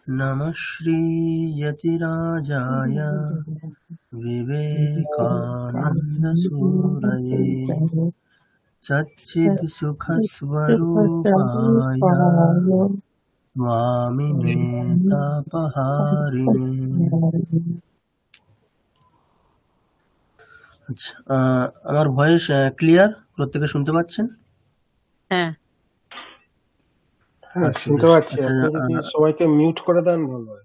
नमः श्रीयतिराजाय विवेकानन्दसूरये सच्चित्सुखस्वरूपाय स्वामिने तापहारिणे। আচ্ছা, আমার ভয়েস ক্লিয়ার? প্রত্যেকে শুনতে পাচ্ছেন? হ্যাঁ শুনতে পাচ্ছি। সবাইকে মিউট করে দেন ভালো হয়।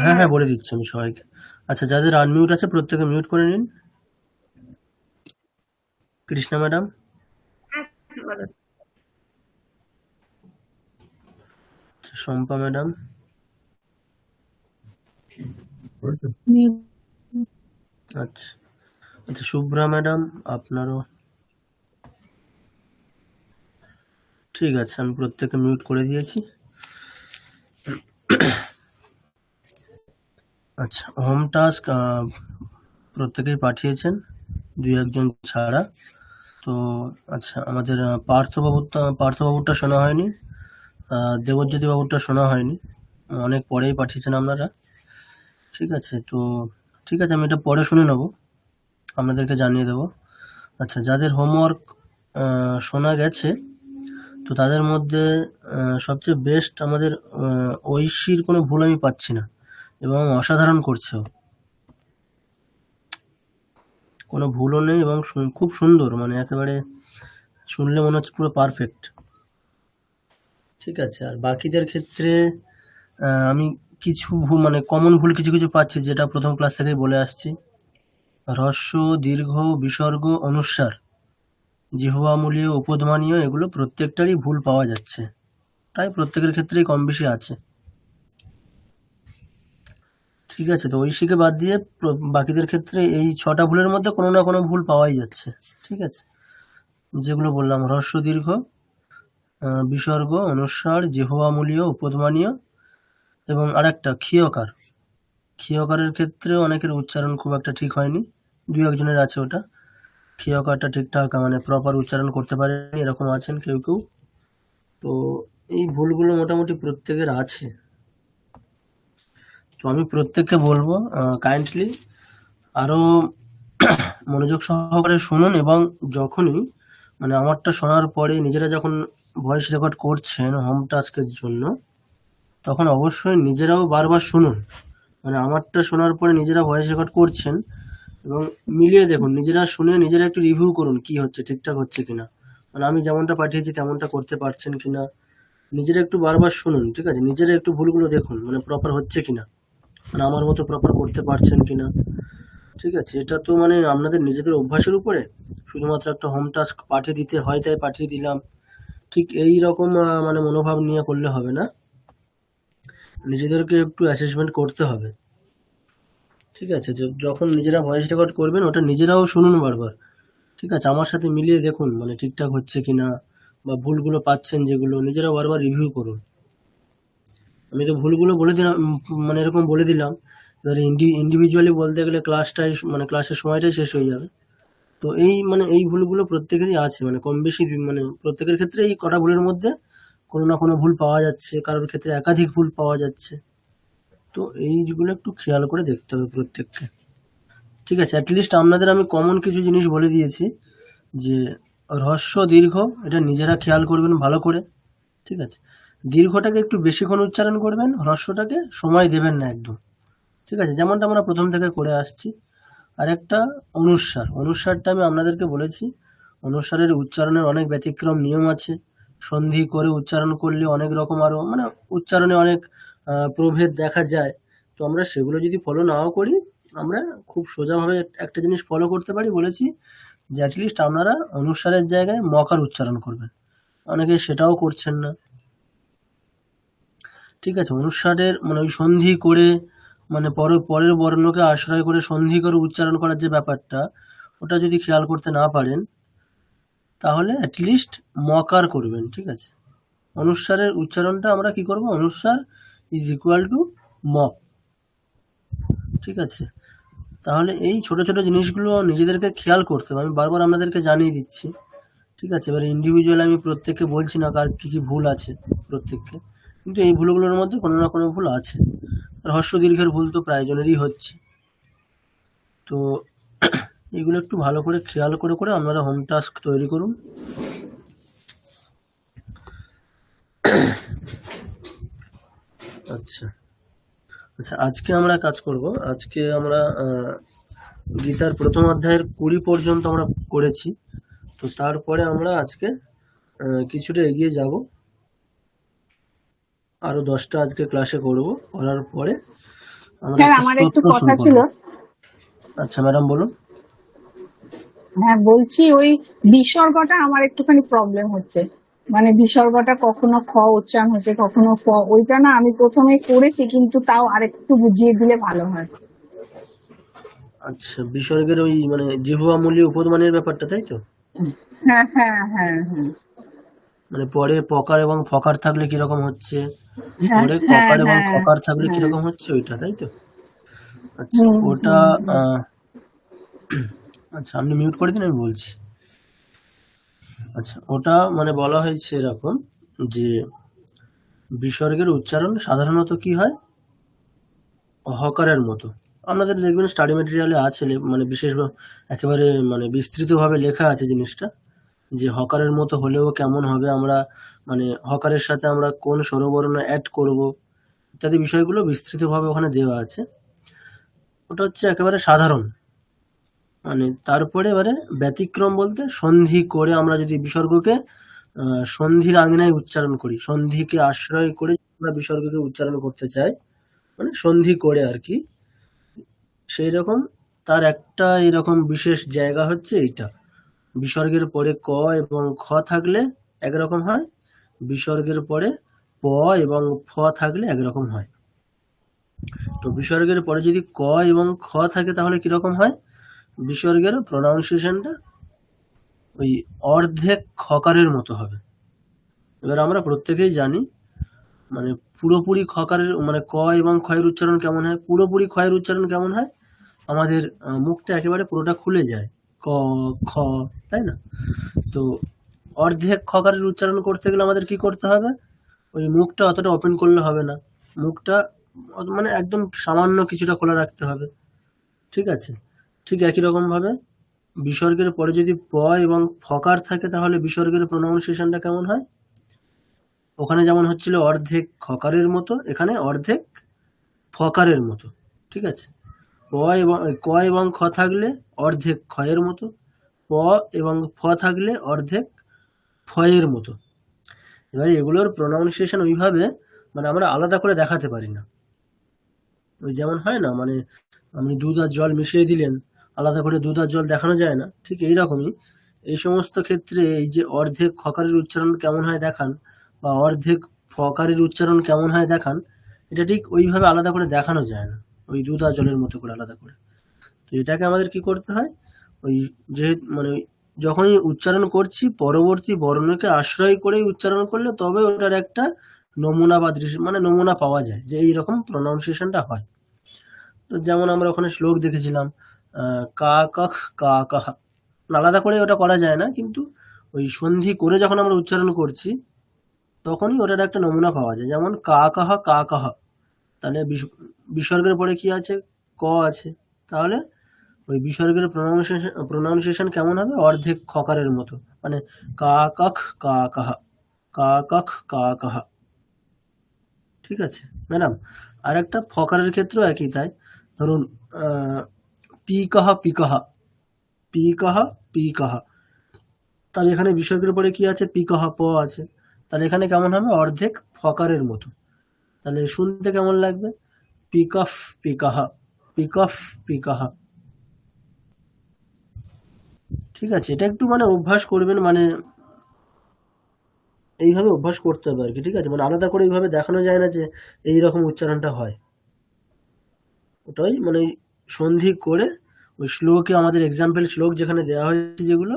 হ্যাঁ হ্যাঁ, বলে দিচ্ছি আমি সবাইকে। আচ্ছা, যাদের আনমিউট আছে প্রত্যেকে মিউট করে নিন। কৃষ্ণা ম্যাডাম, শম্পা ম্যাডাম, আচ্ছা আচ্ছা, শুভ্রা ম্যাডাম আপনারও ঠিক আছে, আমি প্রত্যেকে মিউট করে দিয়েছি। আচ্ছা, হোম টাস্ক প্রত্যেকেই পাঠিয়েছেন, 2-1 ছাড়া। তো আচ্ছা, আমাদের পার্থবাবুরটা শোনা হয়নি, দেবজ্যোতি বাবুরটা শোনা হয়নি, অনেক পরেই পাঠিয়েছেন আপনারা। ঠিক আছে, তো ঠিক আছে, আমি এটা পরে শুনে নেব, আপনাদেরকে জানিয়ে দেব। আচ্ছা, যাদের হোমওয়ার্ক শোনা গেছে, তো তাদের মধ্যে সবচেয়ে বেস্ট আমাদের ঐশীর কোনো ভুল আমি পাচ্ছি না, এবং অসাধারণ করছেও, কোনো ভুলও নেই, এবং খুব সুন্দর, মানে একেবারে শুনলে মনে হচ্ছে পুরো পারফেক্ট। ঠিক আছে, আর বাকিদের ক্ষেত্রে আমি কিছু মানে কমন ভুল কিছু কিছু পাচ্ছি, যেটা প্রথম ক্লাস থেকেই বলে আসছি। হ্রস্ব, দীর্ঘ, বিসর্গ, অনুস্বার, জিহ্বামূলীয়, উপধ্মানীয়, এগুলো প্রত্যেকটারই ভুল পাওয়া যাচ্ছে, প্রায় প্রত্যেকের ক্ষেত্রেই কম বেশি আছে। ঠিক আছে, তো ঐশীকে বাদ দিয়ে বাকিদের ক্ষেত্রে এই 6টা ভুলের মধ্যে কোনো না কোনো ভুল পাওয়াই যাচ্ছে। ঠিক আছে, যেগুলো বললাম, হ্রস্ব, দীর্ঘ, বিসর্গ, অনুস্বার, জিহ্বামূলীয়, উপধ্মানীয়, এবং আরেকটা ক্ষীয়কার। ক্ষীয়কারের ক্ষেত্রে অনেকের উচ্চারণ খুব একটা ঠিক হয়নি, 2-1 আছে ওটা, ক্ষীয়কারটা ঠিকঠাক মানে প্রপার উচ্চারণ করতে পারেনি, এরকম আছেন কেউ কেউ। তো এই ভুলগুলো মোটামুটি প্রত্যেকের আছে। তো আমি প্রত্যেককে বলবো কাইন্ডলি আরো মনোযোগ সহকারে শুনুন, এবং যখনই মানে আমারটা শোনার পরে নিজেরা যখন ভয়েস রেকর্ড করছেন হোম টাস্কের জন্য, তখন অবশ্যই নিজেরাও বারবার শুনুন, মানে আমারটা শোনার পরে নিজেরা ভয়েস রেকর্ড করছেন, এবং মিলিয়ে দেখুন, নিজেরা শুনে নিজেরা একটু রিভিউ করুন কি হচ্ছে, ঠিকঠাক হচ্ছে কিনা, মানে আমি যেমনটা পাঠিয়েছি তেমনটা করতে পারছেন কিনা, নিজেরা একটু বারবার শুনুন। ঠিক আছে, নিজেরা একটু ভুলগুলো দেখুন, মানে প্রপার হচ্ছে কিনা, মানে আমার মতো প্রপার করতে পারছেন কিনা। ঠিক আছে, এটা তো মানে আপনাদের নিজেদের অভ্যাসের উপরে, শুধুমাত্র একটা হোম টাস্ক পাঠিয়ে দিতে হয় তাই পাঠিয়ে দিলাম, ঠিক এই রকম মানে মনোভাব নিয়ে করলে হবে না, নিজেদেরকে একটু অ্যাসেসমেন্ট করতে হবে। ঠিক আছে, যখন নিজেরা ভয়েস রেকর্ড করবেন ওটা নিজেরাও শুনুন বারবার। ঠিক আছে, আমার সাথে মিলিয়ে দেখুন মানে ঠিকঠাক হচ্ছে কিনা, বা ভুলগুলো পাচ্ছেন যেগুলো, নিজেরাও বারবার রিভিউ করুন। আমি তো ভুলগুলো বলে দিলাম, মানে এরকম বলে দিলাম, এবারে ইন্ডিভিজুয়ালি বলতে গেলে ক্লাসটাই মানে ক্লাসের সময়টাই শেষ হয়ে যাবে। তো এই ভুলগুলো প্রত্যেকেরই আছে, মানে কম বেশি, মানে প্রত্যেকের ক্ষেত্রে এই কটা ভুলের মধ্যে কোনো না কোনো ভুল পাওয়া যাচ্ছে, কারোর ক্ষেত্রে একাধিক ভুল পাওয়া যাচ্ছে। তো এইগুলো একটু খেয়াল করে দেখতে হবে প্রত্যেককে। ঠিক আছে, অ্যাটলিস্ট আপনাদের আমি কমন কিছু জিনিস বলে দিয়েছি, যে হ্রস্ব, দীর্ঘ, এটা নিজেরা খেয়াল করবেন ভালো করে। ঠিক আছে, দীর্ঘটাকে একটু বেশিক্ষণ উচ্চারণ করবেন, হ্রস্বটাকে সময় দেবেন না একদম। ঠিক আছে, যেমনটা আমরা প্রথম থেকে করে আসছি। আর একটা অনুস্বারটা আমি আপনাদেরকে বলেছি, অনুস্বারের উচ্চারণের অনেক ব্যতিক্রম নিয়ম আছে, সন্ধি করে উচ্চারণ করলে অনেক রকম আরো মানে উচ্চারণে অনেক প্রভেদ দেখা যায়। তো আমরা সেগুলো যদি ফলো নাও করি, আমরা খুব সোজাভাবে একটা জিনিস ফলো করতে পারি, বলেছি যে অ্যাটলিস্ট আপনারা অনুস্বারের জায়গায় মকার উচ্চারণ করবেন, অনেকে সেটাও করছেন না। ঠিক আছে, অনুস্বারের মানে ওই সন্ধি করে, মানে পরের বর্ণকে আশ্রয় করে সন্ধি করে উচ্চারণ করার যে ব্যাপারটা, ওটা যদি খেয়াল করতে না পারেন, তাহলে অ্যাটলিস্ট মকার করবেন। ঠিক আছে, অনুস্বারের উচ্চারণটা আমরা কি করব, অনুস্বার ইজ ইকুয়াল টু মক। ঠিক আছে, তাহলে এই ছোট ছোট জিনিসগুলো নিজেদেরকে খেয়াল করতে হবে, আমি বারবার আপনাদেরকে জানিয়ে দিচ্ছি। ঠিক আছে, এবার ইন্ডিভিজুয়াল আমি প্রত্যেককে বলছি না কার কি কি ভুল আছে প্রত্যেককে, কিন্তু এই ভুলগুলোর মধ্যে কোনো না কোনো ভুল আছে। আর হর্ষ দীর্ঘের ভুল তো প্রায় জনেরই হচ্ছে। তো এগুলো একটু ভালো করে খেয়াল করে করে আপনারা হোম টাস্ক তৈরি করুন। আচ্ছা আচ্ছা, আজকে আমরা কাজ করব। আজকে আমরা গীতার প্রথম অধ্যায়ের 20 পর্যন্ত আমরা করেছি। তো তারপরে আমরা আজকে কিছুটা এগিয়ে যাব, আরো 10টা আজকে ক্লাসে করব। করার পরে আমরা স্যার একটা আমার একটু স্তোত্র কথা শুরু ছিল। করব। আচ্ছা ম্যাডাম বলুন। হ্যাঁ বলছি, ওই বিসর্গটা আমার একটুখানি প্রবলেম হচ্ছে। মানে বিসর্গটা কখনো খ উচ্চারণ হচ্ছে, কখনো ফ। ওইটা না আমি প্রথমে করেছি, কিন্তু তাও আরেকটু বুঝিয়ে দিলে ভালো হয়। আচ্ছা, বিসর্গের ওই মানে জিহ্বামূলী উপধ্বনির ব্যাপারটা, তাই তো? হ্যাঁ হ্যাঁ হ্যাঁ হ্যাঁ মানে পরে পকার এবং ফকার থাকলে কিরকম হচ্ছে, হ্যাঁ পরে হ্যাঁ ককার এবং হ্যাঁ খকার থাকলে হ্যাঁ। কিরকম হচ্ছে, ওইটা তাই তো? আচ্ছা হুম ওটা হুম হুম। আচ্ছা আপনি মিউট করে দিন, আমি বলছি। আচ্ছা, ওটা মানে বলা হয়েছে এরকম যে বিসর্গের উচ্চারণ সাধারণত কি হয়, হকারের মতো। আপনাদের দেখবেন স্টাডি ম্যাটেরিয়ালে আছে, মানে বিশেষ একেবারে মানে বিস্তৃতভাবে লেখা আছে জিনিসটা, যে হকারের মতো হলেও কেমন হবে, আমরা মানে হকারের সাথে আমরা কোন স্বরবর্ণ অ্যাড করব, ইত্যাদি বিষয়গুলো বিস্তৃতভাবে ওখানে দেওয়া আছে। ওটা হচ্ছে একেবারে সাধারণ। মানে তারপরে এবারে ব্যতিক্রম বলতে সন্ধি করে আমরা যদি বিসর্গকে সন্ধির আঙিনায় উচ্চারণ করি, সন্ধিকে আশ্রয় করে আমরা বিসর্গকে উচ্চারণ করতে চাই, মানে সন্ধি করে আর কি, সেই রকম তার একটা এরকম বিশেষ জায়গা হচ্ছে এইটা। বিসর্গের পরে ক এবং খ থাকলে একরকম হয়, বিসর্গের পরে প এবং ফ থাকলে একরকম হয়। তো বিসর্গের পরে যদি ক এবং খ থাকে তাহলে কিরকম হয়, বিসর্গের প্রোনাউন্সিয়েশনটা ওই অর্ধেক খকারের মতো হবে। এবার আমরা প্রত্যেকেই জানি মানে পুরোপুরি খকারের মানে ক এবং খয়ের উচ্চারণ কেমন হয়, পুরোপুরি খয়ের উচ্চারণ কেমন হয়, আমাদের মুখটা একেবারে পুরোটা খুলে যায়, ক খ, তাই না? তো অর্ধেক খকারের উচ্চারণ করতে গেলে আমাদের কি করতে হবে, ওই মুখটা অতটা ওপেন করলে হবে না, মুখটা মানে একদম সামান্য কিছুটা খোলা রাখতে হবে। ঠিক আছে, ঠিক একই রকম ভাবে বিসর্গের পরে যদি প এবং ফকার থাকে তাহলে বিসর্গের প্রোনাউন্সিয়েশনটা কেমন হয়, ওখানে যেমন হচ্ছিল অর্ধেক খকারের মতো, এখানে অর্ধেক ফকারের মতো। ঠিক আছে, প এবং ক এবং খ থাকলে অর্ধেক খয়ের মতো, প এবং ফ থাকলে অর্ধেক ফয়ের মতো। এবার এগুলোর প্রোনাউন্সিয়েশন ওইভাবে মানে আমরা আলাদা করে দেখাতে পারি না। ওই যেমন হয় না, মানে আপনি দুধ আর জল মিশিয়ে দিলেন, আলাদা করে দুধ আর জল দেখানো যায় না, ঠিক এইরকমই এই সমস্ত ক্ষেত্রে এই যে অর্ধেক খকারের উচ্চারণ কেমন হয় দেখান, বা অর্ধেক ফকারের উচ্চারণ কেমন হয় দেখান, এটা ঠিক ওইভাবে আলাদা করে দেখানো যায় না, ওই দুধ আর জলের মতো করে আলাদা করে। তো এটাকে আমাদের কি করতে হয়, ওই যে মানে যখনই উচ্চারণ করছি পরবর্তী বর্ণকে আশ্রয় করেই উচ্চারণ করলে তবে ওটার একটা নমুনা বা দৃশ্য মানে নমুনা পাওয়া যায় যে এইরকম প্রোনাউন্সিয়েশনটা হয়। তো যেমন আমরা ওখানে শ্লোক দেখেছিলাম, কা কখ কা কাহা, আলাদা করে ওটা করা যায় না, কিন্তু ওই সন্ধি করে যখন আমরা উচ্চারণ করছি তখনই ওটার একটা নমুনা পাওয়া যায়। যেমন কা কাহা কা কাহা, তাহলে বিসর্গের পরে কি আছে, ক আছে, তাহলে ওই বিসর্গের প্রোনাউন্সিয়েশন কেমন হবে, অর্ধেক খকারের মতো, মানে কা কখ কা কাহা, কা কখ কা কাহা। ঠিক আছে ম্যাডাম, আর একটা ফকারের ক্ষেত্রেও একই তাই। ধরুন পি কাহা পি কাহা, পি কাহা পি কাহা, তাহলে এখানে বিসর্গের পরে কি আছে, পি কাহা প আছে, তাহলে এখানে কেমন হবে, অর্ধেক ফকারের মতো। তাহলে শুনতে কেমন লাগবে, পিক অফ পিকাহা, পিক অফ পিকাহা। ঠিক আছে, এটা একটু মানে অভ্যাস করবেন, মানে এইভাবে অভ্যাস করতে হবে আর কি। ঠিক আছে, মানে আলাদা করে এইভাবে দেখানো যায় না যে এইরকম উচ্চারণটা হয়, ওটাই মানে সন্ধি করে ওই শ্লোকে আমাদের এক্সাম্পল শ্লোক যেখানে দেওয়া হয়েছে যেগুলো,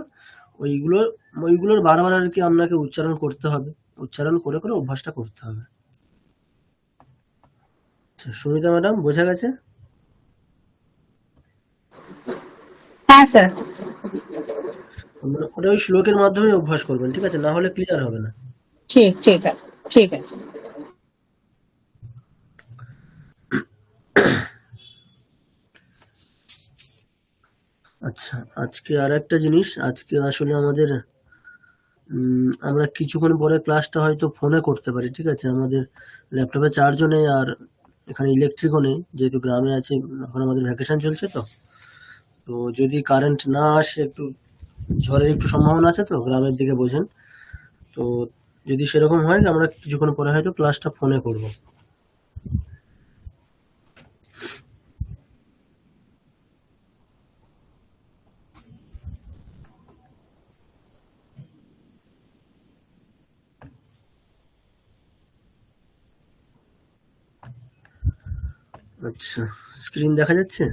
ওইগুলো ওইগুলোর বারবার আর কি আপনাকে উচ্চারণ করতে হবে, উচ্চারণ করে করে অভ্যাসটা করতে হবে। আচ্ছা সুমিতা ম্যাডাম, বোঝা গেছে? হ্যাঁ স্যার। মানে ওটা ওই শ্লোকের মাধ্যমে অভ্যাস করবেন, ঠিক আছে? না হলে ক্লিয়ার হবে না। ঠিক ঠিক আছে, ঠিক আছে। আচ্ছা, আজকে আর একটা জিনিস, আজকে আসলে আমাদের আমরা কিছুক্ষণ পরে ক্লাসটা হয়তো ফোনে করতে পারি, ঠিক আছে? আমাদের ল্যাপটপে চার্জও নেই আর এখানে ইলেকট্রিকও নেই, যেহেতু গ্রামে আছে, এখন আমাদের ভ্যাকেশন চলছে। তো তো যদি কারেন্ট না আসে, একটু ঝড়ের একটু সম্ভাবনা আছে, তো গ্রামের দিকে বোঝেন। তো যদি সেরকম হয়, আমরা কিছুক্ষণ পরে হয়তো ক্লাসটা ফোনে করব। আচ্ছা, স্ক্রিন দেখা যাচ্ছে?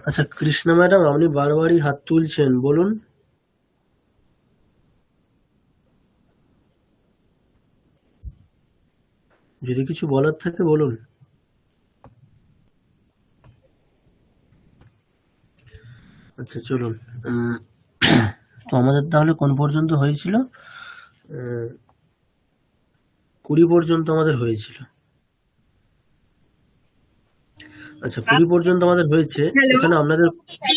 আচ্ছা কৃষ্ণা ম্যাডাম, আপনি বারবারই হাত তুলছেন, বলুন। যদি কিছু বলার থাকে বলুন। আচ্ছা চলুন। উম, তো আমাদের তাহলে কোন পর্যন্ত হয়েছিল? 20 পর্যন্ত আমাদের হয়েছিল। আচ্ছা 20 পর্যন্ত আমাদের হয়েছে। হ্যালো, এখানে আপনাদের,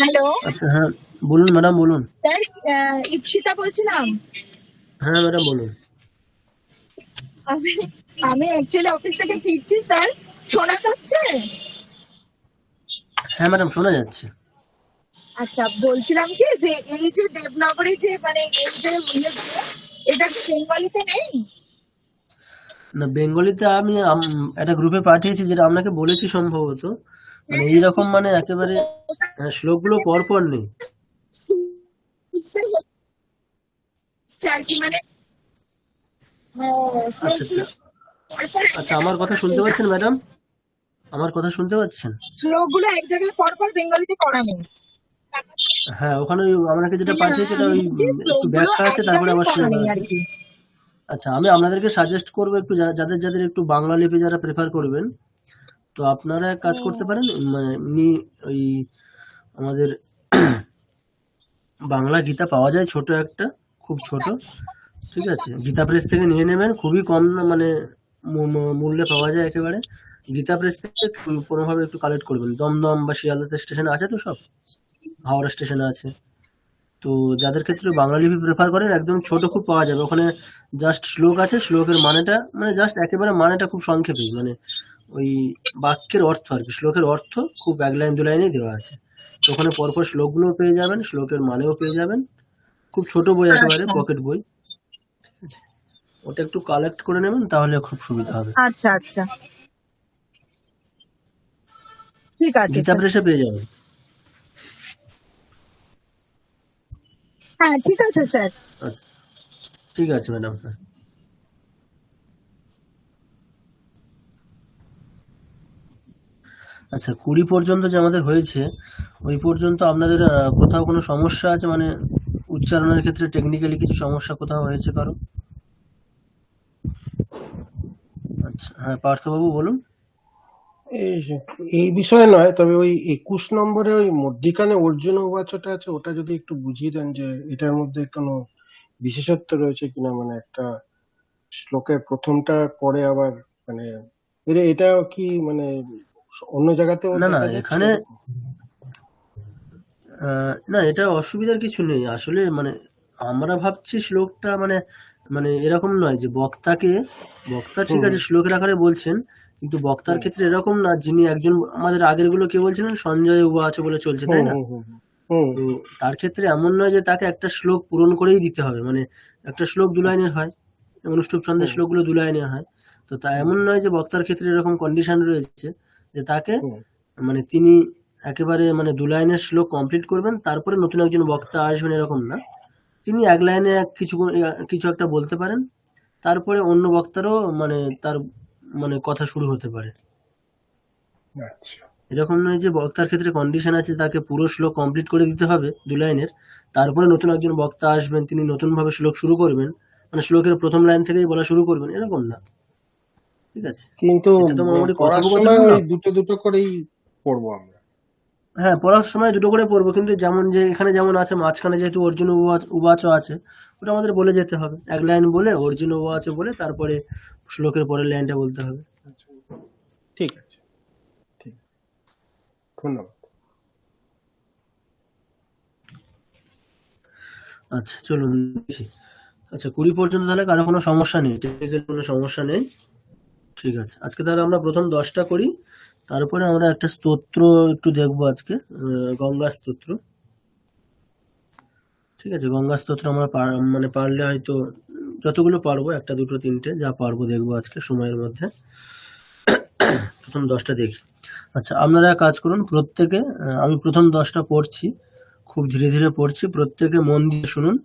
হ্যালো আচ্ছা হ্যাঁ বলুন ম্যাডাম, বলুন। স্যার, ইপসিতা বলছিলাম। হ্যাঁ ম্যাডাম বলুন। আমি আমি অ্যাকচুয়ালি অফিস থেকে ফিরছি স্যার, শোনা যাচ্ছে? হ্যাঁ ম্যাডাম শোনা যাচ্ছে। আচ্ছা, বলছিলাম কি যে এই যে দেবনাগরী যে মানে এই যে এটা কি বেঙ্গলিতে নেই? না, বেঙ্গলিতে আমি একটা গ্রুপে পাঠিয়েছি, যেটা আপনাকে বলেছি সম্ভবত। মানে এইরকম মানে একেবারে শ্লোকগুলো পরপর নেই। আর কি মানে আচ্ছা আচ্ছা আচ্ছা, আমার কথা শুনতে পাচ্ছেন ম্যাডাম? আমার কথা শুনতে পাচ্ছেন? শ্লোকগুলো এক জায়গায় পরপর বেঙ্গলিতে করা নেই। হ্যাঁ, ওখানে ওই আপনাকে যেটা পাঠিয়েছি ওটা আমি ওই বলছি একটু শ্লোকগুলো ব্যাখ্যা এক আছে, তারপরে জায়গায় আবার করা শ্লোক নেই আর আছে। কি। আচ্ছা, আমি আপনাদেরকে সাজেস্ট করবো একটু, যাদের যাদের একটু বাংলা লিপি যারা প্রেফার করবেন, তো আপনারা এক কাজ করতে পারেন, মানে এমনি ওই আমাদের বাংলা গীতা পাওয়া যায় ছোট একটা, খুব ছোট, ঠিক আছে? গীতা প্রেস থেকে নিয়ে নেবেন, খুবই কম না মানে মূল্যে পাওয়া যায় একেবারে। গীতা প্রেস থেকে কোনোভাবে একটু কালেক্ট করবেন। দমদম বা শিয়ালদা স্টেশনে আছে তো সব, হাওড়া স্টেশনে আছে। তো যাদের ক্ষেত্রে বাংলা লিপি প্রেফার করেন, একদম ছোট খুব পাওয়া যাবে ওখানে। জাস্ট শ্লোক আছে, শ্লোকের মানেটা মানে জাস্ট একেবারে মানেটা খুব সংক্ষেপে, মানে ওই বাক্যের অর্থ আর কি, শ্লোকের অর্থ খুব এক লাইন দু লাইনেই দেওয়া আছে। তো ওখানে পরপর শ্লোকগুলোও পেয়ে যাবেন, শ্লোকের মানেও পেয়ে যাবেন। খুব ছোট বই, একেবারে আচ্ছা পকেট বই, ঠিক আছে? ওটা একটু কালেক্ট করে নেবেন, তাহলে খুব সুবিধা হবে। আচ্ছা আচ্ছা, ঠিক আছে গীতা স্যার। প্রেসে পেয়ে যাবেন। হ্যাঁ ঠিক আছে স্যার। আচ্ছা ঠিক আছে ম্যাডাম, হ্যাঁ। আচ্ছা 20 পর্যন্ত যে আমাদের হয়েছে, ওই পর্যন্ত আপনাদের কোথাও কোনো সমস্যা আছে, মানে উচ্চারণের ক্ষেত্রে টেকনিক্যালি কিছু সমস্যা কোথাও হয়েছে কারো? আচ্ছা হ্যাঁ, পার্থবাবু বলুন। এই এই বিষয়ে নয়, তবে ওই 21 নম্বরে ওই মধ্যিখানে অর্জুন উবাচটা আছে, ওটা যদি একটু বুঝিয়ে দেন যে এটার মধ্যে কোনো বিশেষত্ব রয়েছে কিনা, মানে একটা শ্লোকের প্রথমটার পরে আবার মানে এটা কি মানে অন্য জায়গাতেও না না, দেখা যাচ্ছে এখানে এরকম? না, এটা অসুবিধার কিছু নেই আসলে। মানে আমরা ভাবছি শ্লোকটা মানে মানে এরকম নয় যে বক্তা ঠিক হুম আছে শ্লোকের আকারে বলছেন, কিন্তু বক্তার হুম ক্ষেত্রে এরকম না, যিনি একজন আমাদের আগের গুলো কে বলছিলেন, সঞ্জয় উবাচ বলে চলছে, হুম তাই না? হুম হুম হুম তো তার ক্ষেত্রে এমন নয় যে তাকে একটা শ্লোক পূরণ করেই দিতে হবে, মানে একটা শ্লোক দু লাইনের হয়, অনুষ্ঠুপ ছন্দের হুম শ্লোকগুলো দু লাইনের হয়। তো তা হুম এমন নয় যে বক্তার ক্ষেত্রে এরকম কন্ডিশন রয়েছে যে তাকে হুম মানে তিনি একেবারে মানে দু লাইনের শ্লোক কমপ্লিট করবেন, তারপরে নতুন একজন বক্তা আসবেন, এরকম না। তিনি এক লাইনে কিছু কিছু একটা বলতে পারেন, তারপরে অন্য বক্তারও মানে তার মানে কথা শুরু হতে পারে। আচ্ছা এরকম নয় যে বক্তার ক্ষেত্রে কন্ডিশন আছে তাকে পুরো শ্লোক কমপ্লিট করে দিতে হবে দু লাইনের, তারপরে নতুন একজন বক্তা আসবেন, তিনি নতুন ভাবে শ্লোক শুরু করবেন, মানে শ্লোকের প্রথম লাইন থেকেই বলা শুরু করবেন, এরকম না। ঠিক আছে, কিন্তু এটা তো মোটামুটি পড়ার কথোপকথন সময় হলো। ওই দুটো দুটো করেই পড়বো আমরা। হ্যাঁ, পড়ার সময় দুটো করে পড়বো, কিন্তু যেমন যে এখানে যেমন আছে মাঝখানে যেহেতু অর্জুন উবাচ আছে, ওটা আমাদের বলে যেতে হবে, এক লাইন বলে অর্জুন উবাচ বলে তারপরে শ্লোকের পরের লাইনটা বলতে হবে। আচ্ছা, ঠিক আছে, ঠিক, ধন্যবাদ। আচ্ছা চলুন দেখি। আচ্ছা 20 পর্যন্ত তাহলে কারো কোনো সমস্যা নেই, টেকনিক্যাল কোনো সমস্যা নেই। ঠিক আছে, আজকে তাহলে আমরা প্রথম 10টা করি, তারপরে আমরা একটা স্তোত্র একটু দেখবো আজকে, গঙ্গা স্তোত্র। ঠিক আছে, গঙ্গা স্তোত্র আমরা মানে পারলে হয়তো যতগুলো পারবো, একটা দুটো তিনটে যা পারবো দেখবো আজকে সময়ের মধ্যে। প্রথম 10টা দেখি। আচ্ছা আপনারা এক কাজ করুন, প্রত্যেকে আমি প্রথম 10টা পড়ছি, খুব ধীরে ধীরে পড়ছি, প্রত্যেকে মন দিয়ে শুনুন।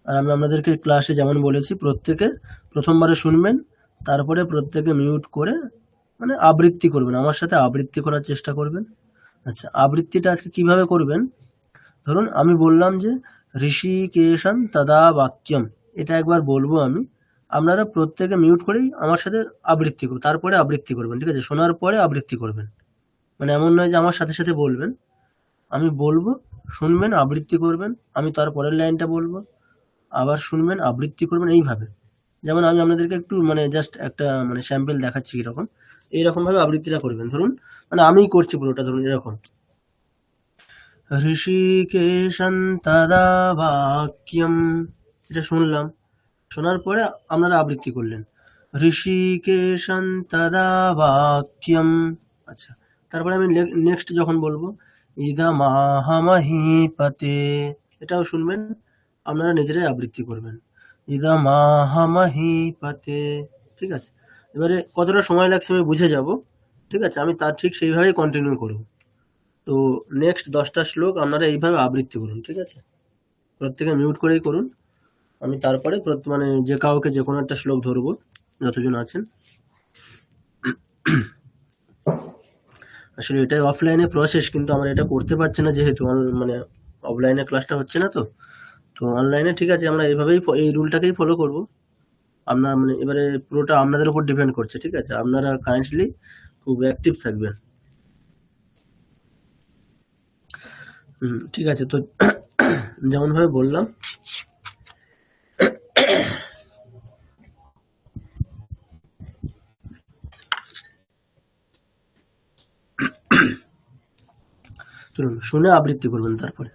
আর আমি আপনাদেরকে ক্লাসে যেমন বলেছি, প্রত্যেকে প্রথমবারে শুনবেন, তারপরে প্রত্যেকে মিউট করে মানে আবৃত্তি করবেন, আমার সাথে আবৃত্তি করার চেষ্টা করবেন। আচ্ছা আবৃত্তিটা আজকে কিভাবে করবেন, ধরুন আমি বললাম যে ঋষিকেশং তদা বাক্যম, এটা একবার বলবো আমি, আপনারা প্রত্যেকে মিউট করেই আমার সাথে আবৃত্তি করবেন, তারপরে আবৃত্তি করবেন। ঠিক আছে, শোনার পরে আবৃত্তি করবেন, মানে এমন নয় যে আমার সাথে সাথে বলবেন, আমি বলবো শুনবেন আবৃত্তি করবেন, আমি তার পরের লাইনটা বলবো আবার শুনবেন আবৃত্তি করবেন, এইভাবে। যেমন আমি আপনাদেরকে একটু মানে জাস্ট একটা মানে স্যাম্পল দেখাচ্ছি কিরকম, এইরকম ভাবে আবৃত্তিটা করবেন। ধরুন মানে আমিই করছি পুরোটা, ধরুন এরকম, ঋষিকেশং তদা বাক্যম, এটা শুনলাম, শোনার পরে আপনারা আবৃত্তি করলেন, ঋষিকেশং তদা বাক্যম। আচ্ছা তারপরে আমি নেক্সট যখন বলবো ইদমাহমহীপতে, এটাও শুনবেন, আপনারা নিজেরাই আবৃত্তি করবেন, ইদমাহমহীপতে। ঠিক আছে, এবারে কতটা সময় লাগছে আমি বুঝে যাব। ঠিক আছে, আমি তার ঠিক সেইভাবেই কন্টিনিউ করব। তো নেক্সট 10টা শ্লোক আপনারা এইভাবে আবৃত্তি করুন। ঠিক আছে, প্রত্যেকে মিউট করেই করুন, আমি তারপরে মানে যে কাউকে যে কোনো একটা শ্লোক ধরবো, যতজন আছেন। আসলে এটাই অফলাইনে প্রসেস, কিন্তু আমরা এটা করতে পারছি না যেহেতু মানে অফলাইনে ক্লাসটা হচ্ছে না, তো তো অনলাইনে ঠিক আছে আমরা এইভাবেই এই রুলটাকেই ফলো করব। আপনার মানে এবারে পুরোটা আপনাদের উপর ডিপেন্ড করছে। ঠিক আছে, আপনারা কাইন্ডলি খুব অ্যাক্টিভ থাকবেন। ঠিক আছে, তো যেমন ভাবে বললাম, চলুন শুনে আবৃত্তি করবেন তারপরে।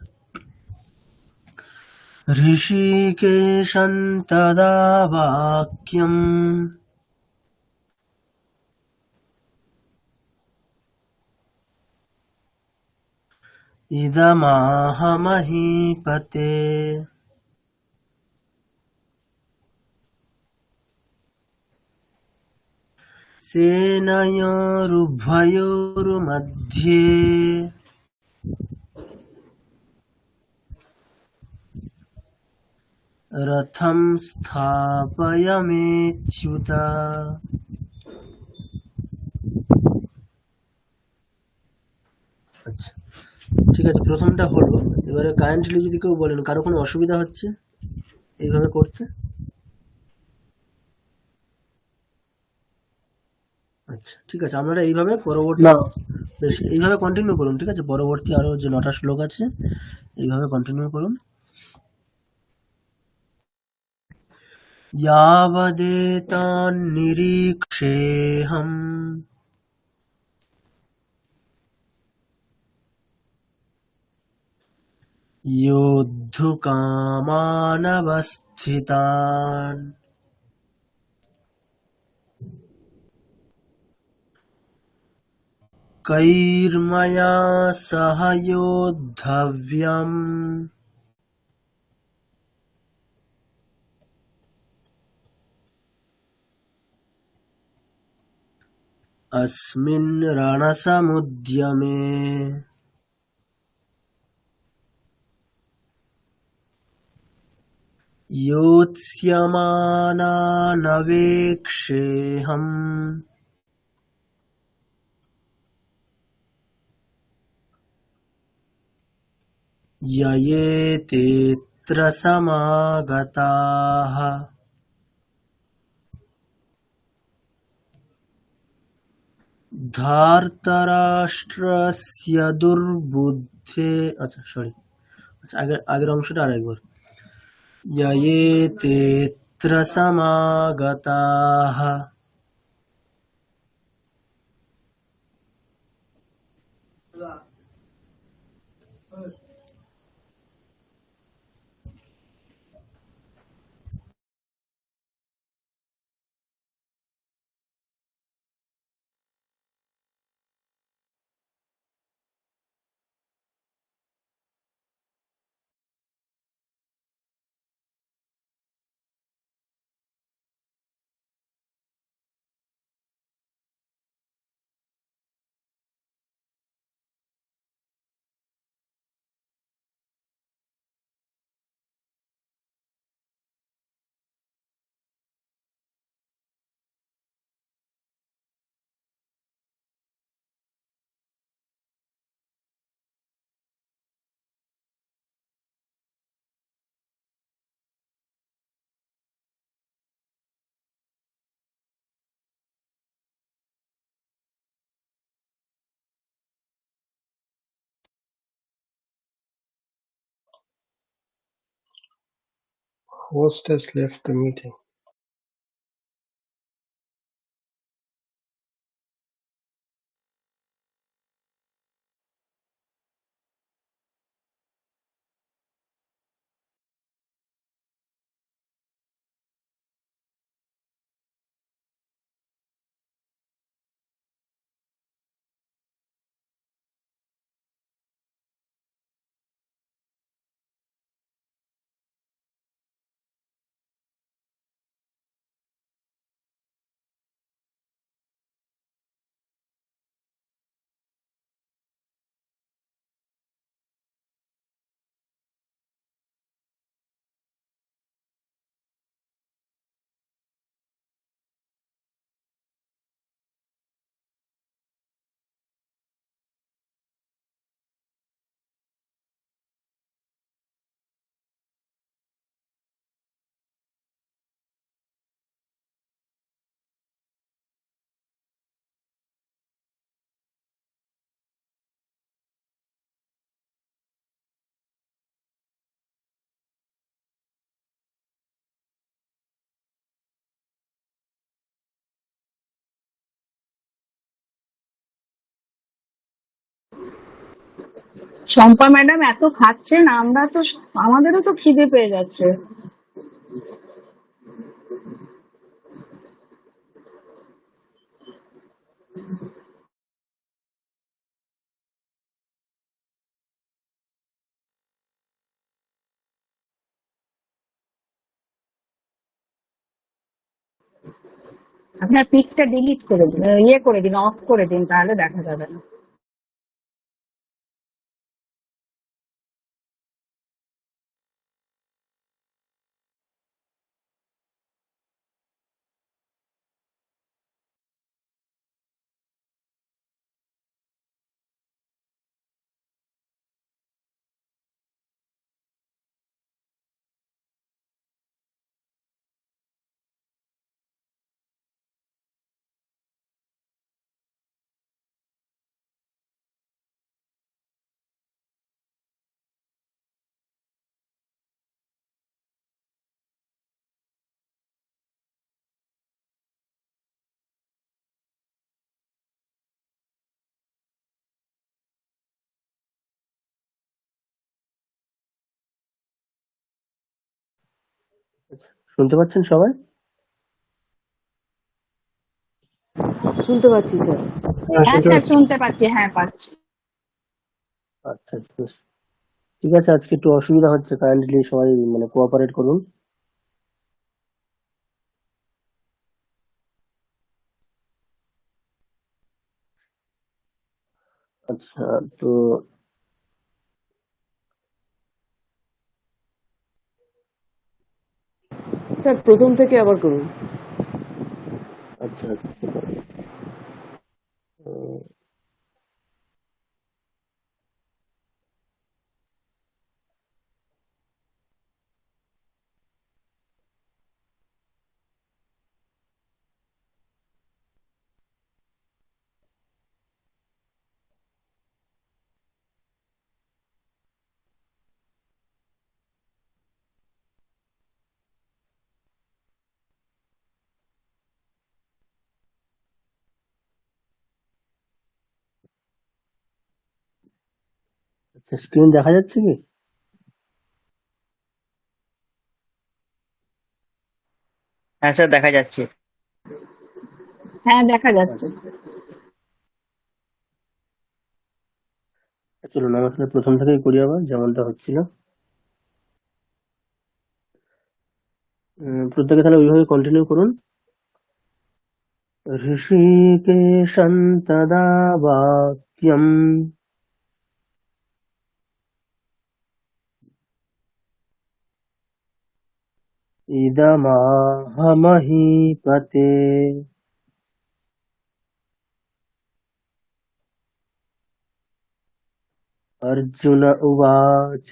ঋষিকেশং তদা বাক্যম ইদমাহমহীপতে সেনয়োरुभयोर्मध्ये রথম স্থাপয়ামেচ্যুত। আচ্ছা ঠিক আছে, প্রথমটা হলো, এবারে কাইন্ডলি যদি কেউ বলেন কারো কোনো অসুবিধা হচ্ছে এইভাবে করতে। আচ্ছা ঠিক আছে, আপনারা এইভাবে পরবর্তী না, বেশ এইভাবে কন্টিনিউ করুন। ঠিক আছে, পরবর্তী আরো যে 9টা শ্লোক আছে এইভাবে কন্টিনিউ করুন। यावदेतान्निरीक्षेऽहम् योद्धुकामानवस्थितान् कैर्मया सह योद्धव्यम् अस्मिन् रणसमुद्यमे। योत्स्यमानानवेक्षेऽहम् ययेतेऽत्र समागताः। ধার্তরাষ্ট্রস্য দুর্বুদ্ধে, আচ্ছা সরি, আচ্ছা আগের অংশটা আরেকবার। ययेतेऽत्र समागताः। Host has left the meeting. Shampa madam এত খাচ্ছেন, আমাদেরও তো খিদে পেয়ে যাচ্ছে। আপনার পিকটা ডিলিট করে দিন, করে দিন, অফ করে দিন, তাহলে দেখা যাবে না। শুনতে পাচ্ছেন সবাই? শুনতে পাচ্ছি স্যার। হ্যাঁ, হ্যাঁ শুনতে স্যার, পাচ্ছি। শুনতে পাচ্ছি, হ্যাঁ পাচ্ছি। আচ্ছা বেশ। ঠিক আছে, আজকে একটু অসুবিধা হচ্ছে, কাইন্ডলি সবাই মানে কোঅপারেট করুন। আচ্ছা, তো স্যার প্রথম থেকে আবার করুন। আচ্ছা আচ্ছা, উম, স্ক্রিন দেখা যাচ্ছে কি? হ্যাঁ স্যার, দেখা যাচ্ছে। হ্যাঁ, দেখা যাচ্ছে। চলুন আমার সাথে প্রথম থেকেই করি আবার যেমনটা হচ্ছিল। প্রত্যেকে তাহলে ওইভাবে কন্টিনিউ করুন। ঋষিকেশং তদা বাক্যম ইদমাহ মহীপতে। अर्जुन उवाच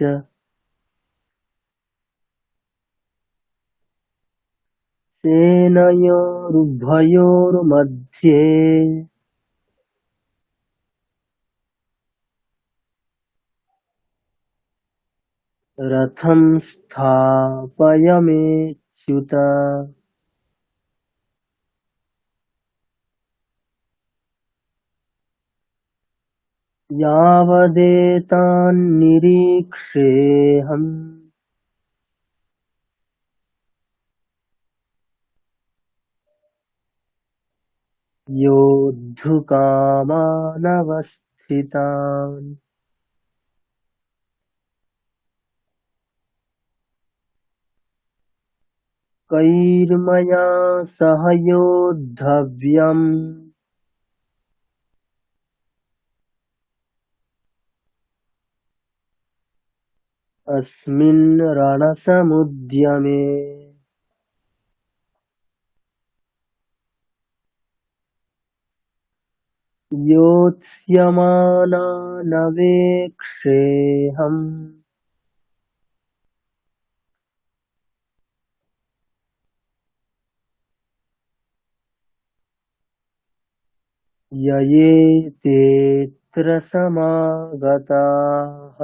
सेनयोरुभयोर्मध्ये रथं स्थापयमेच्युत। यावदेतान्निरीक्षेऽहम् योद्धुकामानवस्थितान्। कैर्मया सह योद्धव्यम् अस्मिन् रणसमुद्यमे। योत्स्यमानानवेक्षेऽहम् ययेतेऽत्र समागताः।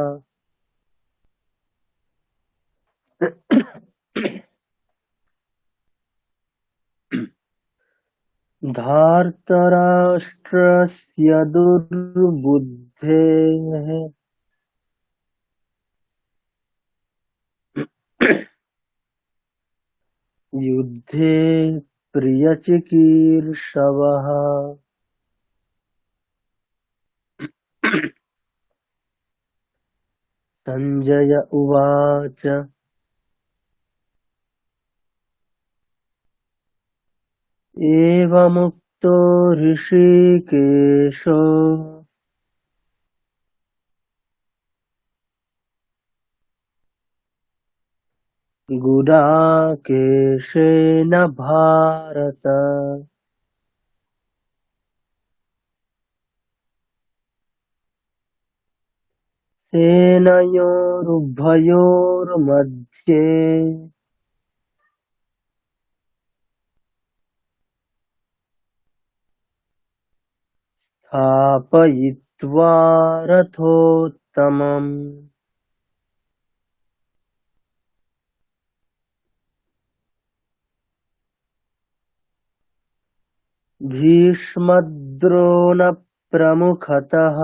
धार्तराष्ट्रस्य दुर्बुद्धेः युद्धे प्रियचिकीर्षवः। सञ्जय उवाच एवमुक्तो ऋषिकेशो गुडाकेशेन भारत। सेनयोरुभयोर्मध्ये स्थापयित्वा रथोत्तमम्। भीष्मद्रोणप्रमुखतः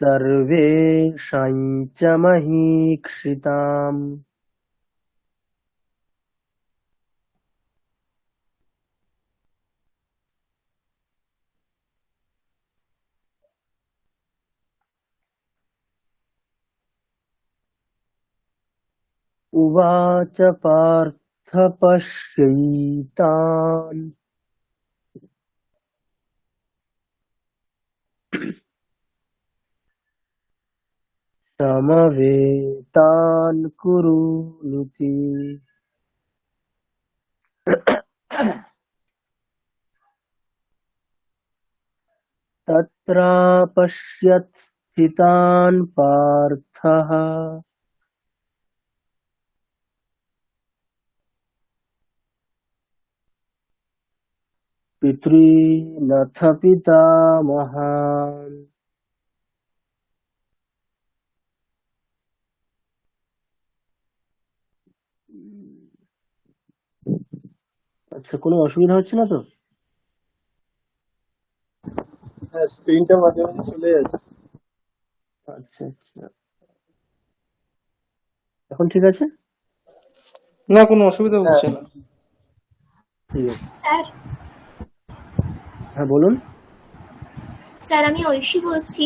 सर्वेषां च महीक्षिताम्। उवाच पार्थ पश्यैतान् समवेतान् कुरूनिति। तत्रापश्यत् स्थितान् पार्थः पितॄनथ पितामहान्। আচ্ছা, কোনো অসুবিধা হচ্ছে না তো? স্ক্রিনটা মাঝে মাঝে চলে যাচ্ছে। আচ্ছা আচ্ছা, এখন ঠিক আছে? না, কোনো অসুবিধা হ্যাঁ হচ্ছে না। ঠিক আছে। স্যার হ্যাঁ বলুন। স্যার আমি ঐশী বলছি।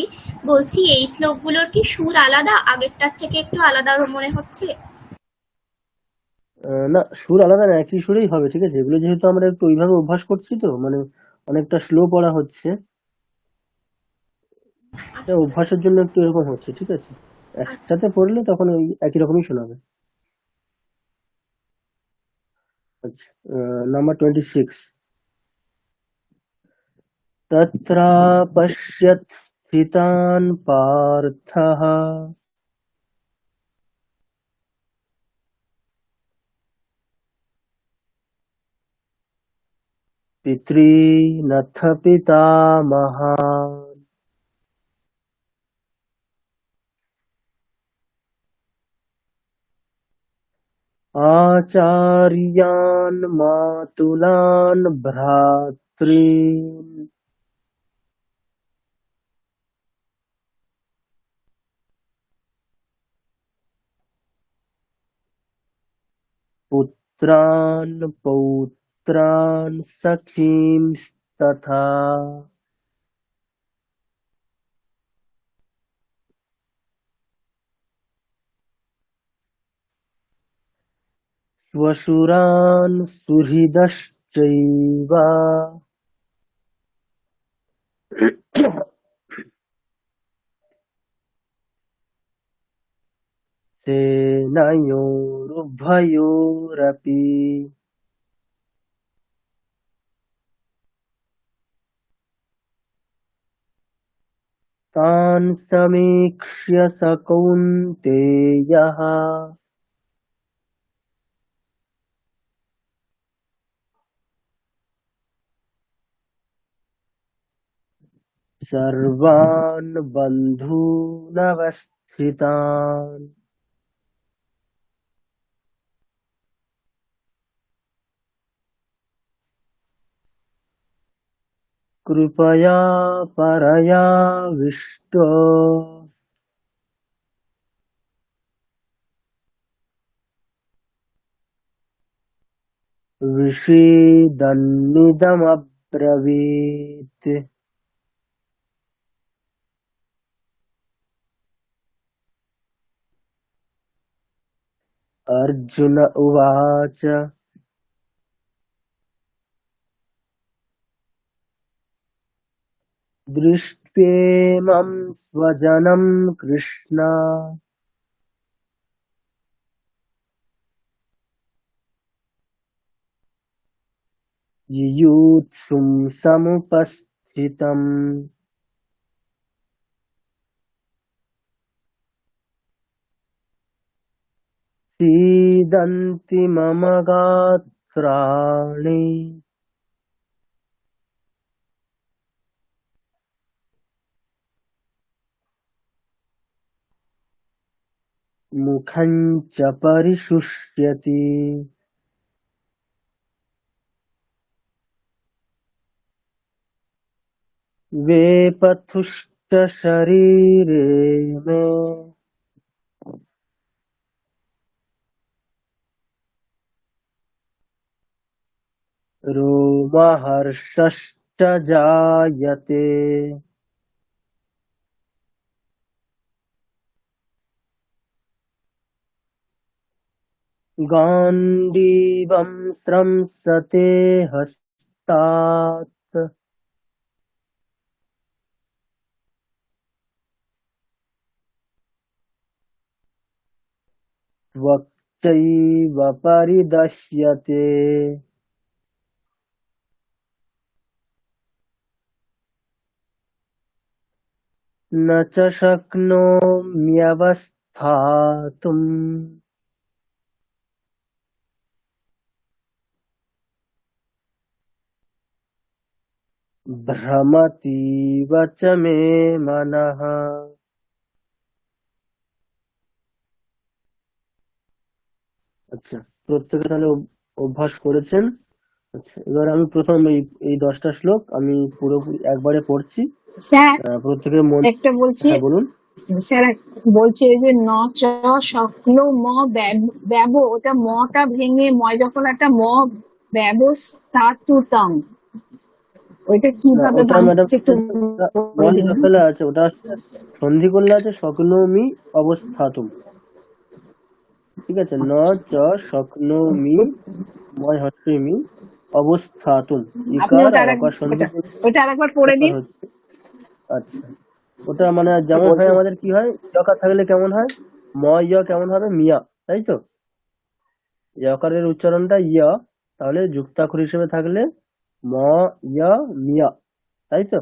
বলছি এই শ্লোকগুলোর কি সুর আলাদা, আগেরটার থেকে একটু আলাদা মনে হচ্ছে? না, সুর আলাদা না, একই সুরেই হবে, ঠিক আছে। এগুলো যেহেতু আমরা একটু ওইভাবে অভ্যাস করছি, তো মানে অনেকটা স্লো পড়া হচ্ছে, এটা আচ্ছা অভ্যাসের জন্য একটু এরকম হচ্ছে, ঠিক আছে। আচ্ছা। একসাথে পড়লে তখন ওই একই রকমই শোনাবে। আচ্ছা, নাম্বার 26। তত্রাপশ্যৎ স্থিতান পার্থঃ পিতॄনথ পিতামহাन् आचार्यान् मातुलान् भ्रातॄन् पुत्रान् पौत्रान् सखींस्तथा श्वशुरान् सुहृदश्चैव सेनयोरुभयोरपि। तान् समीक्ष्य स कौन्तेयः सर्वान् बन्धूनवस्थितान् कृपया परयाविष्टो विषीदन्निदमब्रवीत्। अर्जुन उवाच दृष्ट्वेमं स्वजनं कृष्ण युयुत्सुं समुपस्थितम् सीदन्ति मम गात्राणि मुखं च परिशुष्यति। वेपथुश्च शरीरे मे रोमहर्षश्च जायते। गाण्डीवं स्रंसते हस्तात् त्वक्चैव परिदश्यते। न च शक्नोम्यवस्थातुम् भ्रमतीव च मे मनः। আচ্ছা, প্রত্যেকে তাহলে অভ্যাস করেছেন। আচ্ছা, এবার আমি প্রথম এই এই 10টা শ্লোক আমি পুরোপুরি একবারে পড়ছি, স্যার প্রত্যেকের মন। একটা বলছি, হ্যাঁ বলুন। স্যার বলছি এই যে ন চ সকল ম ব্যব, ওটা মটা ভেঙে ময় যখন একটা ম ব্যবস্থাতুতম, ওইটা না কিভাবে ওটা ম্যাডাম ভাঙছে একটু বলে ময় দিন। দশলে আছে, ওটা আসলে সন্ধি করলে আছে শক্নোমি অবস্থাতুম। ঠিক আছে, ন আচ্ছা, চ শক্নোমি ময় হস্যমি অবস্থাতুম। আপনি ইকার ওটা আর আরেক অকার সন্ধি ওটা করলে ওটা আরেকবার পড়ে ব্যাপার দিন। হচ্ছে। আচ্ছা, ওটা মানে যেমন হয় আমাদের কি হয়, যকার থাকলে কেমন হয়, ম ইয় কেমন হবে মিয়া, তাই তো। যকারের উচ্চারণটা ইয়া, তাহলে যুক্তাক্ষর হিসেবে থাকলে ম ইয়া মিয়া, তাই তো।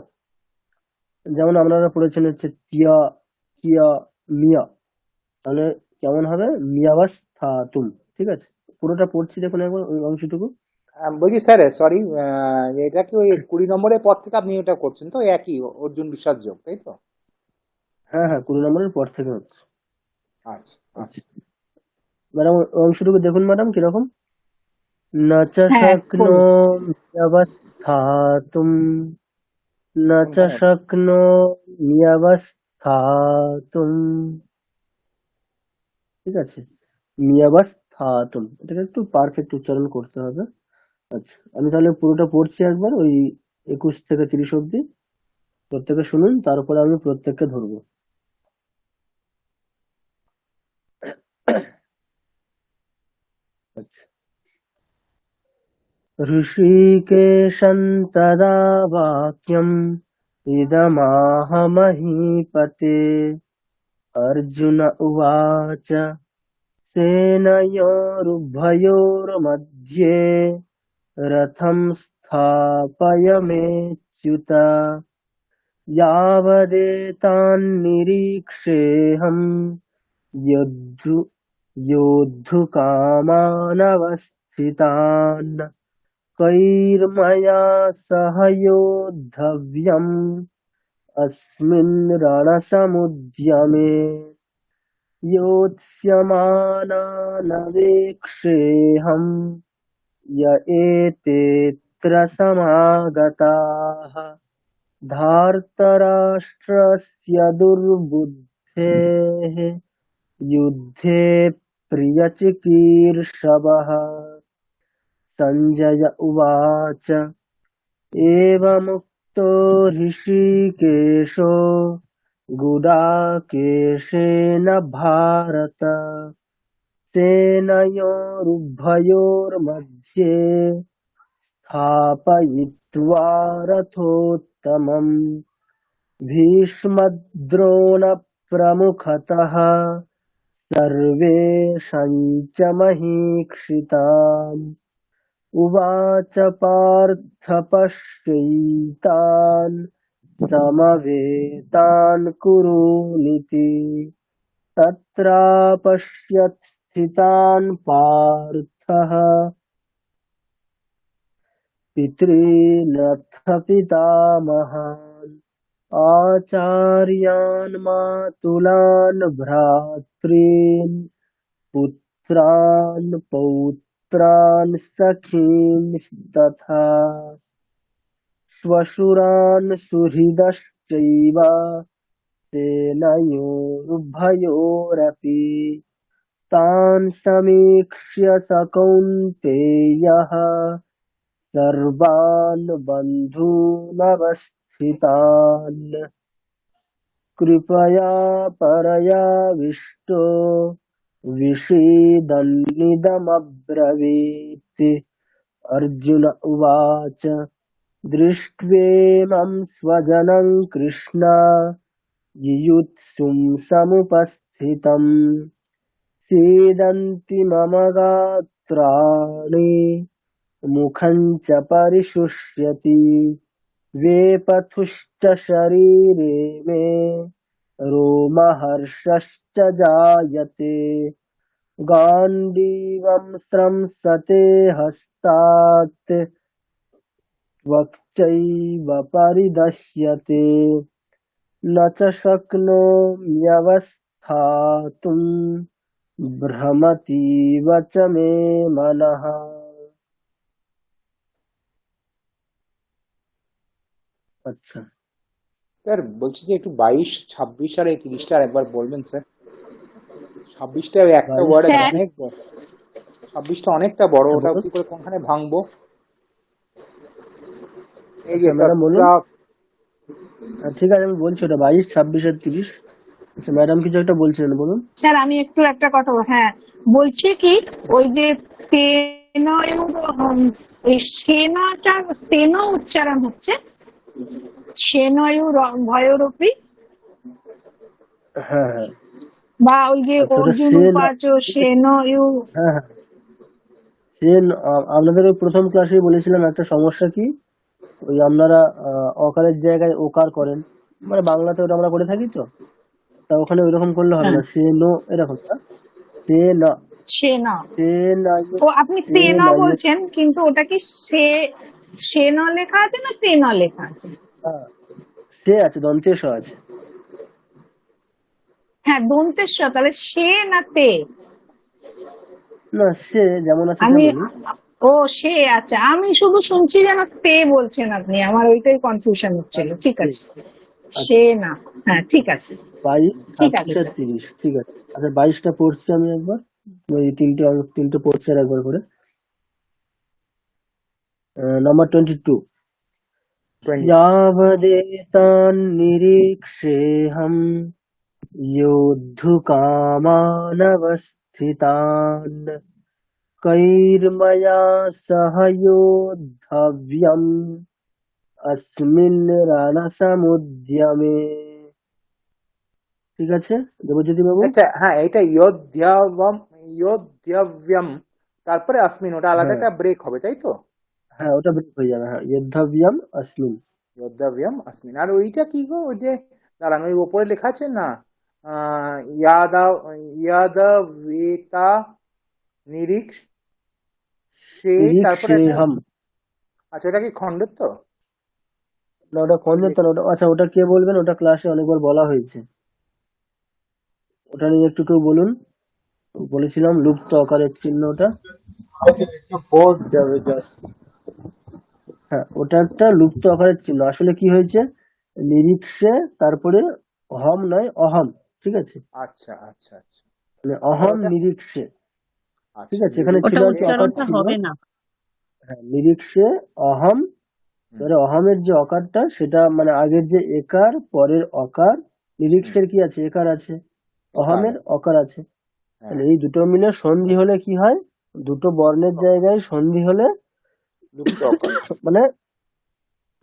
যেমন আপনারা পড়েছেন হচ্ছে তিয়া কিয়া মিয়া, তাহলে কেমন হবে মিয়াবাস্থাতুম। ঠিক আছে, পুরোটা পড়ছি দেখুন একবার ওই অংশটুকু। বলছি স্যার, সরি, এটা কি ওই 20 নম্বরের পর থেকে আপনি এটা করছেন তো একই অর্জুন বিষাদ যোগ, তাই তো? হ্যাঁ হ্যাঁ, 20 নম্বরের পর থেকে হচ্ছে। আচ্ছা আচ্ছা আচ্ছা। ম্যাডাম, অংশটুকু দেখুন ম্যাডাম কিরকম। ন চ হ্যাঁ শক্নো পড়ুন। মিয়াবস্থাতুম, ন চ কোনখানে? শক্নো মিয়াবস্থাতুম। ঠিক আছে, মিয়াবস্থাতুম, এটাকে একটু পারফেক্ট উচ্চারণ করতে হবে। আচ্ছা, আমি তাহলে পুরোটা পড়ছি একবার, ওই 21 থেকে 30 অব্দি। প্রত্যেকে শুনুন, তারপরে আমি প্রত্যেককে ধরবো। আচ্ছা, ऋषिकेशं तदा वाक्यम् इदमाह महीपते। अर्जुन उवाच सेनयोरुभयोर्मध्ये रथं स्थापयमेच्युत। यावदेतान्निरीक्षेऽहम् योद्धु योद्धुकामानवस्थितान्। कैर्मया सह योद्धव्यम् अस्मिन् रणसमुद्यमे। योत्स्यमानानवेक्षेऽहम् य एतेऽत्र समागताः। धार्तराष्ट्रस्य दुर्बुद्धेः युद्धे प्रियचिकीर्षवः। सञ्जय उवाच एवमुक्तो ऋषिकेशो गुडाकेशेन भारत। सेनयोरुभयोर्मध्ये स्थापयित्वा रथोत्तमम्। भीष्मद्रोणप्रमुखतः सर्वेषां च महीक्षिताम्। उवाच पार्थ पश्यैतान् समवेतान् कुरूनिति। तत्रापश्यत् स्थितान् पार्थः पितॄनथ पितामहान्। आचार्यान् मातुलान् भ्रातॄन् पुत्रान् पौत्रान् सखींस्तथा। श्वशुरान् सुहृदश्चैव सेनयोरुभयोरपि। तान् समीक्ष्य स कौन्तेयः सर्वान् बन्धूनवस्थितान्। कृपया परयाविष्टो विषीदन्निदमब्रवीत्। अर्जुन उवाच दृष्ट्वेमं स्वजनं कृष्ण जियुत्सुं समुपस्थितम्। सीदन्ति मम गात्राणि मुखं च परिशुष्यति। वेपथुश्च शरीरे मे रोमहर्षश्च जायते। गाण्डीवं स्रंसते हस्तात् त्वक्चैव परिदह्यते। न च शक्नोम्यवस्थातुं भ्रमतीव च मे मनः। अच्छा, স্যার বলছি যে একটু 22, 26 আর এই 30টা আর একবার বলবেন স্যার। 26টা ওই একটা 22 ওয়ার্ড আছে, স্যার অনেক বড়। 26টা অনেকটা বড়, হ্যাঁ ওটা বলুন। কি করে কোনখানে ভাঙবো? এই যে আচ্ছা ম্যাডাম বলুন। তত্রা। ঠিক আছে আমি বলছি, ওটা 22, 26 আর 30। আচ্ছা ম্যাডাম কিছু একটা বলছিলেন, বলুন। স্যার আমি একটু একটা কথা হ্যাঁ বলছি কি, ওই যে তেনয়ুর ওই তেন উচ্চারণ হচ্ছে, সেনয়ু ভয়রূপী, হ্যাঁ হ্যাঁ। বা ওই যে আচ্ছা ওটা অর্জুন সে না, উপাচ সেনয়ু। হ্যাঁ হ্যাঁ, সে আপনাদের ওই প্রথম ক্লাসেই বলেছিলাম একটা সমস্যা কি, ওই আপনারা অকারের জায়গায় ওকার করেন, মানে বাংলাতে ওটা আমরা করে থাকি তো, তা ওখানে ওইরকম করলে হবে হ্যাঁ না, সে নো এরকম না, সে না, সেনা, সে না, ও আপনি সে তেন না, বলছেন কিন্তু ওটা কি সেন লেখা আছে না তেন লেখা আছে? সে আছে, দন্তেশ আছে। হ্যাঁ দন্তেশ্ব, তাহলে সে না তে? না সে যেমন আছে আমি তেমনই। ও সে, আচ্ছা আমি শুধু শুনছি যেন তে বলছেন আপনি, আমার ওইটাই কনফিউশন হচ্ছিল। ঠিক সে, আছে, আচ্ছা সে না, হ্যাঁ ঠিক আছে, 22, ঠিক আছে 26 আর স্যার। 30, ঠিক আছে। আচ্ছা 22টা পড়ছি আমি একবার, ওই তিনটে পড়ছি আর একবার করে। নাম্বার 22। 20। यावदेतान्निरीक्षेऽहं योद्धुकामानवस्थितान् कैर्मया सह योद्धव्यम् अस्मिन् रणसमुद्यमे। ঠিক আছে দেবজ্যোতি বাবু? আচ্ছা হ্যাঁ, এটা ইয়োধ্যব্যম, তারপরে আসমিন, ওটা আলাদা হ্যাঁ একটা ব্রেক হবে তাই তো? হ্যাঁ, ওটা ব্রেক হয়ে যাবে, হ্যাঁ, যোদ্ধব্যম अस्मिन्। যোদ্ধাব্যম আসমিন। আর ওইটা কি গো, ওই যে দাঁড়ান, ওই ওপরে লেখা আছে না, ইয়াদা ইয়াদবেতা নিরিক্ষ সে, তারপরে একটা, নিরীক্ষেহম। আচ্ছা ওটা কি খণ্ডের তো? না ওটা খঞ্জের তো না, ওটা আচ্ছা ওটা কে বলবেন, ওটা ক্লাসে অনেকবার বলা হয়েছে, ওটা নিয়ে একটু কেউ বলুন। বলেছিলাম লুপ্ত আকারের চিহ্ন ওটা। একটু পজ যাবে জাস্ট। হ্যাঁ ওটা একটা লুপ্ত আকারের চিহ্ন, আসলে কি হয়েছে, নিরিক্সে তারপরে হম নয় অহম, ঠিক আছে, আচ্ছা আচ্ছা আচ্ছা। মানে তাহলে অহম ওটা, নিরিক্সে, ঠিক আচ্ছা আছে, এখানে ছিল ওটা আর কি নিরিক্ষে। অকার উচ্চারণটা ছিল। হবে না। হ্যাঁ নিরিক্সে অহম, হুম, এবারে অহমের যে অকারটা সেটা মানে আগের যে একার পরের অকার, হুম, নিরিক্সের কি আছে, একার আছে, একার অহমের আছে। অকার আছে, হ্যাঁ, তাহলে এই দুটো মিলে সন্ধি হলে কি হয়, দুটো বর্ণের জায়গায় সন্ধি হলে লুপ্ত অকার, মানে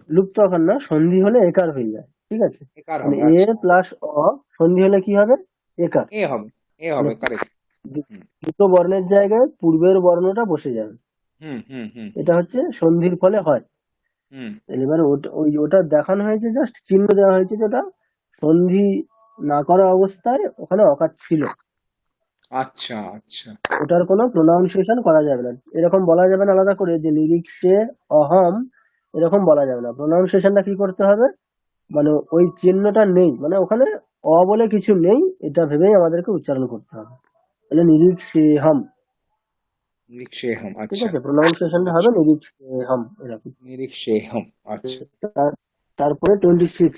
লুপ্ত আকার না, সন্ধি হলে একার হয়ে যায়, ঠিক আছে, একার মানে হবে। এ আচ্ছা, প্লাস অ সন্ধি হলে কি হবে, একার, এ হবে, এ মানে হবে, কারেক্ট। হুম দুটো বর্ণের জায়গায় পূর্বের বর্ণটা বসে যাবে, হুম হুম হুম এটা হচ্ছে সন্ধির ফলে হয়। হুম। এবারে ওটা দেখানো হয়েছে, জাস্ট চিহ্ন দেওয়া হয়েছে যে ওটা সন্ধি না করা অবস্থায় ওখানে অকার ছিল, আচ্ছা আচ্ছা। ওটার কোনো প্রোনাউন্সিয়েশন করা যাবে না, এরকম বলা যাবে না আলাদা করে যে নিরিক্সে অহম, এরকম বলা যাবে না, প্রোনাউন্সিয়েশনটা কি করতে হবে, মানে ওই চিহ্নটা নেই, মানে ওখানে অ বলে কিছু নেই, এটা ভেবেই আমাদেরকে উচ্চারণ করতে হবে, তাহলে নিরিক্সেহম, নিরিক্ষেহম, ঠিক আচ্ছা আছে, প্রোনাউন্সিয়েশনটা হবে আচ্ছা। নিরিক্সেহম এরকম। নিরিক্ষেহম, আচ্ছা। তারপরে 26।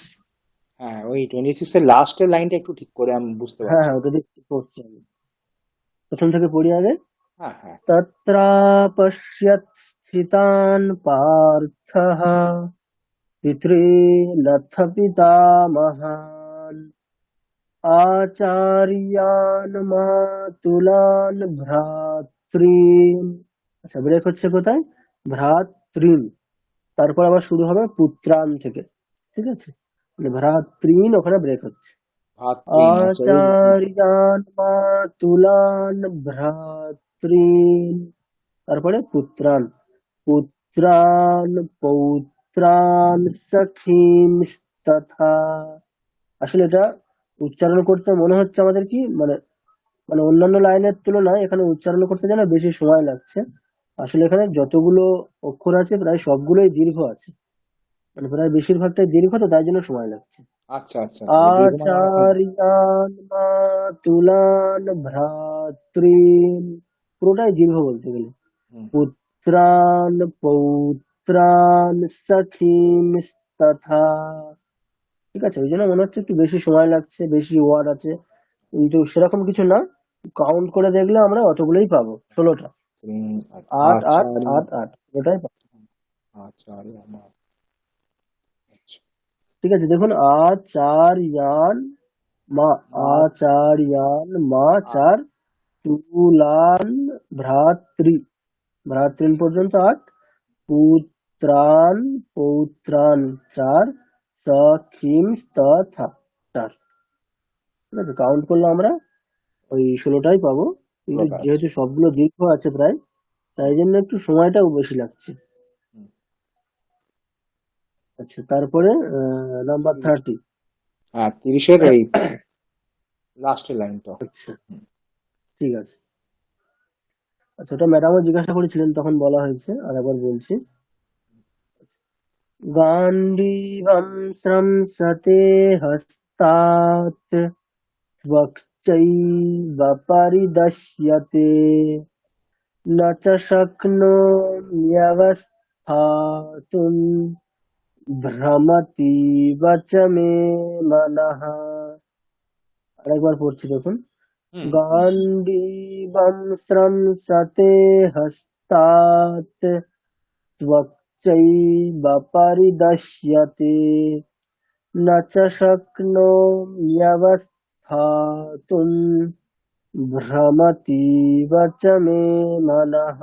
হ্যাঁ, ওই 26 এর লাস্টের লাইনটা একটু ঠিক করে আমি বুঝতে হ্যাঁ পারছি হ্যাঁ না। ওটা দেখতে পড়ছি আমি, প্রথম থেকে পড়ি আগে। হ্যাঁ হ্যাঁ। तत्रापश्यत् स्थितान् पार्थः पितॄनथ पितामहान् आचार्यान् मातुलान् ভ্রাতৃন। আচ্ছা ব্রেক হচ্ছে কোথায়, ভ্রাতৃন, তারপর আবার শুরু হবে পুত্রান থেকে, ঠিক আছে, মানে ভ্রাতৃন ওখানে ব্রেক হচ্ছে। ভাতৃন, আচ্ছা ওই, आचार्यान् मातुलान् भ्रातॄन्, তারপরে পুত্রান, পুত্রান পৌত্রান সখীংস্তথা। আসলে এটা উচ্চারণ করতে মনে হচ্ছে আমাদের কি মানে, মানে অন্যান্য লাইনের তুলনায় এখানে উচ্চারণ করতে যেন বেশি সময় লাগছে, আসলে এখানে যতগুলো অক্ষর আছে প্রায় সবগুলোই দীর্ঘ আছে, মানে প্রায় বেশিরভাগটাই দীর্ঘ, তো তাই জন্য সময় লাগছে। আচ্ছা আচ্ছা আচ্ছা, এই দীর্ঘ মানে অনেক সময়। आचार्यान् मातुलान् भ्रातॄन्, পুরোটাই দীর্ঘ বলতে গেলে, হুম। পুত্রাन् পৌত্রাन् সখীংস্তথা। ঠিক আছে, ওই জন্য মনে হচ্ছে একটু বেশি সময় লাগছে, বেশি ওয়ার্ড আছে, কিন্তু সেরকম কিছু না। কাউন্ট করে দেখলে আমরা অতগুলোই পাবো, 16টা। 8 8 आचार्य 8 8 ওটাই পাবো। आचार्य नाम। अच्छा। ঠিক আছে, দেখুন আচার্যান মা, आच আচার্যান মা आ- 4, তুলান ভ্রাতৃ, ভ্রাতৃন পর্যন্ত 8, পুত্রান পৌত্রান 4, সখিম তথা 4। ঠিক আছে, কাউন্ট করলে আমরা ওই 16টাই পাবো, কিন্তু लोटा। যেহেতু সবগুলো দীর্ঘ আছে প্রায়, তাই জন্য একটু সময়টাও বেশি লাগছে। हम्म, আচ্ছা, তারপরে নাম্বার 30। हाँ 30 ওই লাস্টের লাইনটা। আচ্ছা, ঠিক আছে। আচ্ছা, ওটা ম্যাডামও জিজ্ঞাসা করেছিলেন, তখন বলা হয়েছে, আর একবার বলছি। গান্ডীবং স্রংসতে হস্তাৎ वक्चैव परिदश्यते न च शक्नोम्यवस्थातुं भ्रमतीव च मे मनः। আরেকবার পড়ছি, দেখুন। হুম গান্ডীবং স্রংসতে হস্তাৎ त्वक्चैव परिदश्यते न च शक्नोम्यवस्थातुं भ्रमतीव च मे मनः।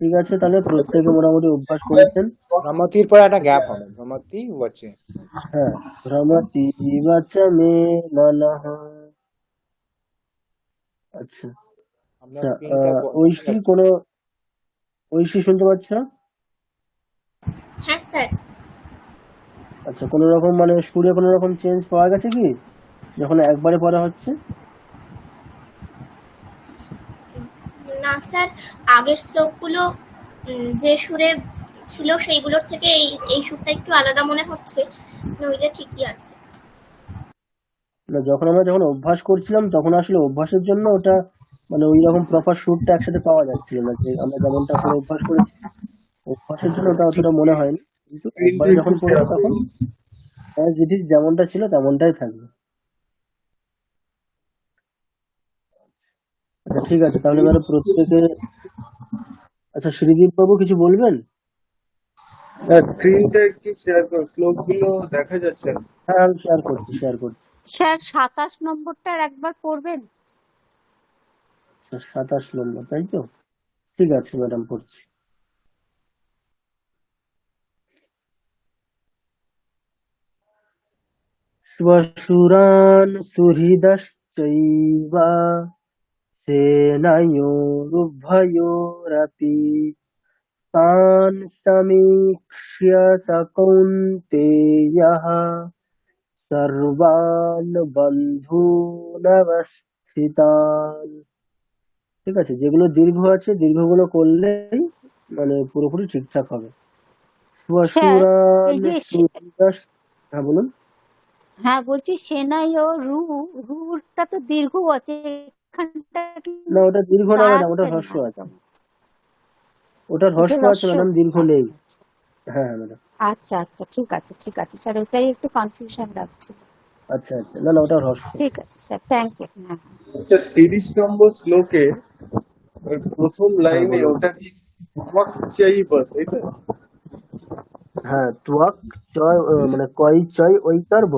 ঠিক আছে, তাহলে প্রত্যেকে মোটামুটি অভ্যাস করেছেন। ভ্রমতির পর একটা গ্যাপ হবে, ভ্রমতি ওয়াচে। হ্যাঁ, ভ্রমতীব চ মে মনঃ। আচ্ছা আপনার আচ্ছা, স্ক্রিনটা দেখা ঐশী, যাচ্ছে? কোনো ঐশী শুনতে পাচ্ছ? হ্যাঁ স্যার। আচ্ছা, কোনো রকম মানে সুরে কোনো রকম চেঞ্জ পাওয়া গেছে কি, যখন একবারে পড়া হচ্ছে? না স্যার, আগের শ্লোকগুলো যে সুরে ছিল সেইগুলোর থেকে এই এই সুরটা একটু আলাদা মনে হচ্ছে, নইলে ঠিকই আছে। না, যখন অভ্যাস করছিলাম তখন আসলে অভ্যাসের জন্য ওটা মানে ওই রকম প্রপার সুরটা একসাথে পাওয়া যাচ্ছিল না, যে আমরা যেমনটা করে অভ্যাস করেছি, অভ্যাসের জন্য ওটা অতটা মনে হয়নি। কিন্তু একবারে যখন পড়বো তখন অ্যাজ ইট ইজ যেমনটা ছিল তেমনটাই থাকবে। আচ্ছা, ঠিক আছে, তাহলে এবারে প্রত্যেকে। আচ্ছা, শ্রীদীপ বাবু কিছু বলবেন? হ্যাঁ, স্ক্রিনটা একটু শেয়ার করো, শ্লোকগুলো দেখা যাচ্ছে না। হ্যাঁ, আমি শেয়ার করছি। স্যার 27 নম্বরটার একবার পড়বেন? 27 নম্বর, তাই তো? ঠিক আছে ম্যাডাম, পড়ছি। स्वशुरान् सुहृदश्चैव सेनयोरुभयोरपि तान् समीक्ष्य स कौन्तेयः सर्वान् बन्धूनवस्थितान्। ঠিক আছে, যেগুলো দীর্ঘ আছে দীর্ঘগুলো করলেই মানে পুরোপুরি ঠিকঠাক হবে। স্যার এই শ্বশুরান যে সুহৃদশ্, হ্যাঁ বলুন। হ্যাঁ বলছি সেনাই ও রুটা তো দীর্ঘ আছে, এখানটা কি না, ওটা দীর্ঘ না ম্যাডাম, ওটা দাঁড়াচ্ছেন হ্রস্ব না আছে। একদম? ওটা এটা হ্রস্ব আছে হ্রস্ব? ম্যাডাম, দীর্ঘ নেই। আচ্ছা হ্যাঁ হ্যাঁ ম্যাডাম। আচ্ছা আচ্ছা, ঠিক আছে ঠিক আছে স্যার, ওটাই একটু কনফিউশন লাগছে। আচ্ছা আচ্ছা, না না, ওটা হ্রস্ব। ঠিক আছে স্যার, থ্যাংক ইউ। হ্যাঁ আচ্ছা, 30 নম্বর শ্লোকে ওই প্রথম হ্যাঁ, লাইনে বলুন। ওটা কি ত্বক চাইব, তাই তো? হ্যাঁ, ত্বক চয়, মানে কয় চয় ঐকার ব।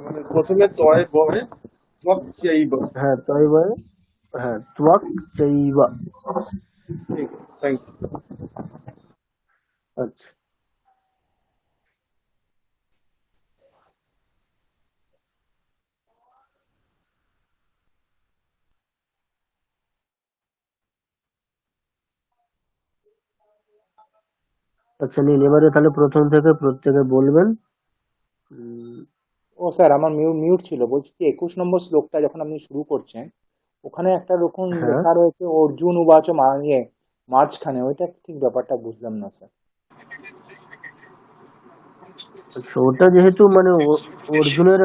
মানে প্রথমে তয় বয়ে ত্বক চাইব। হ্যাঁ, তয় বয়, হ্যাঁ, ত্বক চৈবা। ঠিক, থ্যাংক ইউ। আচ্ছা আচ্ছা, নিন এবারে তাহলে প্রথম থেকে প্রত্যেকে বলবেন। ও স্যার, আমার মিউট ছিল। বলছি কি 21 নম্বর শ্লোকটা যখন আপনি শুরু করছেন, ওখানে একটা রকম হ্যাঁ, লেখা রয়েছে অর্জুন উবাচ ইয়ে মাঝখানে, ওইটা ঠিক ব্যাপারটা বুঝলাম না স্যার। আচ্ছা, ওটা যেহেতু মানে অর্জুনের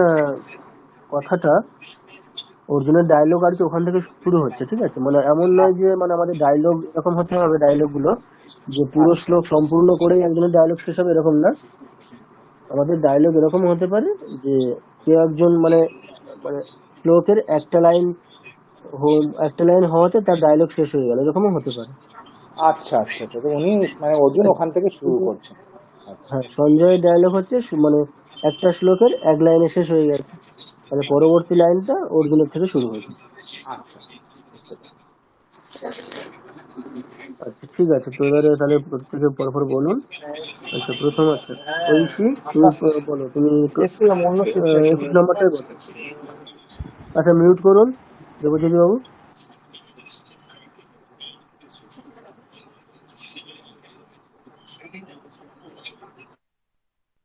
কথাটা, অর্জুনের ডায়লগ আর কি ওখান থেকে শুরু হচ্ছে, ঠিক আছে? মানে এমন নয় যে মানে আমাদের ডায়লগ এরকম হতে হবে, ডায়লগ গুলো যে পুরো আচ্ছা শ্লোক সম্পূর্ণ করেই একজনের ডায়লগ শেষ হবে এরকম না। আমাদের ডায়লগ এরকম হতে পারে যে কেউ একজন মানে মানে শ্লোকের একটা লাইন হওয়াতে তার ডায়লগ শেষ হয়ে গেল, এরকমও হতে পারে। আচ্ছা আচ্ছা আচ্ছা, তো উনি মানে অর্জুন ঠিক আছে? ওখান থেকে শুরু কিন্তু করছেন। আচ্ছা হ্যাঁ, সঞ্জয়ের ডায়লগ হচ্ছে মানে একটা শ্লোকের এক লাইনে শেষ হয়ে গেছে, তাহলে পরবর্তী লাইনটা অর্জুনের থেকে শুরু হয়েছে। আচ্ছা, বুঝতে পারছি। আচ্ছা ঠিক আছে, তো এবারে তাহলে প্রত্যেকে পরপর বলুন। আচ্ছা প্রথম আছে ঐশী, তুমি বলো, তুমি এসছিলাম অন্য শিফটে ছিল। 21 নম্বরটাই বলো। আচ্ছা মিউট করুন দেবজ্যোতি বাবু।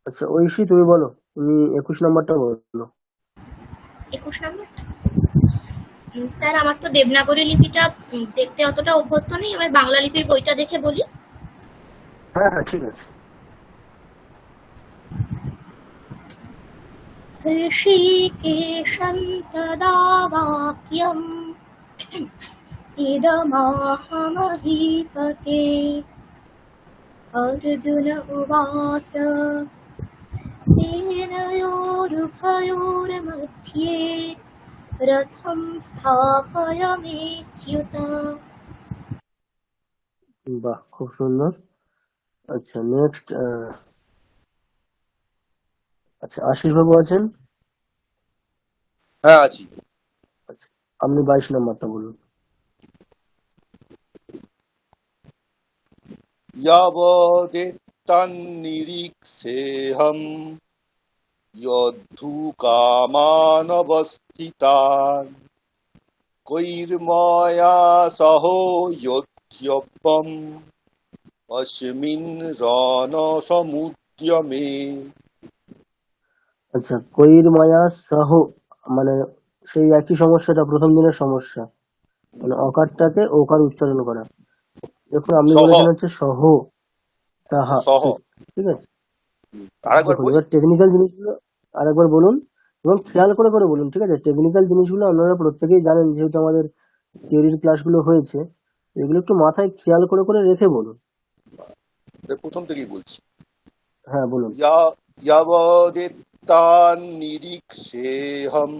আচ্ছা ঐশী তুমি বলো, তুমি 21 নম্বরটা বলো। 21 নম্বর। স্যার আমার তো দেবনাগরী লিপিটা দেখতে অতটা অভ্যস্ত নেই, আমার বাংলা লিপির বইটা দেখে বলি। হ্যাঁ হ্যাঁ ঠিক আছে। ऋषिकेशं तदा वाक्यम् इदमाहमहीपते। अर्जुन उवाच सेनयोरुभयोर्मध्ये रथं स्थापयामेच्युत। বাহ খুব সুন্দর। আচ্ছা নেক্সট, আচ্ছা আশিস বাবু আছেন? হ্যাঁ আছি। আচ্ছা, আপনি 22 নম্বরটা বলুন। यावदेतान्निरीक्षेऽहं योद्धुकामानवस्थितान् कैर्मया सहो योध्यव्यम् अस्मिन् रणसमुद्यमे। আচ্ছা কৈর মায়া সহ, মানে সেই একই সমস্যাটা, প্রথম দিনের সমস্যা, মানে অকারটাকে ওকার উচ্চারণ করা। দেখুন আপনি সহ। বলেছেন হচ্ছে সহ, আচ্ছা তাহা, সহ। ঠিক ঠিক আছে। আরেকবার দেখুন বলি। এবার টেকনিক্যাল জিনিসগুলো আরেকবার বলুন এবং খেয়াল করে করে বলুন, ঠিক আছে? টেকনিক্যাল জিনিসগুলো আপনারা প্রত্যেকেই জানেন, যেহেতু আমাদের থিওরির ক্লাসগুলো হয়েছে, এগুলো একটু মাথায় খেয়াল করে করে রেখে বলুন। প্রথম থেকেই বলছি। হ্যাঁ বলুন। यावदेतान्निरीक्षेऽहं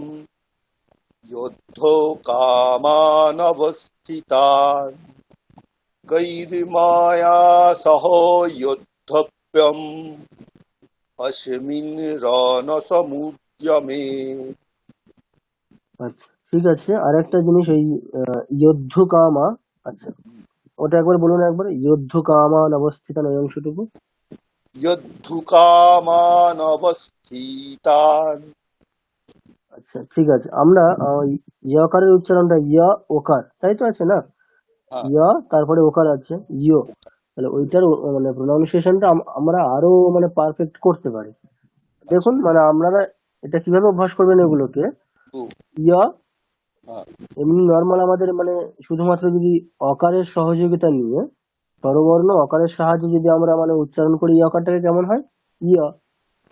योद्धुकामानवस्थितान् कैर्मया सह योद्धव्यम् अस्मिन् रणसमुद्यमे। আচ্ছা ঠিক আছে, আরেকটা জিনিস ওই যোদ্ধু কামা, আচ্ছা ওটা একবার বলুন, একবার যোদ্ধু কামা অবস্থিত এই অংশটুকু। योद्धुकामानवस्थितान्। আচ্ছা ঠিক আছে, আমরা ইয়কারের উচ্চারণটা ইয়া ওকার, তাই তো আছে না? হ্যাঁ, ইয়া তারপরে ওকার আছে ইয়ো, তাহলে ওইটার মানে প্রোনাউন্সিয়েশনটা আমরা আরো মানে পারফেক্ট করতে পারি। দেখুন মানে আপনারা এটা কিভাবে অভ্যাস করবেন এগুলোকে। টু। ইয়া হ্যাঁ, এমনি নর্মাল আমাদের মানে শুধুমাত্র যদি অকারের সহযোগিতা নিয়ে স্বরবর্ণ অকারের সাহায্যে যদি আমরা মানে উচ্চারণ করি, ই অকারটাকে কেমন হয়? ইয়া।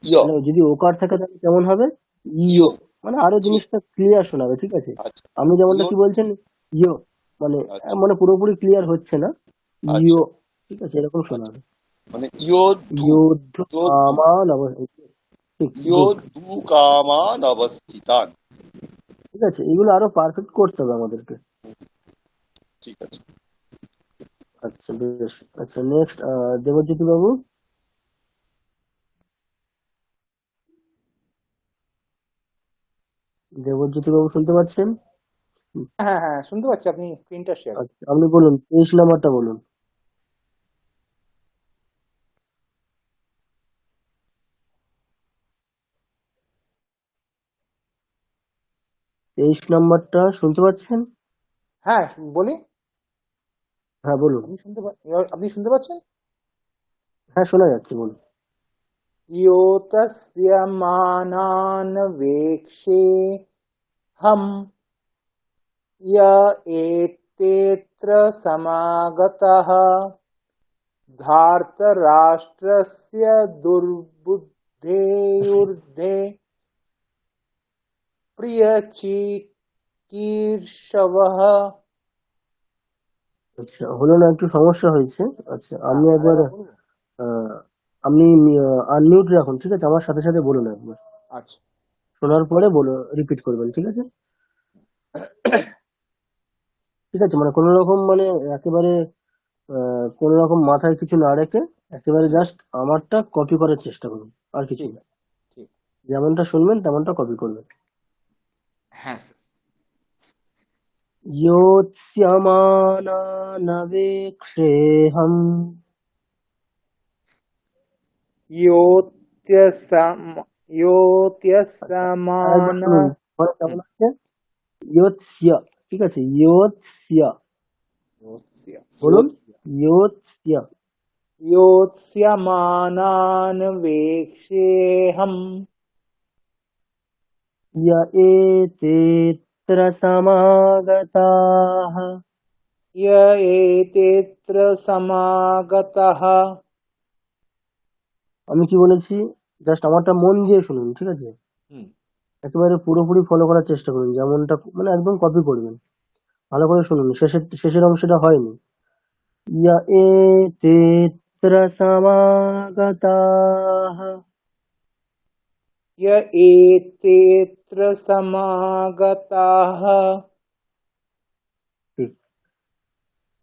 ইয়। মানে যদি ওকার থাকে তাহলে কেমন হবে? ইও। ইয়। মানে আরো জিনিসটা ক্লিয়ার শোনাবে, ঠিক আছে? আচ্ছা। আপনি যেমনটা ইয়। কি বলছেন ইও, মানে আচ্ছা। মানে পুরোপুরি ক্লিয়ার হচ্ছে না, আচ্ছা। ইও, ঠিক আছে এরকম আচ্ছা। শোনাবে। মানে ইয়োদ্ধু। যোদ্ধ কামান ঠিক গুড, ইয়োদ্ধুকামানवस्थितान्। ঠিক আছে, এগুলো আরো পারফেক্ট করতে হবে আমাদেরকে। ঠিক আছে। আচ্ছা বেশ। আচ্ছা নেক্সট দেবজ্যোতি বাবু। দেবজ্যোতি বাবু শুনতে পাচ্ছেন? হ্যাঁ হ্যাঁ শুনতে পাচ্ছি, আপনি স্ক্রিনটা শেয়ার করুন। আচ্ছা আপনি বলুন 23 নাম্বারটা বলুন। 23 নাম্বারটা শুনতে পাচ্ছেন? হ্যাঁ বলি, হ্যাঁ বলুন। আপনি শুনতে পাচ্ছেন? হ্যাঁ শোনা যাচ্ছে, বলুন। ইয়োতস্য মানান বেক্ষে হম य एतेऽत्र समागतः धार्तराष्ट्रस्य दुर्बुद्धेयुर्धे प्रियचिकीर्षया চিকিৎসকীর্ষবः। আচ্ছা, হলো না, একটু সমস্যা হয়েছে। আচ্ছা, আমি একবার বলবো? আহ, আপনি আনমিউট রাখুন, ঠিক আছে? আমার সাথে সাথে বলুন একবার, আচ্ছা। শোনার পরে বলো, রিপিট করবেন, ঠিক আছে? ঠিক আছে, মানে কোনো রকম মানে একেবারে কোনো রকম মাথায় কিছু না রেখে একেবারে জাস্ট আমারটা কপি করার চেষ্টা করুন, আর কিছু ঠিক না। আছে, ঠিক। যেমনটা শুনবেন তেমনটা কপি করবেন। হ্যাঁ স্যার। योत्स्यमानानवेक्षेऽहम् আচ্ছা, আরেকবার योत्यसमान শুনুন, পরে কেমন আছে? ইয়োৎস্য, ঠিক আছে? ইয়োৎস্য योत्स्य বলুন, ইয়োৎস্য। योत्स्यमानान्वेक्षेऽहम् य एतेऽत्र समागताः। य एतेऽत्र समागतः। আমি কি বলেছি? জাস্ট আমারটা মন দিয়ে শুনুন, ঠিক আছে? হুম, একেবারে পুরোপুরি ফলো করার চেষ্টা করুন, যেমনটা মানে একদম কপি করবেন। ভালো করে শুনুন, শেষের অংশটা হয়নি। य एतेऽत्र समागताः। य एतेऽत्र समागताः। ঠিক।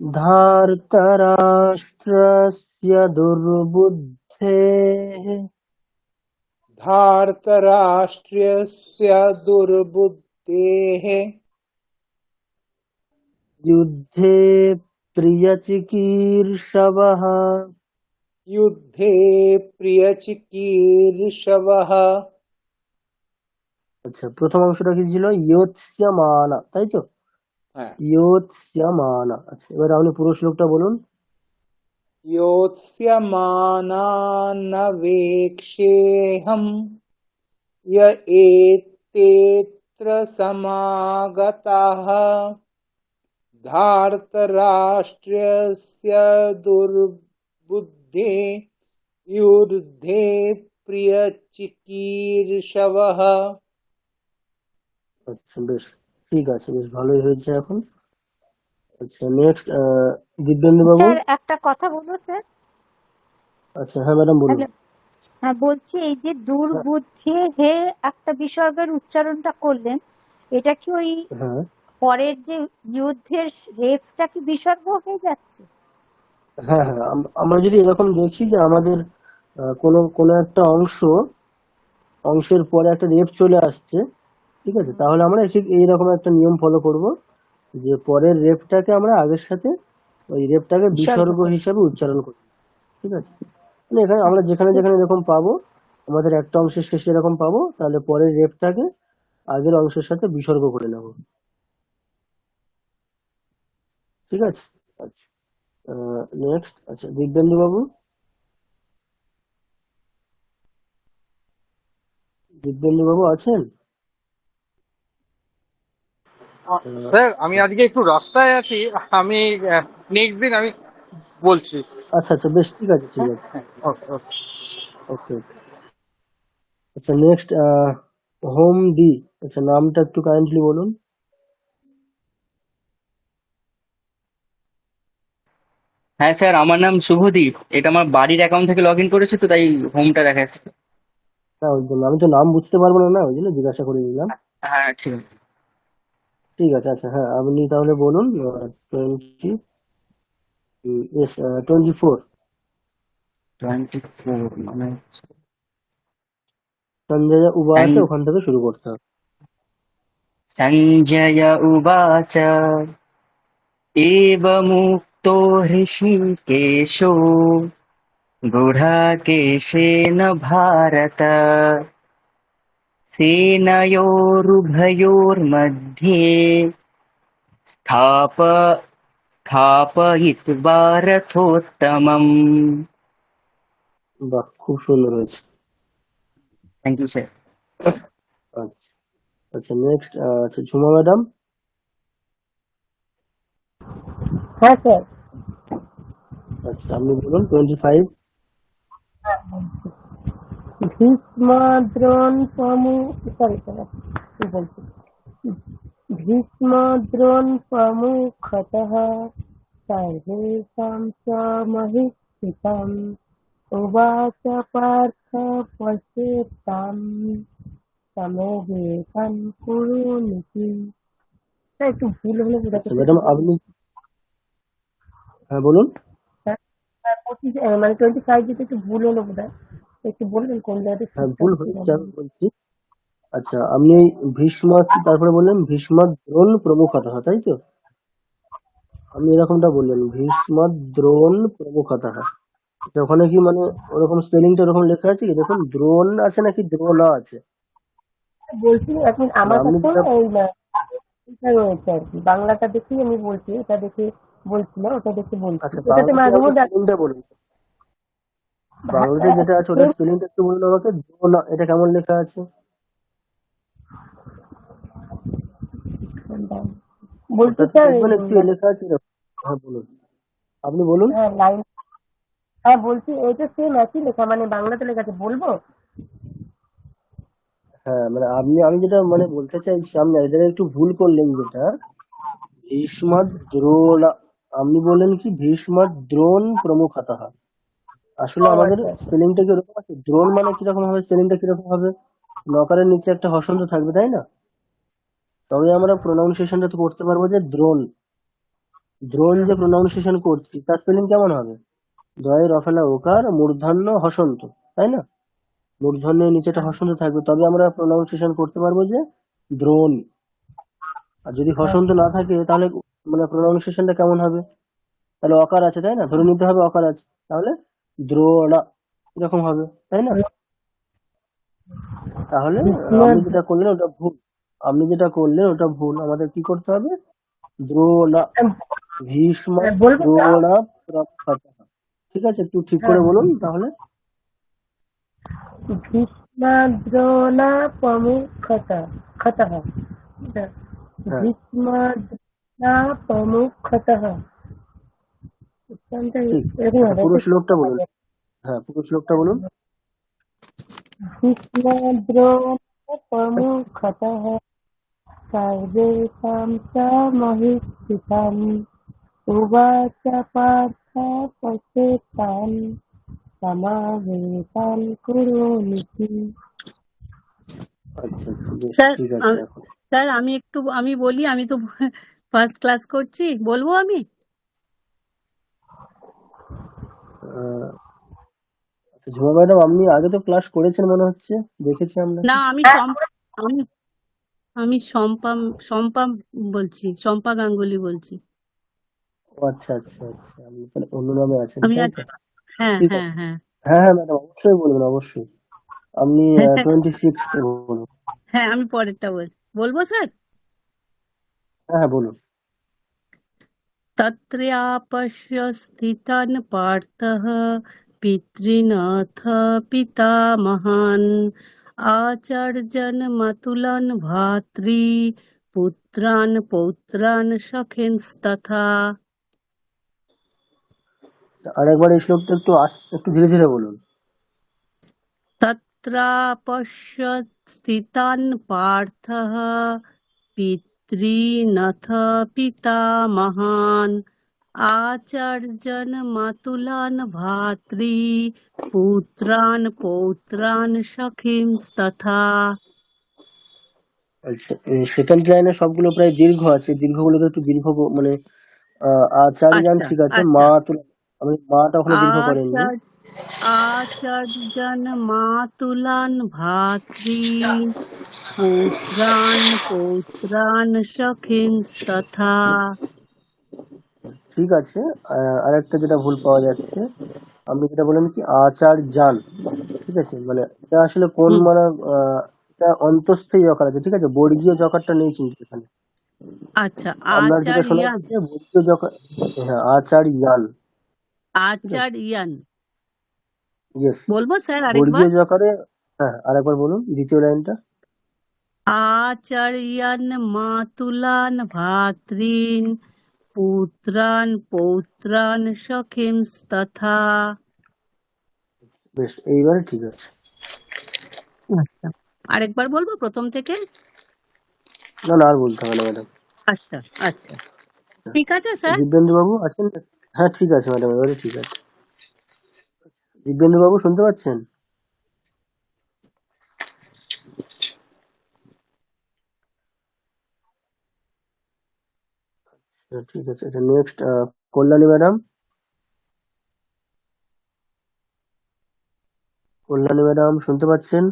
धार्तराष्ट्रस्य दुर्बुद्धेः धार्तराष्ट्र्यस्य दुर्बुद्धेः युद्धे प्रियचिकीर्षवः। युद्धे प्रियचिकीर्षवः। আচ্ছা, প্রথম অংশটা কি ছিল? ইয়োৎস্যমানা, তাই তো? হ্যাঁ। ইয়োৎস্যমানা। আচ্ছা, এবার আপনি পুরো শ্লোকটা বলুন। योत्स्यमानान्वेक्षेऽहम् य एतेऽत्र समागताः धार्तराष्ट्र्यस्य दुर्बुद्धे युद्धे प्रियचिकीर्षवः। আচ্ছা, বেশ, ঠিক আছে, বেশ ভালোই হয়েছে এখন। আচ্ছা, নেক্সট দিব্যেন্দু বাবু। স্যার একটা কথা বলবো স্যার। আচ্ছা, হ্যাঁ ম্যাডাম বলুন। হ্যালো, হ্যাঁ বলছি এই যে দুর্বুদ্ধি হে একটা বিসর্গের উচ্চারণটা করলেন, এটা কি ওই হ্যাঁ পরের যে যুদ্ধের রেফটা কি বিসর্গ হয়ে যাচ্ছে? হ্যাঁ হ্যাঁ, আমরা যদি এরকম দেখি যে আমাদের কোনো কোনো একটা অংশের পরে একটা রেপ চলে আসছে, ঠিক আছে, তাহলে আমরা ঠিক এইরকম একটা নিয়ম ফলো করব যে পরের রেপটাকে আমরা আগের সাথে ওই রেপটাকে বিসর্গ বিসর্গ করছে। হিসাবে উচ্চারণ করি, ঠিক আছে? মানে এখানে আমরা যেখানে যেখানে এরকম পাবো, আমাদের একটা অংশের শেষে এরকম পাবো, তাহলে পরের রেপটাকে আগের অংশের সাথে বিসর্গ করে নেব, ঠিক আছে? আচ্ছা, নেক্সট। আচ্ছা, দিব্যেন্দু বাবু। দিব্যেন্দু বাবু আছেন? স্যার আমি আজকে একটু রাস্তায় আছি। আমি নেক্সট দিন আমি বলছি। আচ্ছা আচ্ছা, বেশ, ঠিক আছে, ঠিক হ্যাঁ আছে। হ্যাঁ, ওকে ওকে। ওকে। আচ্ছা, নেক্সট হোম ডি। আচ্ছা, নামটা একটু কাইন্ডলি বলুন। হ্যাঁ স্যার, আমার নাম শুভদীপ। এটা আমার বাড়ির অ্যাকাউন্ট থেকে লগ ইন করেছি, তো তাই হোমটা দেখাচ্ছে। না, ওই জন্য আমি তো নাম বুঝতে পারবো না, ওই জন্য জিজ্ঞাসা করে নিলাম। হ্যাঁ ঠিক আছে। ঠিক আছে। আচ্ছা, হ্যাঁ, আপনি তাহলে বলুন। 20, 24 24 মানে সঞ্জয় উবাচে, সঞ্জয় ওখান থেকে শুরু করতে হবে। उवाच एवमुक्तो हृषीकेशो गुडाकेशेन भारत सेनयोरुभयोर्मध्ये स्थाप स्थापयित्वा रथोत्तमम्। বাহ, খুব সুন্দর হয়েছে। Thank you sir. আচ্ছা আচ্ছা, নেক্সট। আচ্ছা, ঝুমা ম্যাডাম। হ্যাঁ স্যার। আচ্ছা, আপনি বলুন 25। ভীষ্মদ্রোণ প্রমু সরি স্যার কি বলছি भीष्मद्रोण प्रमुखतः सर्वेषां च महिष्ठितम् उवाच पार्थ पश्येताम् समवेतान् कुरुनिति। একটু ভুল হলে বোঝাতে আচ্ছা ম্যাডাম, আপনি হ্যাঁ বলুন। মানে 25 যেটা একটু ভুল হলো বোধহয়, একটু বলবেন কোন জায়গাটা হ্যাঁ ঠিকঠাক ভুল ছিল হয়েছে, আমি বলছি। আচ্ছা, আপনি এই তারপরে বললেন ভীষ্মদ্রোণ প্রমুখতঃ, তাই তো? আপনি এরকমটা বললেন, ভীষ্মদ্রোণ প্রমুখতঃ। আচ্ছা, ওখানে কি মানে ওরকম স্পেলিংটা ওরকম লেখা আছে কি? দেখুন, দ্রোণ আছে নাকি দ্রোণা আছে? বলছি। এখন মানে আমার আপনি কাছে যেটা এই এটা রয়েছে আর কি, বাংলাটা দেখেই আমি বলছি, এটা দেখে বলছি না, ওটা দেখে বলছি। আচ্ছা, এটাতে বাংলাতে মাঝে আমাকে মধ্যে স্পেলিংটা বলুন। বাংলাতে যেটা আছে ওটার স্পেলিংটা একটু বলুন আমাকে। দ্রোণা এটা কেমন লেখা আছে? বলছি ওটাতে স্যার দেখবেন একটু লেখা আছে এরকম। হ্যাঁ বলুন, আপনি বলুন। হ্যাঁ লাইন, হ্যাঁ বলছি এটা সেম একই লেখা, মানে বাংলাতে লেখা আছে, বলবো? হ্যাঁ মানে আমি যেটা মানে বলতে চাইছি, আপনি এটা একটু ভুল করলেন। যেটা ভীষ্মদ্রোণ, আপনি বললেন কি ভীষ্মদ্রোণ প্রমুখতঃ। আসলে ও আমাদের আচ্ছা আচ্ছা। স্পেলিংটা কিরকম আছে, দ্রোণ মানে কিরকম হবে, স্পেলিংটা কিরকম হবে, নকারের নিচে একটা হসন্ত থাকবে, তাই না? তবে আমরা প্রোনাউন্সিয়েশনটা তো করতে পারবো যে দ্রোণ। দ্রোণ যে প্রোনাউন্সিয়েশন করছি তার স্পেলিং কেমন হবে? দয়ের রফেলা ওকার মূর্ধন্য হসন্ত, তাই না? মূর্ধন্যের নিচে একটা হসন্ত থাকবে, তবে আমরা প্রোনাউন্সিয়েশন করতে পারবো যে দ্রোণ। আর যদি হসন্ত না থাকে তাহলে মানে প্রোনাউন্সিয়েশনটা কেমন হবে? তাহলে অকার আছে, তাই না? ধরে নিতে হবে অকার আছে, তাহলে দ্রোণা এরকম হবে, তাই না? তাহলে আপনি যেটা করলেন ওটা ভুল। আপনি যেটা করলেন ওটা ভুল। আমাদের কি করতে হবে? দ্রোণা, ভীষ্ম বলবো তো? দ্রোণা প্রমুখতঃ। ঠিক আছে, একটু ঠিক করে বলুন তাহলে। ভীষ্মদ্রোণ প্রমুখতः খতः, হ্যাঁ ভীষ্মদ্রোণ প্রমুখতः, উচ্চারণটা ঠিক। এরকম আচ্ছা, হবে। পুরো শ্লোকটা বলুন। হ্যাঁ, পুরো শ্লোকটা বলুন। ভীষ্মদ্রোণ প্রমুখতः सर्वेषां च महिष्ठितम् उवाच पार्थ पश्येतान् समावेतान् कुरुनिति। আচ্ছা আচ্ছা, বেশ স্যার ঠিক আছে। এখন স্যার আমি বলি, আমি তো ফার্স্ট ক্লাস করছি, বলবো আমি? আহ, আচ্ছা ঝুমা ম্যাডাম, আপনি আগে তো ক্লাস করেছেন মনে হচ্ছে, দেখেছি আপনাকে। না, আমি আমি শম্পা শম্পা বলছি, শম্পা গাঙ্গুলি বলছি। ও আচ্ছা আচ্ছা আচ্ছা, আপনি তাহলে অন্য নামে আছেন, আমি তাই আজ তো? হ্যাঁ ঠিক হ্যাঁ আছে। হ্যাঁ হ্যাঁ হ্যাঁ ম্যাডাম, অবশ্যই বলবেন, অবশ্যই। আপনি হ্যাঁ 26 বলুন। হ্যাঁ, আমি পরেরটা বলবো স্যার। হ্যাঁ হ্যাঁ বলুন। तत्रैपश्य स्थितान् पार्थः पितॄनथ पितामहान् आचर्यन् मातुलान् भ्रातॄपुत्रान् पौत्रान् सखींस्तथा। আরেকবার এই শ্লোকটা একটু একটু ধীরে ধীরে বলুন। तत्रापश्य स्थितान् पार्थः पितॄनथ पितामहान् आचर्यन् मातुलान् भ्रातॄपुत्रान् पौत्रान् सखींस्तथा। আচ্ছা, সেকেন্ড লাইনে সবগুলো প্রায় দীর্ঘ আছে, দীর্ঘগুলোকে একটু দীর্ঘ মানে আচার্যান আচ্ছা ঠিক আছে, আচ্ছা। মা তুলা আমি মাটা ওখানে দীর্ঘ করেননি। आचर् आचर्यन् मातुलान् भ्रातॄपुत्रान् पौत्रान् सखींस्तथा। ঠিক আছে। আরেকটা যেটা ভুল পাওয়া যাচ্ছে, আপনি যেটা বলেন কি আচার্যান, ঠিক আছে, মানে এটা আসলে কোন হুম, মানে এটা অন্তঃস্থায়ী জকার আছে, ঠিক আছে, বর্গীয় জকারটা নেই কিন্তু এখানে। আচ্ছা। আপনার যেটা শোনা आचार्यान् যাচ্ছে বর্গীয় জকার। হ্যাঁ, আচার্যান, ঠিক আছে, आचार्यान् ইয়েস, বলবো স্যার আরেকবার? বর্গীয় জকারে। হ্যাঁ আরেকবার বলুন দ্বিতীয় লাইনটা। आचार्यान् मातुलान् भ्रातॄन् पुत्रान् पौत्रान् सखींस्तथा। বেশ, এইবারে ঠিক আছে। আচ্ছা, আরেকবার বলবো প্রথম থেকে? না না, আর বলতে হবে না ম্যাডাম। আচ্ছা আচ্ছা, ঠিক আছে স্যার। দিব্যেন্দু বাবু আছেন? হ্যাঁ ঠিক আছে ম্যাডাম, এবারে ঠিক আছে। দিব্যেন্দু বাবু শুনতে পাচ্ছেন? ঠিক আছে। আচ্ছা next Kalyani madam. Kalyani madam শুনতে পাচ্ছেন?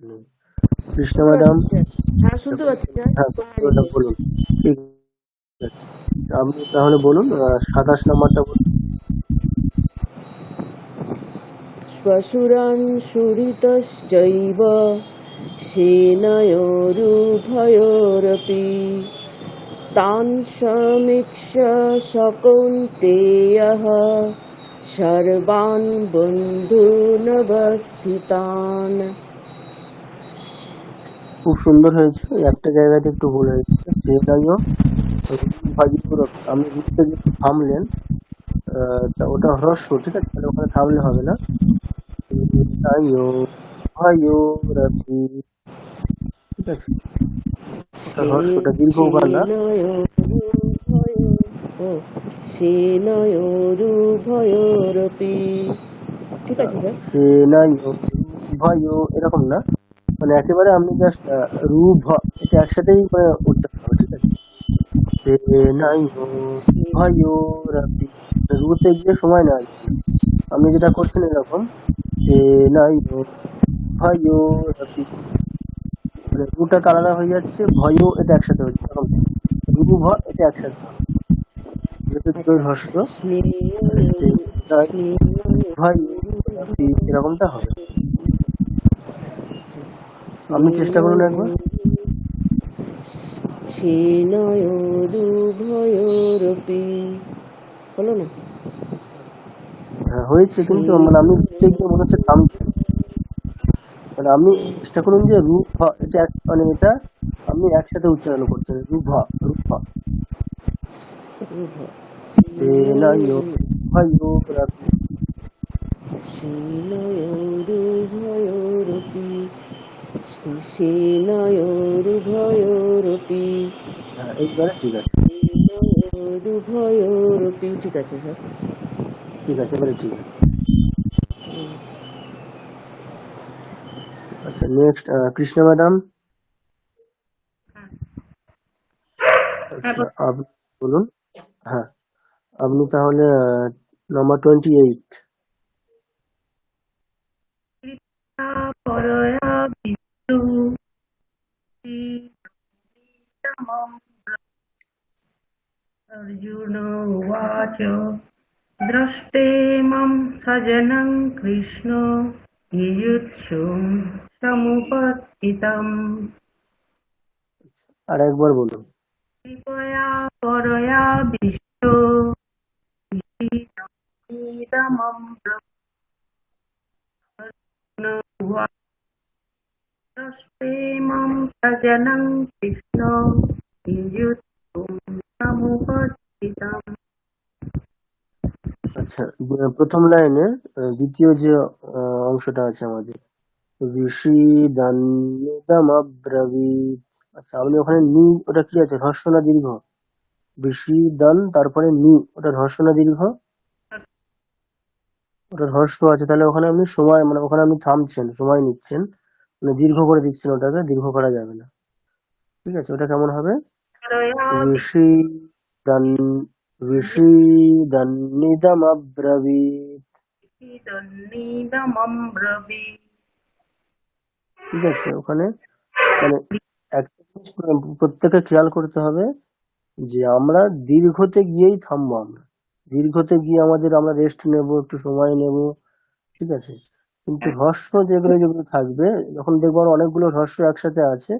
হুম। কৃষ্ণা শুনতে ম্যাডাম। পাচ্ছি স্যার। হ্যাঁ শুনতে পাচ্ছি স্যার, হ্যাঁ কল্যাণী ম্যাডাম ঘোষ। বলুন। ঠিক আছে, আপনি তাহলে বলুন 27 নাম্বারটা বলুন। श्वशुरान् सुहृतश्चैव सेनयोरुभयोरपि तान् समीक्ष्य स कौन्तेयः सर्वान् बन्धूनवस्थितान्। খুব সুন্দর হয়েছে, ওই একটা জায়গাতে একটু ভুল হয়েছে। সেনাইও আপনি রুটতে যে থামলেন, তা ওটা হ্রস্ব, ঠিক আছে, তাহলে ওখানে থামলে হবে না। সেনাইও ভয়োরপি, ঠিক আছে, ওটা হ্রস্ব, ওটা দীর্ঘ উগার না। सेनयोरुभयोरपि। ঠিক আছে স্যার। সেনাইও ভয় এরকম না, মানে একেবারে আপনি জাস্ট রু ভ এটা একসাথেই মানে উচ্চারণ হবে, ঠিক আছে। সেনাইও ভয়োরপি, রুতে গিয়ে সময় নেওয়া যাবে না। আপনি যেটা করছেন এরকম, সেনাইও ভয়োরপি, মানে রুটা আলাদা হয়ে যাচ্ছে, ভয় এটা একসাথে হচ্ছে, এরকম রু ভ এটা একসাথে হবে, যেহেতু দুটোই আচ্ছা, হ্রস্ব, তাহলে সেনাই ভয়োরপি এরকমটা হবে। আপনি চেষ্টা করুন একবার। সেনয়োরুভয়োরপি হলো না? হ্যাঁ হয়েছে, কিন্তু মানে আপনি রুতে গিয়ে মনে হচ্ছে থামছেন, মানে আপনি চেষ্টা করুন যে রু ভ এটা মানে এটা আপনি একসাথে উচ্চারণ করছেন, রু ভ, রু ভ। সেনাইও ভয়োরপি। সেনয়োরুভয়োরপি সেনয়োরুভয়োরপি হ্যাঁ এইবারে ঠিক আছে, সেনয়োরুভয়োরপি ঠিক আছে স্যার। ঠিক আছে, এবারে ঠিক আছে। আচ্ছা নেক্সট কৃষ্ণা ম্যাডাম। আচ্ছা আপনি বলুন। হ্যাঁ আপনি তাহলে নাম্বার 28। পরয়া বিষ্ণু अर्जुन उवाच द्रष्टेमं सजनं कृष्ण युयुत्सुं समुपस्थितम् আর একবার বলুন। कृपया परया विष्णु इदमं अर्जुन उवाच द्रष्टेमं सजनं कृष्ण युयुत्सुं समुपस्थितम्। আচ্ছা প্রথম লাইনে দ্বিতীয় যে অংশটা আছে আমাদের, ঋষি দান্নিদমব্রবীত। আচ্ছা আপনি ওখানে নি ওটা কি আছে, হ্রস্ব না দীর্ঘ? ঋষি দান তারপরে নি, ওটা হ্রস্ব না দীর্ঘ? ওটা হ্রস্ব আছে, তাহলে ওখানে আপনি সময় মানে ওখানে আপনি থামছেন, সময় নিচ্ছেন, মানে দীর্ঘ করে দিচ্ছেন, ওটাকে দীর্ঘ করা যাবে না, ঠিক আছে। ওটা কেমন হবে? ঋষি দান ঋষি দান্নিদমব্রবীত, ঠিক আছে। ওখানে মানে একটা জিনিস প্রত্যেকে খেয়াল করতে হবে যে আমরা দীর্ঘতে গিয়েই থামবো, আমরা দীর্ঘতে গিয়ে আমরা রেস্ট নেব, একটু সময় নেব, ঠিক আছে। কিন্তু হ্রস্ব যেগুলো যেগুলো থাকবে, যখন দেখবো আর অনেকগুলো হ্রস্ব একসাথে আছে,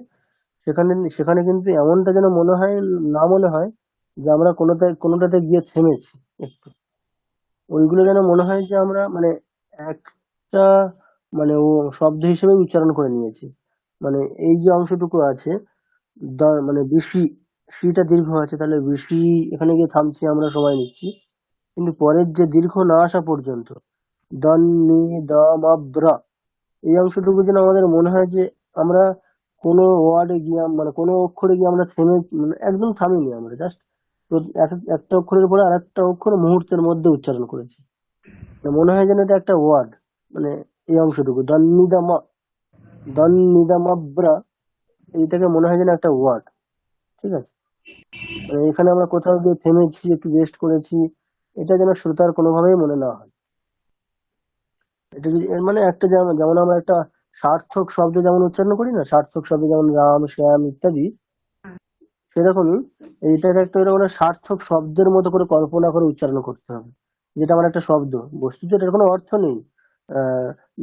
সেখানে সেখানে কিন্তু এমনটা যেন মনে হয়, না মনে হয় যে আমরা কোনোটাতে গিয়ে থেমেছি একটু, ওইগুলো যেন মনে হয় যে আমরা মানে একটা মানে ও শব্দ হিসেবে উচ্চারণ করে নিয়েছি। মানে এই যে অংশটুকু আছে, মানে বেশি সিটা দীর্ঘ আছে, তাহলে বেশি এখানে গিয়ে থামছি, আমরা সময় নিচ্ছি, কিন্তু পরের যে দীর্ঘ না আসা পর্যন্ত দন নি দম ব্র, এই অংশটুকু যেন আমাদের মনে হয় যে আমরা কোনো ওয়ার্ডে গিয়ে মানে কোনো অক্ষরে গিয়ে আমরা থেমে মানে একদম থামিনি আমরা, জাস্ট একটা অক্ষরের পরে আরেকটা অক্ষর মুহূর্তের মধ্যে উচ্চারণ করেছি। মানে মনে হয় যেন এটা একটা ওয়ার্ড, মানে এই অংশটুকু দন্নিদামাব্রা, এইটাকে মনে হয় যেন একটা ওয়ার্ড। ঠিক আছে, মানে এখানে আমরা কোথাও গিয়ে থেমেছি, একটু রেস্ট করেছি, এটা যেন শ্রোতার কোনোভাবেই মনে না হয়। এটা যদি এর মানে একটা যেমন যেমন আমরা একটা সার্থক শব্দ যেমন উচ্চারণ করি না, সার্থক শব্দ যেমন রাম শ্যাম ইত্যাদি, সেরকমই এইটাকে একটা এরকম একটা সার্থক শব্দের মতো করে কল্পনা করে উচ্চারণ করতে হবে, যেটা আমার একটা শব্দ। বস্তুত এটার কোনো অর্থ নেই।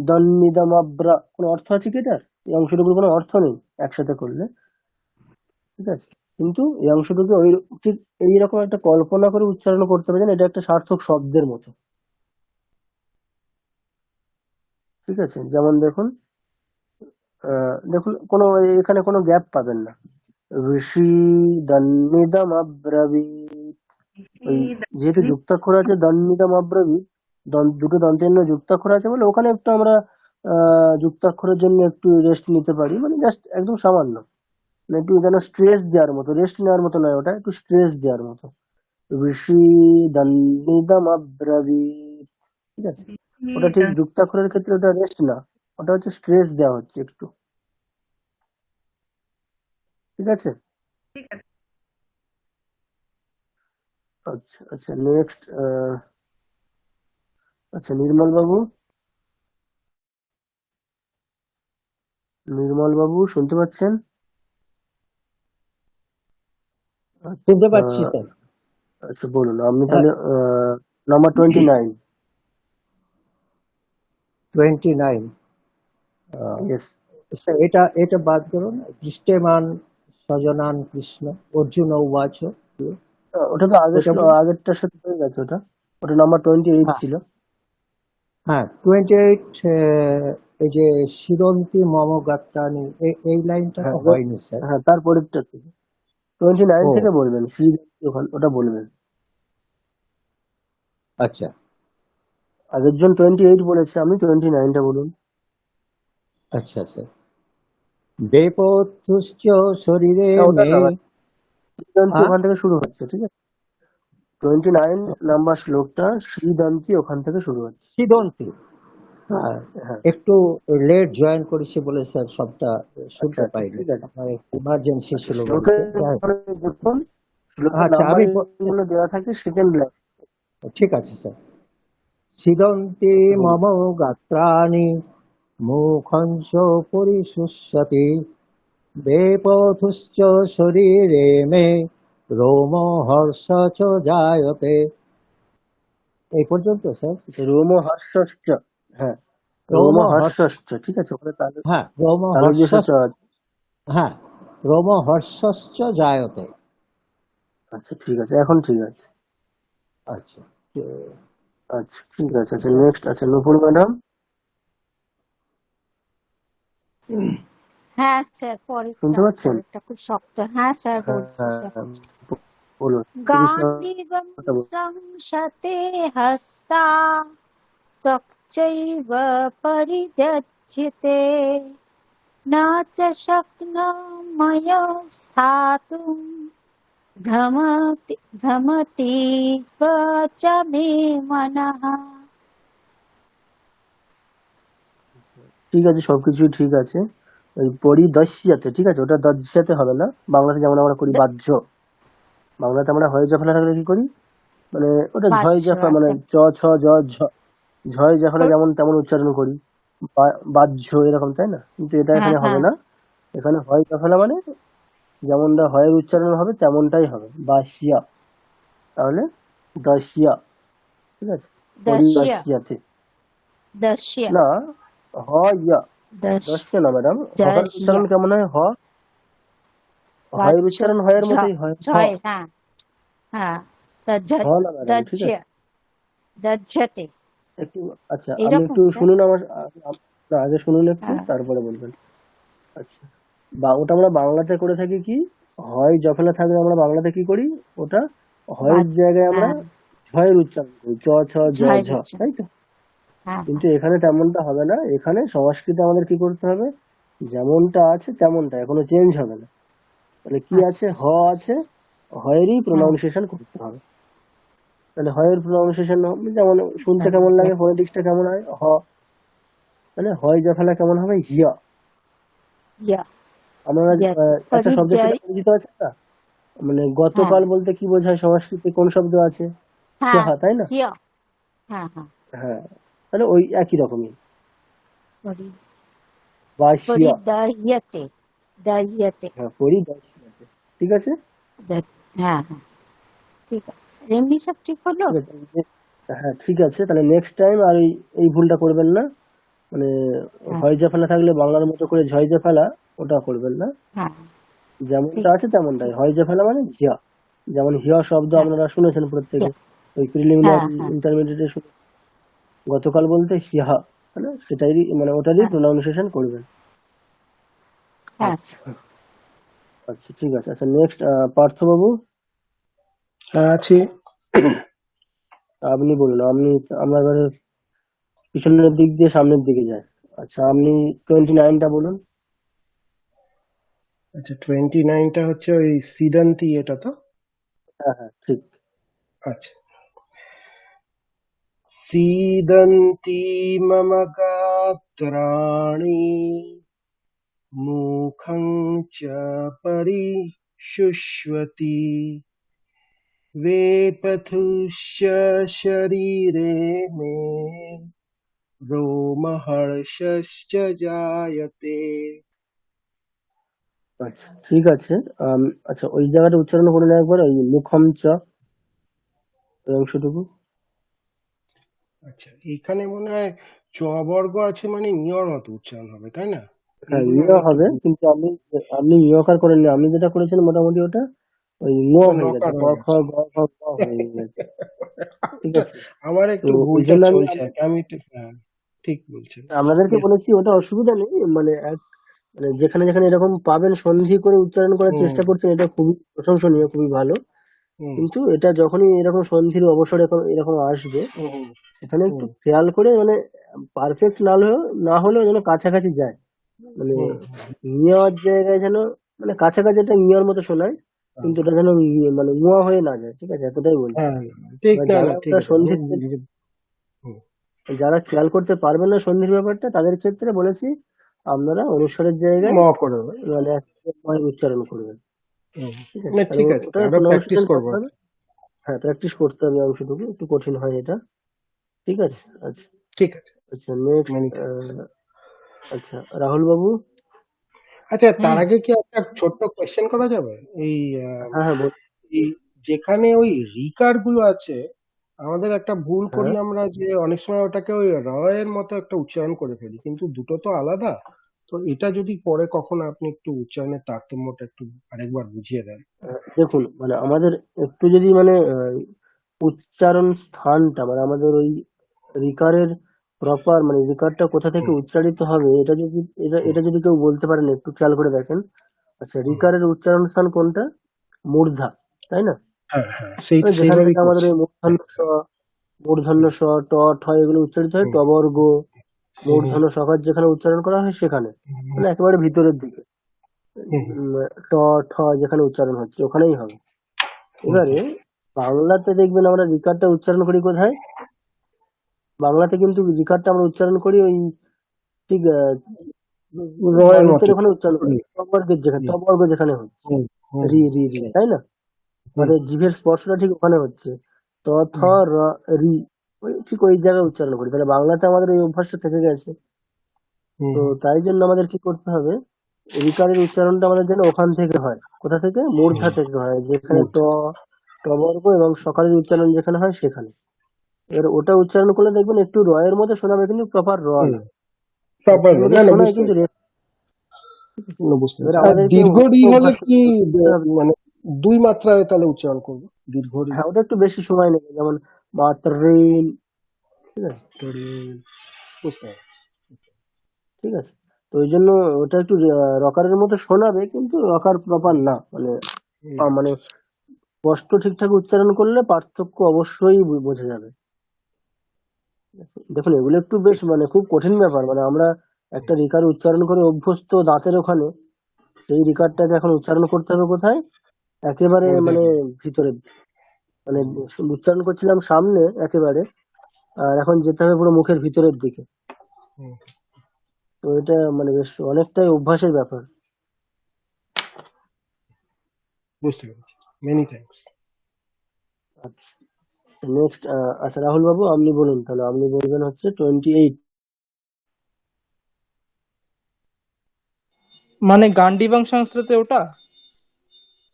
দন্নিদামাব্রা কোনো অর্থ আছে কি এটার? এই অংশটুকুর কোনো অর্থ নেই একসাথে করলে। ঠিক আছে, কিন্তু এই অংশটুকু ওই ঠিক এইরকম একটা কল্পনা করে উচ্চারণ করতে হবে যেন এটা একটা সার্থক শব্দের মতো। ঠিক আছে, যেমন দেখুন দেখুন কোনো এখানে কোনো গ্যাপ পাবেন না। ঋষি দন্নিদমাব্রবীত, ওই যেহেতু যুক্তাক্ষর আছে দন্নিদমাব্রবীত, দুটো দন্তের যুক্তাক্ষর আছে বলে ওখানে একটু আমরা যুক্তাক্ষরের জন্য একটু রেস্ট নিতে পারি, মানে জাস্ট একদম সামান্য, মানে একটু যেন স্ট্রেস দেওয়ার মতো, রেস্ট নেওয়ার মতো নয়, ওটা একটু স্ট্রেস দেওয়ার মতো। ঋষি দন্নিদমাব্রবীত, ঠিক আছে, ওটা ঠিক যুক্তাক্ষরের ক্ষেত্রে ওটা রেস্ট না, ওটা হচ্ছে স্ট্রেস দেওয়া হচ্ছে একটু। ঠিক আছে, ঠিক আছে। আচ্ছা আচ্ছা, নেক্সট আচ্ছা নির্মল বাবু, শুনতে পাচ্ছেন? শুনতে পাচ্ছি স্যার। আচ্ছা বলুন, আপনি তাহলে নাম্বার 29। 29 ইয়েস স্যার, এটা বাদ করুন। দৃষ্টেমান সজনান কৃষ্ণ অর্জুন উবাচ, ওটা তো আগের ওটা বলুন। আগেরটার সাথে হয়ে গেছে, ওটা ওটা নাম্বার 28 হ্যাঁ ছিল। হ্যাঁ 28 এই যে শিরন্তি মম গাত্রানি, এই লাইনটা তো হ্যাঁ হয়নি স্যার। হ্যাঁ, তারপরেরটা থেকে 29 ও থেকে বলবেন, ওটা বলবেন। আচ্ছা আগের জন 28 বলেছে, আমি 29টা বলুন। আচ্ছা স্যার। বেপথুশ্চ শরীরে ওটা মে, না, শ্রীদন্তি হ্যাঁ ওখান থেকে শুরু হচ্ছে। ঠিক আছে, 29 নাম্বার শ্লোকটা শ্রীদন্তি ওখান থেকে শুরু হচ্ছে। সিদন্তি, হ্যাঁ হ্যাঁ একটু লেট জয়েন করেছি বলে স্যার সবটা আচ্ছা শুনতে আচ্ছা, পাইনি, ঠিক আছে। আমার ইমার্জেন্সি আচ্ছা ছিল শ্লোকের বাড়িতে। যাই হোক, ঘরে দেখুন, শ্লোকের আচ্ছা নাম্বারিং গুলো দেওয়া থাকে সেকেন্ড লাইন। ঠিক আছে স্যার। সিদন্তি বলুন। মম গাত্রাণি মুখঞ্চ পরিশুষ্যতি, বেপথুশ্চ শরীরে মে রোমহর্ষ চ জায়তে। এই পর্যন্ত স্যার। রোমহর্ষশ্চ, হ্যাঁ রোমহর্ষ, রোমহর্ষশ্চ, ঠিক আছে, ওখানে হ্যাঁ তালব্যস্য চ রোমহর্ষ, আছে। হ্যাঁ রোমহর্ষশ্চ জায়তে। আচ্ছা ঠিক আছে, এখন ঠিক আছে। আচ্ছা আচ্ছা ঠিক আছে। আচ্ছা নেক্সট, আচ্ছা নূপুর ম্যাডাম। হ্যাঁ স্যার, শুনতে পাচ্ছেন? পরেরটা খুব শক্ত। হ্যাঁ স্যার, বলছি হ্যাঁ, স্যার। বলুন। গান্ডিবং শ্রীকৃষ্ণ সংশতে হস্তা ত্বক্চৈব পরিদধ্যতে ন চ শক্নোময় স্থাতুং ভ্রমতীব চ মে মনঃ। ঠিক আছে, সবকিছু ঠিক আছে। ওই পরিদস্যাতে, ঠিক আছে, ওটা দস্যাতে হবে না। বাংলাতে যেমন আমরা করি বাহ্য, বাংলাতে আমরা হয়ে জাফলা থাকলে কি করি, মানে ওটা ঝয় আচ্ছা জাফা, মানে আচ্ছা, চ ছ জ ঝ, ঝয় জাফলা যেমন তেমন উচ্চারণ করি, বাহ্য এরকম, তাই না? কিন্তু এটা হ্যাঁ এখানে হবে হ্যাঁ, না। এখানে হয় জাফলা মানে যেমনটা হয়ের উচ্চারণ হবে তেমনটাই হবে, বাসিয়া, তাহলে দশিয়া। ঠিক আছে, দস্য পরিদস্যাতে দস্য না, হয় দস্য দশিয়া না ম্যাডাম। হয়ের দস্য উচ্চারণ কেমন হয়? হয়ের বাচ্চ উচ্চারণ হয়ের মতোই হয়, ঝয়, হ্যাঁ হ্যাঁ, হ না ম্যাডাম, ঠিক দজ্য আছে। দজ্জতে, একটু আচ্ছা, আপনি এইরকম একটু স্যার। শুনুন আমার, না, আগে শুনুন একটু, হ্যাঁ তারপরে বলবেন। আচ্ছা, ওটা আমরা বাংলাতে করে থাকি কি, হয় জফলা থাকলে আমরা বাংলাতে কি করি, ওটা হয়ের জায়গায় আমরা হ্যাঁ, ঝয়ের উচ্চারণ করি, চ ছ জ ঝয় ঝ, বলছেন। তাই তো? হ্যাঁ কিন্তু এখানে তেমনটা হবে না। এখানে সংস্কৃতে আমাদের কি করতে হবে, যেমনটা আছে তেমনটাই, কোনো চেঞ্জ হবে না। তাহলে কি আছে, হ আছে, হয়েরই প্রোনাউন্সিয়েশন করতে হবে। তাহলে হয়ের প্রোনাউন্সিয়েশন যেমন শুনতে কেমন লাগে, ফোনেটিক্সটা কেমন হয়, হ, মানে হয় জাফেলা কেমন হবে, হিয়া। ইয়া আমরা ইয়া একটা শব্দের সাথে পরিচিত আছে না, মানে গতকাল বলতে কি বোঝায়, সংস্কৃতে কোন শব্দ আছে, হ্যাঁ হিয়া, তাই না? হিয়া হ্যাঁ হ্যাঁ হ্যাঁ, তাহলে ওই একই রকমই, পরি বা পরি হিয়া। দাহিয়াতে দাহিয়াতে হ্যাঁ, পরি বা হিয়াতে। ঠিক আছে, হ্যাঁ হ্যাঁ ঠিক আছে, এমনি সব ঠিক হলো। ঠিক আছে। হ্যাঁ ঠিক আছে, তাহলে নেক্সট টাইম আর এই ভুলটা করবেন না, মানে হয় জাফেলা থাকলে বাংলার মতো করে ঝয় জাফেলা ওটা করবেন না, হ্যাঁ যেমনটা ঠিক আছে আছে তেমনটাই। হয় জাফেলা মানে হিয়া, যেমন হিয়া শব্দ হ্যাঁ আপনারা শুনেছেন প্রত্যেকে, হিয়া ওই হ্যাঁ প্রিলিমিনারি হ্যাঁ ইন্টারমিডিয়েটে শুনে। গতকাল বলতে হিয়া, মানে সেটাই, মানে ওটারই হ্যাঁ প্রোনাউন্সিয়েশন করবেন। হ্যাঁ আচ্ছা আচ্ছা ঠিক আছে। আচ্ছা নেক্সট পার্থবাবু, আছি। আপনি বলুন। আমরা এবারে পিছনের দিক দিয়ে সামনের দিকে যাই। আচ্ছা আপনি 29টা বলুন। আচ্ছা 29টা হচ্ছে ওই সিদান্তি, এটা তো? হ্যাঁ হ্যাঁ ঠিক। আচ্ছা, सीदन्ति मम गात्राणि मुखं च परिशुष्वति वेपथुश्च शरीरे मे रोमहर्षश्च जायते। আচ্ছা ঠিক আছে। আচ্ছা ওই জায়গাটা উচ্চারণ করুন একবার, ওই মুখম চ, ওই অংশটুকু। আচ্ছা, এখানে মনে হয় চ বর্গ আছে, মানে নিয়র মতো উচ্চারণ হবে, তাই না? হ্যাঁ এইগুলো ইয় আমি একটু হবে, কিন্তু আপনি ইয়কার করেননি, আপনি যেটা করেছেন মোটামুটি ওটা ওই ন হয়ে গেছে, নকার ক হয়ে খ গেছে। গ ঘ গ হয়ে গেছে। ঠিক আচ্ছা, আছে, আমার তো একটু ওই ভুলটা জন্য চলছে আর কি, আমি একটু, হ্যাঁ ঠিক বলছেন। আপনাদেরকে Yes. বলেছি ওটা অসুবিধা নেই, মানে মানে যেখানে যেখানে এরকম পাবেন সন্ধি করে উচ্চারণ করার হুম চেষ্টা করছেন, এটা খুবই প্রশংসনীয়, খুবই ভালো। হুম কিন্তু এটা যখনই এরকম সন্ধির অবসর এরকম আসবে, হুম সেখানে একটু হুম খেয়াল করে, মানে পারফেক্ট না হলেও যেন কাছাকাছি যায়, মানে হুম নেওয়ার জায়গায় যেন, মানে কাছাকাছি একটা নেওয়ার মতো শোনায়, কিন্তু এটা যেন মানে মুয়া হয়ে না যায়। ঠিক আছে, এতটাই বলছি। হ্যাঁ, ঠিক, এবার না যারা না ঠিক আমরা আছে, আমি সন্ধির হুম যারা খেয়াল করতে পারবেন না সন্ধির ব্যাপারটা, তাদের ক্ষেত্রে বলেছি আপনারা অনুস্বরের জায়গায় ম করে দেবো। মানে উচ্চারণ করবেন। হুম, ঠিক আছে, না তাহলে ঠিক আছে, ওটার আরো প্র্যাকটিস প্রোনাউন্সিয়েশন করবো। করতে হবে। হ্যাঁ প্র্যাকটিস করতে হবে, অংশটুকু একটু কঠিন হয় এটা। ঠিক আছে। আচ্ছা ঠিক আছে, আচ্ছা নেক্সট, মেনি থ্যাঙ্কস। আচ্ছা রাহুল বাবু। আচ্ছা, তার হুম আগে কি একটা ছোট্ট কোয়েশ্চেন করা যাবে? এই হ্যাঁ হ্যাঁ এই যেখানে ওই রিকার গুলো আছে, আমাদের একটা ভুল করি হ্যাঁ আমরা, যে অনেক সময় ওটাকে ওই র এর মতো একটা উচ্চারণ করে ফেলি, কিন্তু দুটো তো আলাদা। তো এটা যদি পরে কখনো আপনি একটু উচ্চারণের তারতম্যটা একটু আরেকবার বুঝিয়ে দেন। দেখুন, মানে আমাদের একটু যদি মানে উচ্চারণ স্থানটা, মানে আমাদের ওই রিকারের প্রপার, মানে রিকারটা কোথা থেকে হুম উচ্চারিত হবে, এটা যদি হুম এটা যদি কেউ বলতে পারেন, একটু খেয়াল করে দেখেন। আচ্ছা হুম রিকারের উচ্চারণ স্থান কোনটা, মূর্ধা, তাই না? হ্যাঁ হ্যাঁ, মানে যেখান সেইভাবেই থেকে আমাদের করছি। ওই মূর্ধন্য স, ট, ঠ এগুলো উচ্চারিত হয়, হুম টবর্গ হুম হুম মূর্ধন্য সকার যেখানে উচ্চারণ করা হয় সেখানে, হুম মানে একেবারে ভিতরের দিকে। হুম উম, ট, ঠ যেখানে উচ্চারণ হচ্ছে ওখানেই হবে। হুম এবারে বাংলাতে দেখবেন আমরা রিকারটা উচ্চারণ করি কোথায়, বাংলাতে কিন্তু রিকারটা আমরা উচ্চারণ করি ওই ঠিক হুম, র এর মতো। বর্গের ওখানে উচ্চারণ করি, হুম টবর্গ যেখানে হচ্ছে, হুম হুম রি হুম, রি রি, সেই। তাই না? হুম আমাদের জিভের স্পর্শটা ঠিক ওখানে হচ্ছে, ত থ হুম র রি, ঠিক ওই জায়গায় উচ্চারণ করি। তাহলে বাংলাতে আমাদের ওই অভ্যাসটা থেকে গেছে। হুম তো হুম তাই জন্য আমাদের কি করতে হবে, রিকারের উচ্চারণটা আমাদের যেন ওখান থেকে হয়, কোথা থেকে, মূর্ধা হুম, থেকে হয়, যেখানে হুম টবর্গ এবং সকালের উচ্চারণ যেখানে হয় সেখানে। এবার ওটা উচ্চারণ করলে দেখবেন একটু র এর মতো শোনাবে, কিন্তু প্রপার র হুম না। প্রপার, একেবারে না না শোনায় বুঝতে কিন্তু না, বুঝতে এবার পারছি। আর আমাদেরকে দীর্ঘ রি ওটা হলে অভ্যাস কি করতে হবে। মানে দুই মাত্রায় তাহলে উচ্চারণ করবো, দীর্ঘ রি? হ্যাঁ ওটা একটু বেশি সময় নেবে, যেমন মাতৃন, ঠিক আছে, তরিন, বুঝতে পারছি। ঠিক আছে। তো ওই জন্য ওটা একটু রকারের মতো শোনাবে, কিন্তু রকার প্রপার না, মানে মানে আচ্ছা আচ্ছা। স্পষ্ট ঠিকঠাক উচ্চারণ করলে পার্থক্য অবশ্যই বোঝা যাবে। ঠিক আছে? দেখুন এগুলো একটু বেশ মানে খুব কঠিন ব্যাপার, মানে আমরা একটা রিকার উচ্চারণ করে অভ্যস্ত দাঁতের ওখানে, সেই রিকারটাকে এখন উচ্চারণ করতে হবে কোথায়? একেবারে মানে ভিতরে, মানে উচ্চারণ করছিলাম সামনে একেবারে, আর এখন যেতে হবে পুরো মুখের ভিতরের দিকে। হুম, তো এটা মানে বেশ অনেকটাই অভ্যাসের ব্যাপার। বুঝতে পেরেছি। Many thanks. আচ্ছা, নেক্সট। আচ্ছা রাহুল বাবু, আপনি বলুন তাহলে, আপনি বলবেন হচ্ছে 28। মানে গান্ডিবাং সংস্কৃতে ওটা?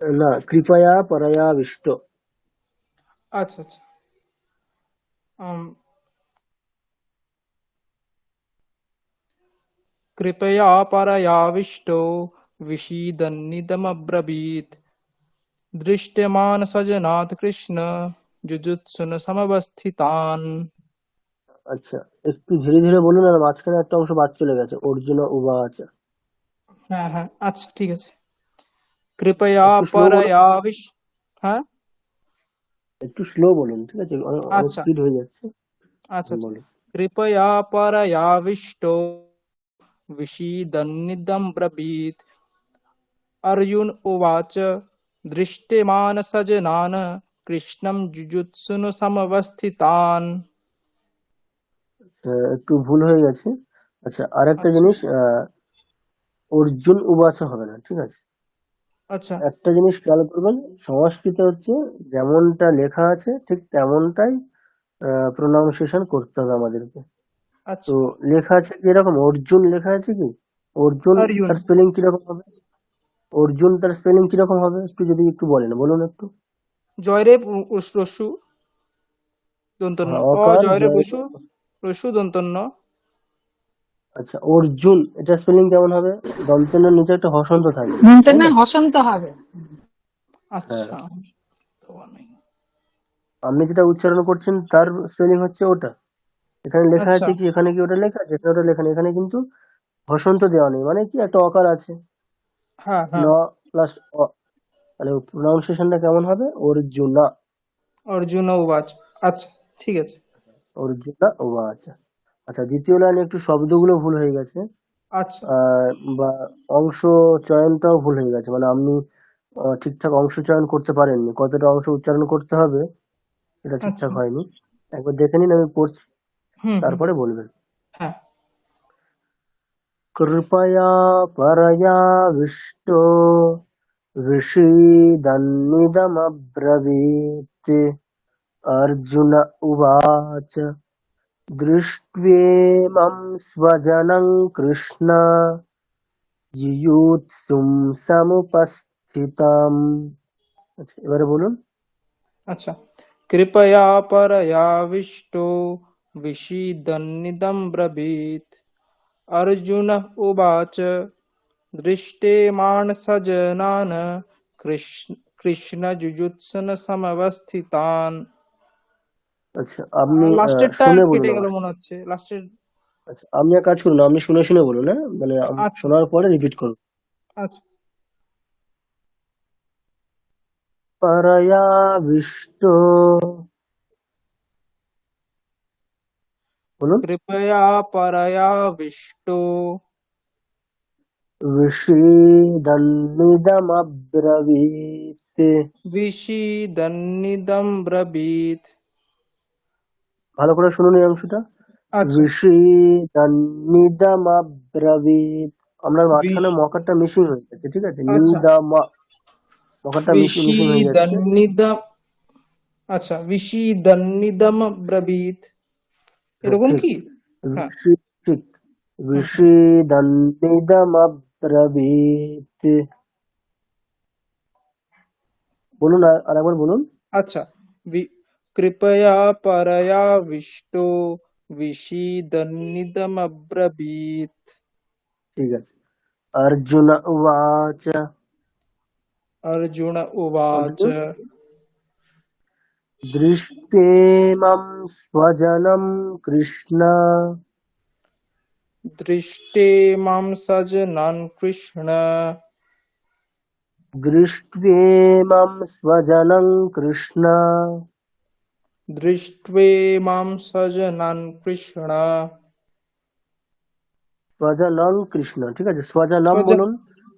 না, কৃপয়া পরয়া বিষ্ট। আচ্ছা আচ্ছা। আম, कृपया परयाविष्टो विषीदन्निदमब्रवीत् दृष्ट्यमान सजनात् कृष्ण जुजुत्सुन समवस्थितान्। আচ্ছা, একটু ধীরে ধীরে বলুন, আর মাঝখানে একটা অংশ বাদ চলে গেছে, অর্জুন উবাচ। হ্যাঁ হ্যাঁ, আচ্ছা ঠিক আছে। कृपया একটু স্লো বলুন, परयाविष्ट, হ্যাঁ একটু স্লো বলুন, ঠিক আছে? অনেক অনেক আচ্ছা স্পিড হয়ে যাচ্ছে। আচ্ছা আচ্ছা। বলুন। कृपया परयाविष्टो विषीदन्निदं ब्रवीत् अर्जुन उवाच दृष्टिमान सजनान् कृष्णं जुजुत्सुन समवस्थितान्। একটু ভুল হয়ে গেছে। আচ্ছা, আর একটা আচ্ছা জিনিস, অর্জুন উবাচ হবে না, ঠিক আছে? আচ্ছা একটা জিনিস খেয়াল করবেন, সংস্কৃত হচ্ছে যেমনটা লেখা আছে ঠিক তেমনটাই প্রোনাউন্সিয়েশন করতে হবে আমাদেরকে। আচ্ছা। তো লেখা আছে কি এরকম, অর্জুন লেখা আছে কি, অর্জুন अर्जुन, তার স্পেলিং কিরকম হবে? অর্জুন তার স্পেলিং কিরকম হবে, একটু যদি একটু বলেন, বলুন একটু। জয়রে রসু দন্তন্য, হ্যাঁ, অ অকার জয়রে জয়। বসু রসু দন্তন্য। আচ্ছা, অর্জুন এটা স্পেলিং কেমন হবে? দন্তের নিচে একটা হসন্ত থাকবে, মনতে তাই না না? হসন্ত হবে। হ্যাঁ, আচ্ছা তো নেই। আপনি যেটা উচ্চারণ করছেন তার স্পেলিং হচ্ছে ওটা। এখানে লেখা আচ্ছা আছে কি, এখানে কি ওটা লেখা আছে, এখানে ওটা লেখা নেই। এখানে কিন্তু হসন্ত দেওয়া নেই, মানে কি একটা অকার আছে, হ্যাঁ ন হ্যাঁ। প্লাস অ, তাহলে প্রোনাউন্সিয়েশনটা কেমন হবে? অর্জুনা। অর্জুন উবাচ। আচ্ছা ঠিক আছে। অর্জুনা উবাচ। আচ্ছা, দ্বিতীয় লাইনে একটু শব্দগুলো ভুল হয়ে গেছে, আচ্ছা বা অংশ চয়নটাও ভুল হয়ে গেছে, মানে আপনি ঠিকঠাক অংশ চয়ন করতে পারেননি, কতটা অংশ উচ্চারণ করতে হবে এটা আচ্ছা। ঠিকঠাক হয়নি। একবার দেখে নিন, আমি পড়ছি, হুম হুম। তারপরে বলবেন। হ্যাঁ। कृपया परयाविष्टो विषीदन्निदमब्रवीत् अर्जुन उवाच दृष्ट्वेमं स्वजनं कृष्ण जियुत्सुं समुपस्थितम्। আচ্ছা, এবারে বলুন। আচ্ছা, कृपया परयाविष्टो विषीदन्निदं ब्रवीत् अर्जुन उवाच दृष्टेमान् सजनान् कृष्ण जुजुत्सुन समवस्थितान्। আচ্ছা, আপনি লাস্টেরটা শুনে বলুন কেটে গেল আমার। মনে হচ্ছে লাস্টের। আচ্ছা, আপনি এক কাজ করুন, আপনি শুনে শুনে বলুন, হ্যাঁ, মানে আচ্ছা শোনার পরে রিপিট করুন। আচ্ছা। परयाविष्टो, বলুন। कृपया परयाविष्टो विषीदन्निदमब्रवीत्। विषीदन्निदं ब्रवीत्। ভালো করে শুনুন এই অংশটা। আচ্ছা। विषीदन्निदमब्रवीत्। আমরা মাঝখানে বিষ মকারটা মিসিং হয়ে যাচ্ছে, ঠিক আছে? আচ্ছা। নিদামা, মকারটা মিসিং হয়ে যাচ্ছে। विषीदन्निदं, আচ্ছা विषीदन्निदं ব্রবীত, হ্যাঁ, এরকম ঠিক। কি? হ্যাঁ। ঠিক। হুম হুম। विषीदन्निदमब्रवीत्। বলুন, আরেকবার বলুন। আচ্ছা, कृपया परयाविष्टो विषीदन्निदमब्रवीत्। ঠিক আছে। अर्जुन उवाच। अर्जुन उवाच কন্টিনিউ। दृष्टेमं स्वजनं कृष्ण दृष्टेमां सजनान् कृष्ण दृष्ट्वेमं स्वजनं कृष्ण दृष्ट्वेमां सजनान् कृष्ण স্বজনং কৃষ্ণ, ঠিক আছে, স্বজনম স্বজ বলুন।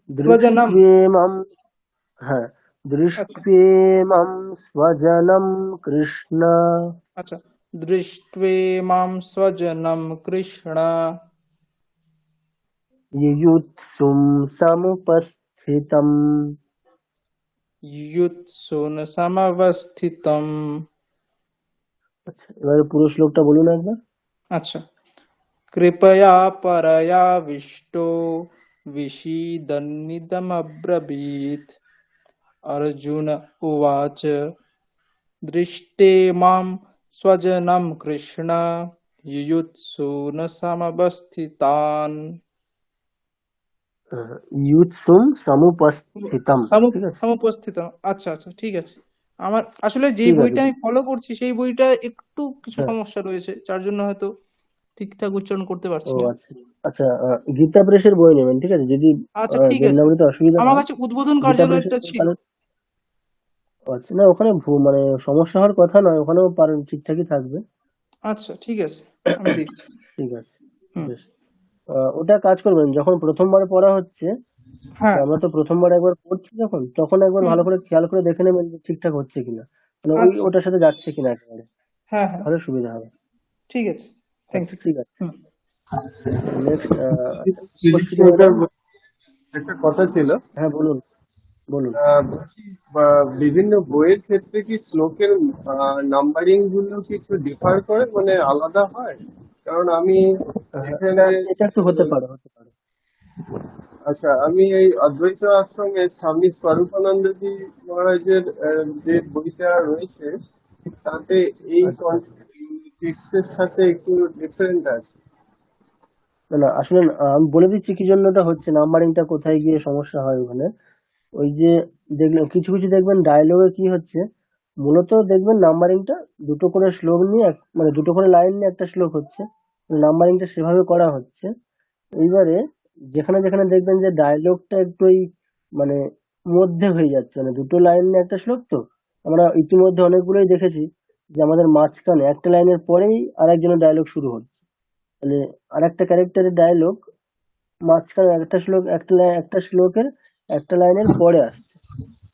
স্বজনম। দৃষ্ট্বেমম, হ্যাঁ, আচ্ছা দৃষ্ট্বেমম স্বজনম কৃষ্ণ আচ্ছা, দৃष्ट्वेमां स्वजनं कृष्ण ইয়ুৎসুং সমুপস্থিতম। युत्सुन समवस्थितम्। আচ্ছা, এবারে পুরো শ্লোকটা বলুন একবার। अच्छा, कृपया परयाविष्टो विषीदन्निदमब्रवीत्। अर्जुन उवाच दृष्टे मां स्वजनं कृष्ण युयुत्सुन समवस्थितान्। ইয়ুৎসুং সমুপস্থিতম, ঠিক আছে, সমুপস্থিত। আচ্ছা আচ্ছা, ঠিক আছে। আমার আসলে যেই ঠিক আছে, বইটা আমি ফলো করছি সেই বইটা একটু কিছু হ্যাঁ, সমস্যা রয়েছে, যার জন্য হয়তো ঠিকঠাক উচ্চারণ করতে ও পারছি না। আচ্ছা আচ্ছা, গীতা প্রেসের বই নেবেন, ঠিক আছে, যদি আচ্ছা ঠিক আছে, দেবনাগরীতে অসুবিধা আমার হয় কাছে উদ্বোধন গীতা প্রেসের কার্যালয়টা বই ছিল। তাহলে। আচ্ছা, না ওখানে মানে সমস্যা হওয়ার কথা নয়, ওখানেও পারেন, ঠিকঠাকই থাকবে। আচ্ছা ঠিক আছে, আমি দেখছি। ঠিক আছে, হুম। বেশ। ওটা কাজ করবেন যখন প্রথমবার পড়া হচ্ছে, তো হ্যাঁ। আমরা তো প্রথমবার একবার পড়ছি যখন, তখন একবার হুম। ভালো করে খেয়াল করে দেখে নেবেন যে ঠিকঠাক হচ্ছে কিনা, মানে ওই আচ্ছা। ওটার সাথে যাচ্ছে কিনা একেবারে, হ্যাঁ হ্যাঁ, তাহলে সুবিধা হবে। ঠিক আছে, থ্যাংক আচ্ছা, ইউ। ঠিক আছে। হুম। নেক্সট, উপস্থিতি শ্রীযুক্ত ম্যাডাম। একটা কথা ছিল, হ্যাঁ, বলুন বলুন। বলছি বিভিন্ন বইয়ের ক্ষেত্রে কি শ্লোকের নাম্বারিং গুলো কিছু ডিফার করে, মানে আলাদা হয়? কারণ আমি এখানে এটা একটু হতে পারে, হতে পারে। আচ্ছা, আমি এই অদ্বৈত আশ্রমে স্বামী স্বরূপানন্দজি মহারাজের যে বইটা রয়েছে তাতে এই আচ্ছা, টেক্সটের সাথে একটু ডিফারেন্ট আছে। না না, আসলে আমি বলে দিচ্ছি কি জন্য এটা হচ্ছে, নাম্বারিংটা কোথায় গিয়ে সমস্যা হয় ওখানে। ওই যে দেখলেন কিছু কিছু দেখবেন ডায়লগে কি হচ্ছে, মূলত দেখবেন নাম্বারিংটা দুটো করে শ্লোক নিয়ে মানে দুটো করে লাইন নিয়ে একটা শ্লোক হচ্ছে, নাম্বারিংটা সেভাবে করা হচ্ছে। এইবারে যেখানে যেখানে দেখবেন যে ডায়লগটা একটু ওই মানে মধ্যে হয়ে যাচ্ছে, মানে দুটো লাইন নিয়ে একটা শ্লোক, তো আমরা ইতিমধ্যে অনেকগুলোই দেখেছি যে আমাদের মাঝখানে একটা লাইনের পরেই আরেকজনের ডায়লগ শুরু হচ্ছে, মানে আরেকটা ক্যারেক্টারের ডায়লগ মাঝখানে একটা শ্লোকের একটা লাইনের পরে আসছে।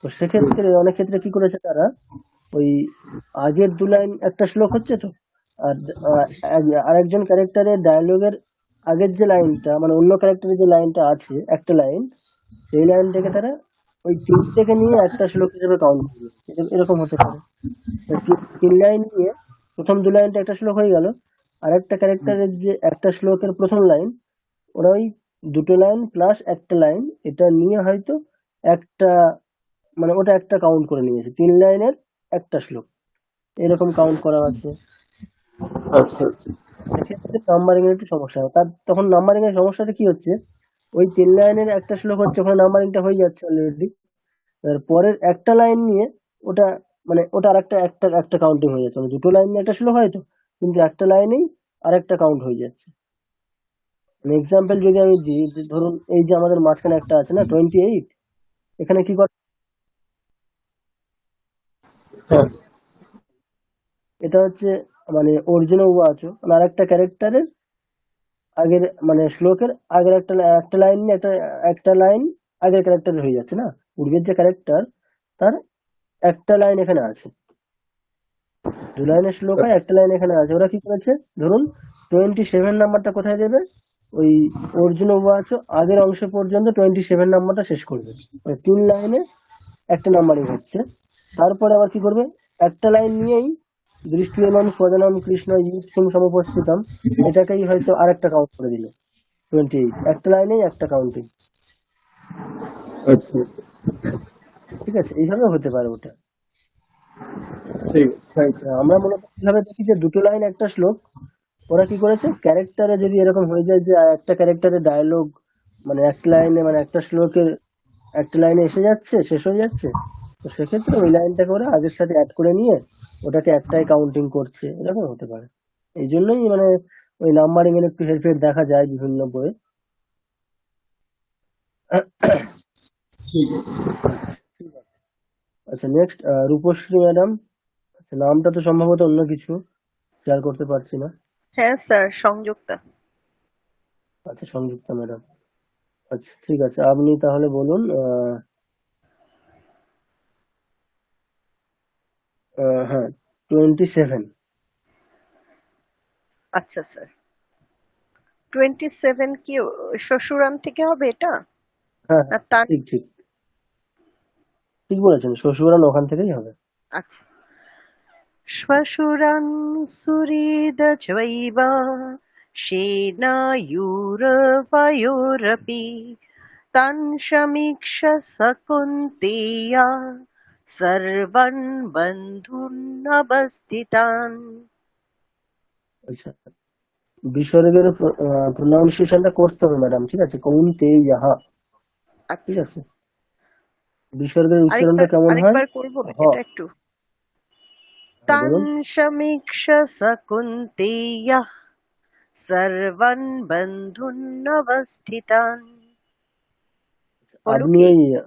তো সেক্ষেত্রে অনেক ক্ষেত্রে কি করেছে তারা, ওই আগের দু লাইন একটা শ্লোক হচ্ছে তো, আর আরেকজন ক্যারেক্টারের ডায়লগের আগের যে লাইনটা, মানে অন্য ক্যারেক্টারের যে লাইনটা আছে একটা লাইন, সেই লাইনটাকে তারা ওই তিন থেকে নিয়ে একটা শ্লোক হিসেবে কাউন্ট করবে। এরকম হতে পারে, তিন লাইন নিয়ে প্রথম দু লাইনটা একটা শ্লোক হয়ে গেল, আর একটা ক্যারেক্টারের যে একটা শ্লোকের প্রথম লাইন, ওরা ওই দুটো লাইন প্লাস একটা লাইন এটা নিয়ে হয়তো একটা, মানে ওটা একটা কাউন্ট করে নিয়েছে, তিন লাইনের একটা শ্লোক, এরকম কাউন্ট করা আছে। আচ্ছা আচ্ছা, সেক্ষেত্রে নাম্বারিং এর একটু সমস্যা হয়, তার তখন নাম্বারিং এর সমস্যাটা কি হচ্ছে, ওই তিন লাইনের একটা শ্লোক হচ্ছে, ওখানে নাম্বারিংটা হয়ে যাচ্ছে অলরেডি, পরের একটা লাইন নিয়ে ওটা, মানে ওটা আরেকটা একটা একটা কাউন্টিং হয়ে যাচ্ছে, মানে দুটো লাইন নিয়ে একটা শ্লোক হয়তো, কিন্তু একটা লাইনেই আরেকটা কাউন্ট হয়ে যাচ্ছে। এক্সাম্পল যদি আমি দিই, যে ধরুন এই যে আমাদের মাঝখানে একটা আছে না 28, এখানে কি করে, হ্যাঁ এটা হচ্ছে মানে অর্জুন উবাচ, মানে আরেকটা ক্যারেক্টারের আগের মানে শ্লোকের আগের একটা লাইন নিয়ে একটা লাইন আগের ক্যারেক্টারের হয়ে যাচ্ছে না, পূর্বের যে ক্যারেক্টার তার একটা লাইন এখানে আছে, দু লাইনের শ্লোক হয়, একটা লাইন এখানে আছে। ওরা কি করেছে, ধরুন 27 নাম্বারটা কোথায় দেবে, ওই অর্জুন উবাচ আগের অংশ পর্যন্ত 27 নাম্বারটা শেষ করবে, মানে তিন লাইনে একটা নাম্বারিং হচ্ছে। তারপরে আবার কি করবে, একটা লাইন নিয়েই দৃষ্টিমান স্বজনম কৃষ্ণ ইউৎসুং সমুপস্থিতম, এটাকেই হয়তো আরেকটা কাউন্ট করে দিল 28, একটা লাইনেই একটা কাউন্টিং। আচ্ছা, ঠিক আছে, এইভাবে হতে পারে ওটা। ঠিক আছে, থ্যাংক ইউ। আমরা মূলত কিভাবে দেখি যে দুটো লাইন একটা শ্লোক, ওরা কি করেছে ক্যারেক্টারে যদি এরকম হয়ে যায় যে একটা ক্যারেক্টারের ডায়লগ মানে একটা লাইনে, মানে একটা শ্লোকের একটা লাইনে এসে যাচ্ছে, শেষ হয়ে যাচ্ছে, তো সেক্ষেত্রে ওই লাইনটাকে ওরা আগের সাথে অ্যাড করে নিয়ে ওটাকে একটাই কাউন্টিং করছে, এরকম হতে পারে। এই জন্যই মানে ওই নাম্বারিং এর একটু হেরফের দেখা যায় বিভিন্ন বইয়ে। ঠিক আছে। ঠিক আছে, আচ্ছা নেক্সট রূপশ্রী ম্যাডাম। আচ্ছা, নামটা তো সম্ভবত অন্য কিছু, শেয়ার করতে পারছি না। হ্যাঁ স্যার, সংযুক্তা। আচ্ছা, সংযুক্তা ম্যাডাম। আচ্ছা, ঠিক আছে, আপনি তাহলে বলুন। হ্যাঁ, 27। আচ্ছা স্যার, 27 কি শ্বশুরান থেকে হবে এটা? হ্যাঁ না হ্যাঁ, তার? ঠিক ঠিক ঠিক বলেছেন, শ্বশুরান ওখান থেকেই হবে। আচ্ছা। श्वशुरं सुहृदचैव सेनायुरवयोरपि तं समीक्ष सकुन्तेया सर्वान् बन्धून् আচ্ছা, বিসর্গের প্রোনাউন্সিয়েশনটা করতে হবে ম্যাডাম, ঠিক আছে? কৌন্তেয়াহা, ঠিক আচ্ছা, আছে? বিসর্গের উচ্চারণটা কেমন হয়? আরেকবার করবো হ। এটা একটু। হ্যাঁ, तं বলুন। समीक्ष सकुन्तेया सर्वान् बन्धून् বলো আপনি কি?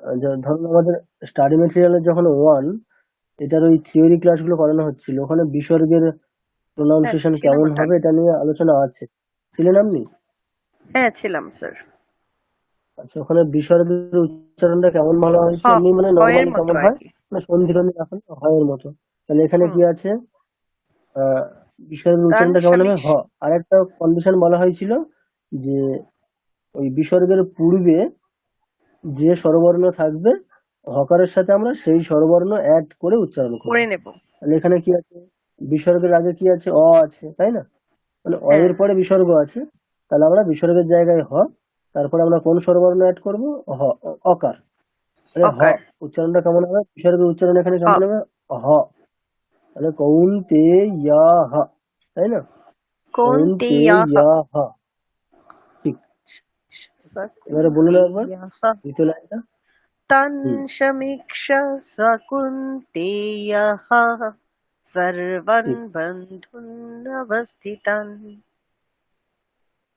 ওই ধরুন আমাদের স্টাডি মেটেরিয়ালের যখন 1, এটার ওই থিওরি ক্লাসগুলো করানো হচ্ছিল, ওখানে বিসর্গের হ্যাঁ, প্রোনাউন্সিয়েশন ছিলাম কেমন ওটা। হবে এটা নিয়ে আলোচনা আছে। ছিলেন আপনি? হ্যাঁ, ছিলাম স্যার। আচ্ছা, ওখানে বিসর্গের উচ্চারণটা কেমন ভালো হয়েছে, এমনি মানে হয়ের নর্মালি মতো কেমন আর হয়, কি। মানে সন্ধিরণী এখন হয়ের মতো। তাহলে এখানে হুম। কি আছে? বিসর্গের তান উচ্চারণটা কেমন হবে? সমীক্ষ। হ। আর একটা কন্ডিশন বলা হয়েছিল যে ওই বিসর্গের পূর্বে যে স্বরবর্ণ থাকবে হকারের সাথে আমরা সেই স্বরবর্ণ অ্যাড করে উচ্চারণ করব। করে নেব। তাহলে এখানে কি আছে? বিসর্গের আগে কি আছে? অ আছে, তাই না? মানে অ হ্যাঁ, এর পরে বিসর্গ আছে, তাহলে আমরা বিসর্গের জায়গায় হ, তারপরে আমরা কোন স্বরবর্ণ অ্যাড করব? হ, অকার। তাহলে হ অকার। উচ্চারণটা কেমন হবে? বিসর্গের উচ্চারণ এখানে হ। কেমন হবে? হ। তাহলে কৌন্তেয়াহ, তাই না? কৌন্তেয়াহ। কৌন্তেয়াহ, ঠিক। এবারে বলুন একবার সকুন্তেয়াহ দ্বিতীয় লাইনটা। তান হুম, সমীক্ষ সকুন্তেয়াহ সর্বান ঠিক। বন্ধূন অবস্থিতান।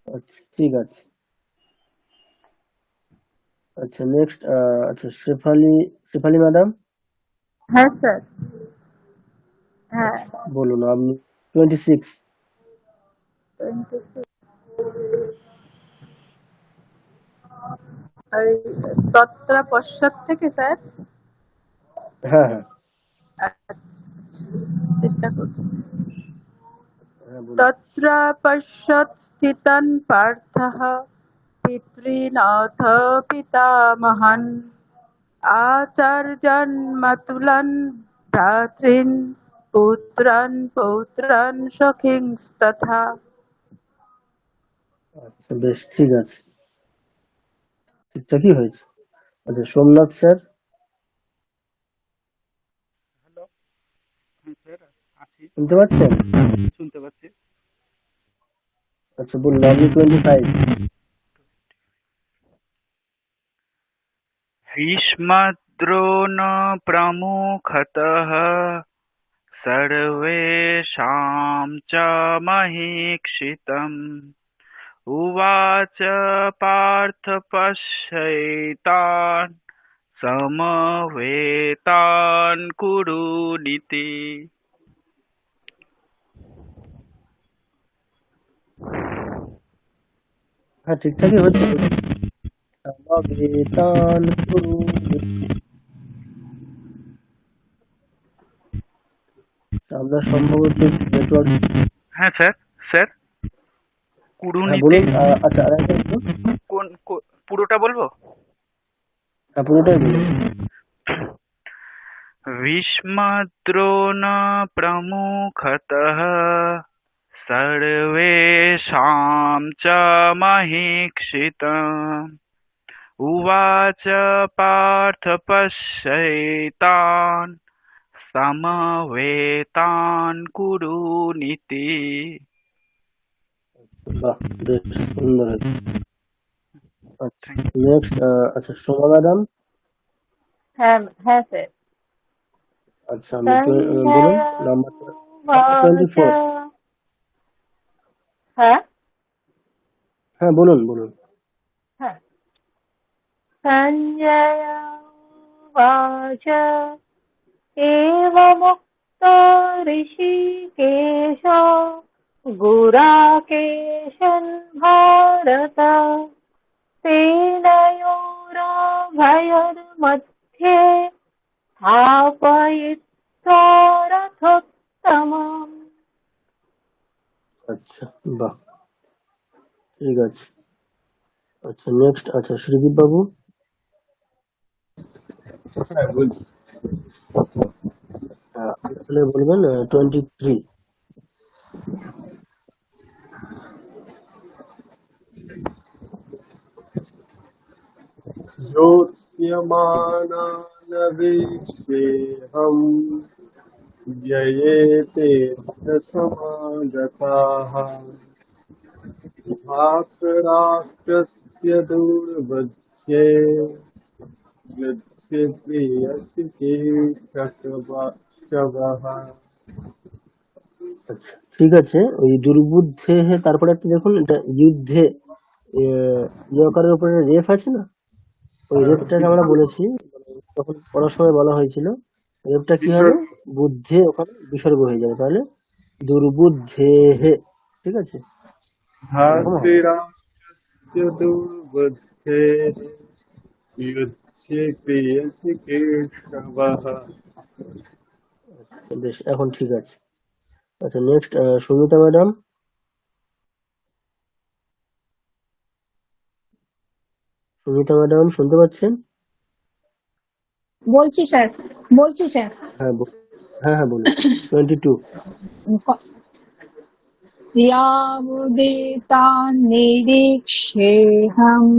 আচ্ছা, ঠিক আছে। আচ্ছা, নেক্সট। আচ্ছা, শেফালি ম্যাডাম। হ্যাঁ স্যার। হ্যাঁ, আচ্ছা, বলুন আপনি। 26। 26 আর তত্রা পশ্চাৎ থেকে স্যার। হ্যাঁ হ্যাঁ আচ্ছা, চেষ্টা করছি। হ্যাঁ, বলুন। তত্র পশ্চাৎ স্থিতান পার্থঃ পিতॄনাথ পিতামহান आचार्यान् मातुलान् भ्रातॄन् पुत्रान् पौत्रान् सखींस्तथा। আচ্ছা, বেশ, ঠিক আছে, ঠিকঠাকই হয়েছে। আচ্ছা, সোমনাথ স্যার। হ্যালো। হ্যাঁ স্যার, আছি। শুনতে পাচ্ছেন? শুনতে পাচ্ছি। আচ্ছা, বলুন আপনি। 25। भीष्मद्रोण प्रमुखतः सर्वेषां च महीक्षितम् उवाच पार्थ पश्यैतान् समवेतान् कुरुनिति। হ্যাঁ, ঠিকঠাকই হচ্ছে। সমবেতান কুরু। আমরা সম্ভবত নেটওয়ার্ক। হ্যাঁ স্যার, স্যার হ্যাঁ, কুরুনিতি বলুন। আচ্ছা, আর একটা বলুন। পুরোটা বলবো? হ্যাঁ, পুরোটাই বলুন। भीष्मद्रोण प्रमुखतः सर्वेषां च महीक्षितम् उवाच पार्थ पश्यैतान् समवेतान् कुरुनिति। বাহ, বেশ সুন্দর হয়েছে। আচ্ছা, নেক্সট। আচ্ছা, সোমা ম্যাডাম। হ্যাঁ হ্যাঁ স্যার। আচ্ছা, আপনি বলুন নাম্বারটা। 24। হ্যাঁ হ্যাঁ, বলুন বলুন। হ্যাঁ। সঞ্জয় উবাচ एवमुक्तो ऋषिकेश गुराकेशन् भारत सेनयोरभयर्मध्ये स्थापयित्वा रथोत्तमम्। আচ্ছা, বাহ, ঠিক আছে। আচ্ছা, নেক্সট। আচ্ছা, শ্রীদীপ বাবু। হ্যাঁ বলছি। আপনি তাহলে বলবেন 23। ज्योत्स्यमानानवीक्षेऽहम् व्ययेते समागताः धातराष्ट्रस्य दुर्बध्ये यस्य प्रियचिकीर्षवः। আচ্ছা, ঠিক আছে। ওই দুর্বুদ্ধে তারপরে একটা দেখুন, এটা যুদ্ধে ইয়কারের উপরে রেফ আছে না, ওই রেফটাকে আমরা বলেছি তখন পড়ার সময় বলা হয়েছিল, রেফটা কি হবে, বুদ্ধে ওখানে বিসর্গ হয়ে যাবে, তাহলে দুর্বুদ্ধে। ঠিক আছে, এরকম হবে। धातृराष्ट्रस्य दुर्बुद्धेः युध्ये प्रियचिकीर्षवः। বেশ, এখন ঠিক আছে। আচ্ছা, next Sumita madam. Sumita madam শুনতে পাচ্ছেন? বলছি স্যার, বলছি স্যার। হ্যাঁ হ্যাঁ বলুন। 22। यावदेतान् निरीक्ष्येऽहम्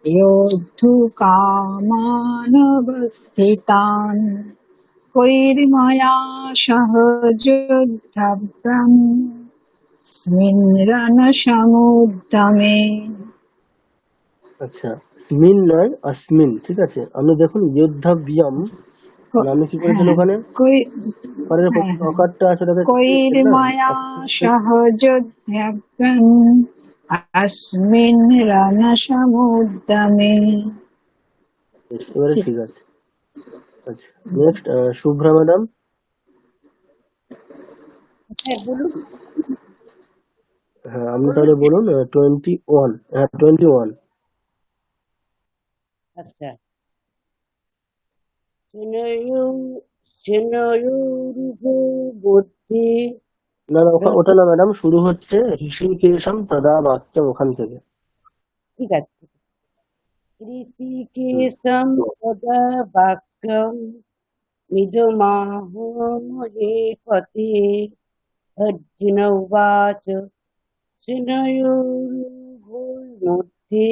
योद्धुकामानवस्थितान् कैर्मया सह योद्धव्यम् स्मिन् रणसमुद्यमे। আচ্ছা, স্মিন নয়, অস্মিন। ঠিক আছে, আপনি দেখুন যোদ্ধাব্যাম, আমি কি করেছেন ওখানে পরের অকারটা আছে, ওটাকে কৈর্ময়া সহ যোদ্ধব্যम् अस्मिन् रणसमुद्यमे। এবারে ঠিক আছে। আচ্ছা, নেক্সট শুভ্রা ম্যাডাম। হ্যাঁ বলুন। হ্যাঁ, আপনি তাহলে বলুন 21। হ্যাঁ 21। আচ্ছা, সেনয়োরুভো বুদ্ধি। না না, ওটা না ম্যাডাম, শুরু হচ্ছে ঋষিকেশম তদা বাক্যম, ওখান থেকে। ঠিক আছে, ঋষিকেশম তদা বাক্যম ইদমাহমহে পতি। অর্জুন উবাচ সেনয়োরুভয়োর্मध्ये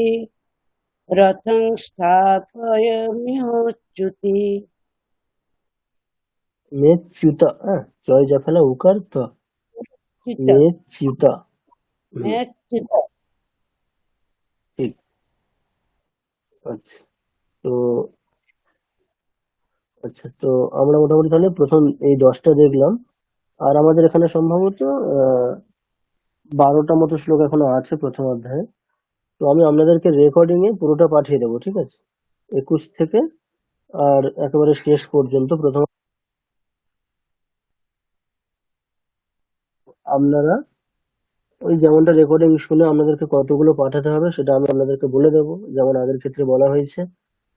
রথং স্থাপয়াম্যচ্যুতে। মেচ্যুত, জয় জাফেলা উকার তো, মেচ্যুত। ঠিক। আচ্ছা, তো আচ্ছা, তো আমরা মোটামুটি তাহলে প্রথম এই 10টা দেখলাম, আর আমাদের এখানে সম্ভবত 12টা মতো শ্লোক এখনো আছে প্রথম অধ্যায়ে। তো আমি আপনাদেরকে রেকর্ডিং এ পুরোটা পাঠিয়ে দেবো, ঠিক আছে, 21 থেকে আর একেবারে শেষ পর্যন্ত। প্রথম আপনারা ওই যেমনটা রেকর্ডিং শুনে আপনাদেরকে কতগুলো পাঠাতে হবে সেটা আমি আপনাদেরকে বলে দেবো, যেমন আগের ক্ষেত্রে বলা হয়েছে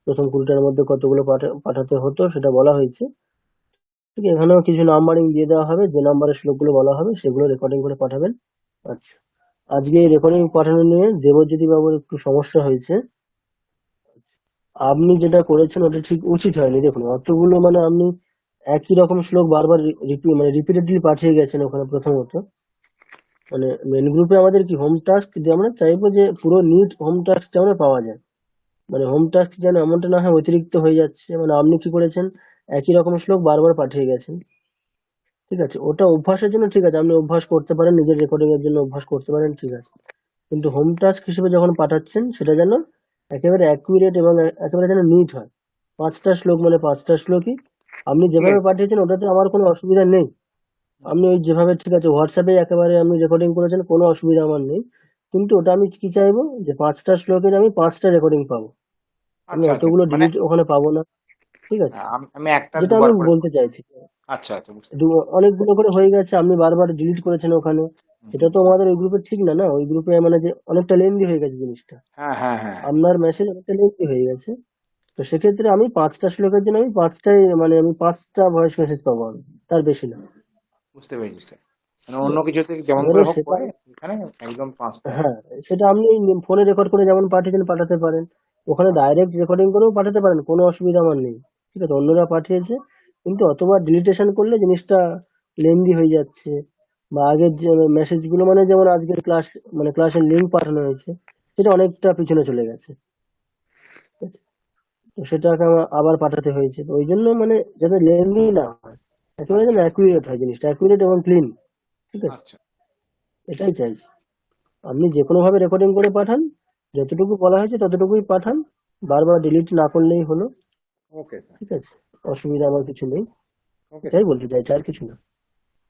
প্রথম 20টার মধ্যে কতগুলো পাঠাতে হতো সেটা বলা হয়েছে। ঠিক আছে, এখানেও কিছু নাম্বারিং দিয়ে দেওয়া হবে, যে নাম্বারের শ্লোকগুলো বলা হবে সেগুলো রেকর্ডিং করে পাঠাবেন। আচ্ছা, আজকে এই রেকর্ডিং পাঠানো নিয়ে দেবজ্যোতি বাবুর একটু সমস্যা হয়েছে। আপনি যেটা করেছেন ওটা ঠিক উচিত হয়নি। দেখুন, অতগুলো মানে আপনি একই রকম শ্লোক বারবার রিপিটেডলি পাঠিয়ে গেছেন ওখানে। প্রথমত মানে মেন গ্রুপে আমাদের কি হোম টাস্ক, যে আমরা চাইবো যে পুরো নিট হোম টাস্ক যেন পাওয়া যায়, মানে হোম টাস্ক যেন এমনটা না হয় অতিরিক্ত হয়ে যাচ্ছে। মানে আপনি কি করেছেন, একই রকম শ্লোক বারবার পাঠিয়ে গেছেন। ঠিক আছে, ওটা অভ্যাসের জন্য ঠিক আছে, আপনি অভ্যাস করতে পারেন, নিজের রেকর্ডিং এর জন্য অভ্যাস করতে পারেন, ঠিক আছে। কিন্তু হোম টাস্ক হিসেবে যখন পাঠাচ্ছেন সেটা যেন একেবারে অ্যাকুরেট এবং একেবারে যেন নিট হয়। 5টা শ্লোক মানে 5টা শ্লোকই আপনি যেভাবে পাঠিয়েছেন, ওটাতে আমার কোনো অসুবিধা নেই। আপনি ওই যেভাবে, ঠিক আছে, হোয়াটসঅ্যাপে একেবারে আপনি রেকর্ডিং করেছেন, কোনো অসুবিধা আমার নেই। কিন্তু ওটা আমি কি চাইবো, যে 5টা শ্লোকের আমি 5টা রেকর্ডিং পাবো, আমি আচ্ছা আচ্ছা, অতগুলো মানে ডিলিট ওখানে পাবো না। ঠিক আছে, আমি একটা যেটা দুবার আমি করে বলতে চাইছি। আচ্ছা আচ্ছা, বুঝতে অনেকগুলো করে হয়ে গেছে, আপনি বারবার ডিলিট করেছেন ওখানে, এটা তো আমাদের ওই গ্রুপে ঠিক না, না ওই গ্রুপে মানে যে অনেকটা লেন্দি হয়ে গেছে জিনিসটা, হ্যাঁ হ্যাঁ হ্যাঁ, আপনার মেসেজ অনেকটা লেন্দি হয়ে গেছে। তো সেক্ষেত্রে আমি 5টা শ্লোকের জন্য আমি 5টাই মানে আমি 5টা ভয়েস মেসেজ পাবো আমি, তার বেশি না। বুঝতে পেরেছি স্যার। মানে ঠিক অন্য আছে, কিছুতে যেমন এবারে করে হোক সেটা করে, এখানে একদম 5টা। হ্যাঁ, সেটা আপনি ফোনে রেকর্ড করে যেমন পাঠিয়েছেন পাঠাতে পারেন, ওখানে ডাইরেক্ট রেকর্ডিং করেও পাঠাতে পারেন, কোনো অসুবিধা আমার নেই। ঠিক আছে, অন্যরা পাঠিয়েছে, কিন্তু অতবার ডিলিটেশন করলে জিনিসটা লেন্দি হয়ে যাচ্ছে, বা আগের যে মেসেজ গুলো মানে যেমন আজকের ক্লাস মানে ক্লাসের লিঙ্ক পাঠানো হয়েছে, সেটা অনেকটা পিছনে চলে গেছে। ঠিক আছে? তো সেটাকে আবার পাঠাতে হয়েছে, তো ওই জন্য মানে যাতে লেন্দি না হয়, একেবারে যেন অ্যাকুরেট হয় জিনিসটা, অ্যাকুরেট এবং ক্লিন। ঠিক আছে, আচ্ছা এটাই চাইছি। আপনি যে কোনো ভাবে রেকর্ডিং করে পাঠান, যতটুকু বলা হয়েছে ততটুকুই পাঠান, বারবার ডিলিট না করলেই হলো। Okay sir. ঠিক আছে, অসুবিধা আমার কিছু নেই, ওকে এটাই স্যার। বলতে চাইছি, আর কিছু না।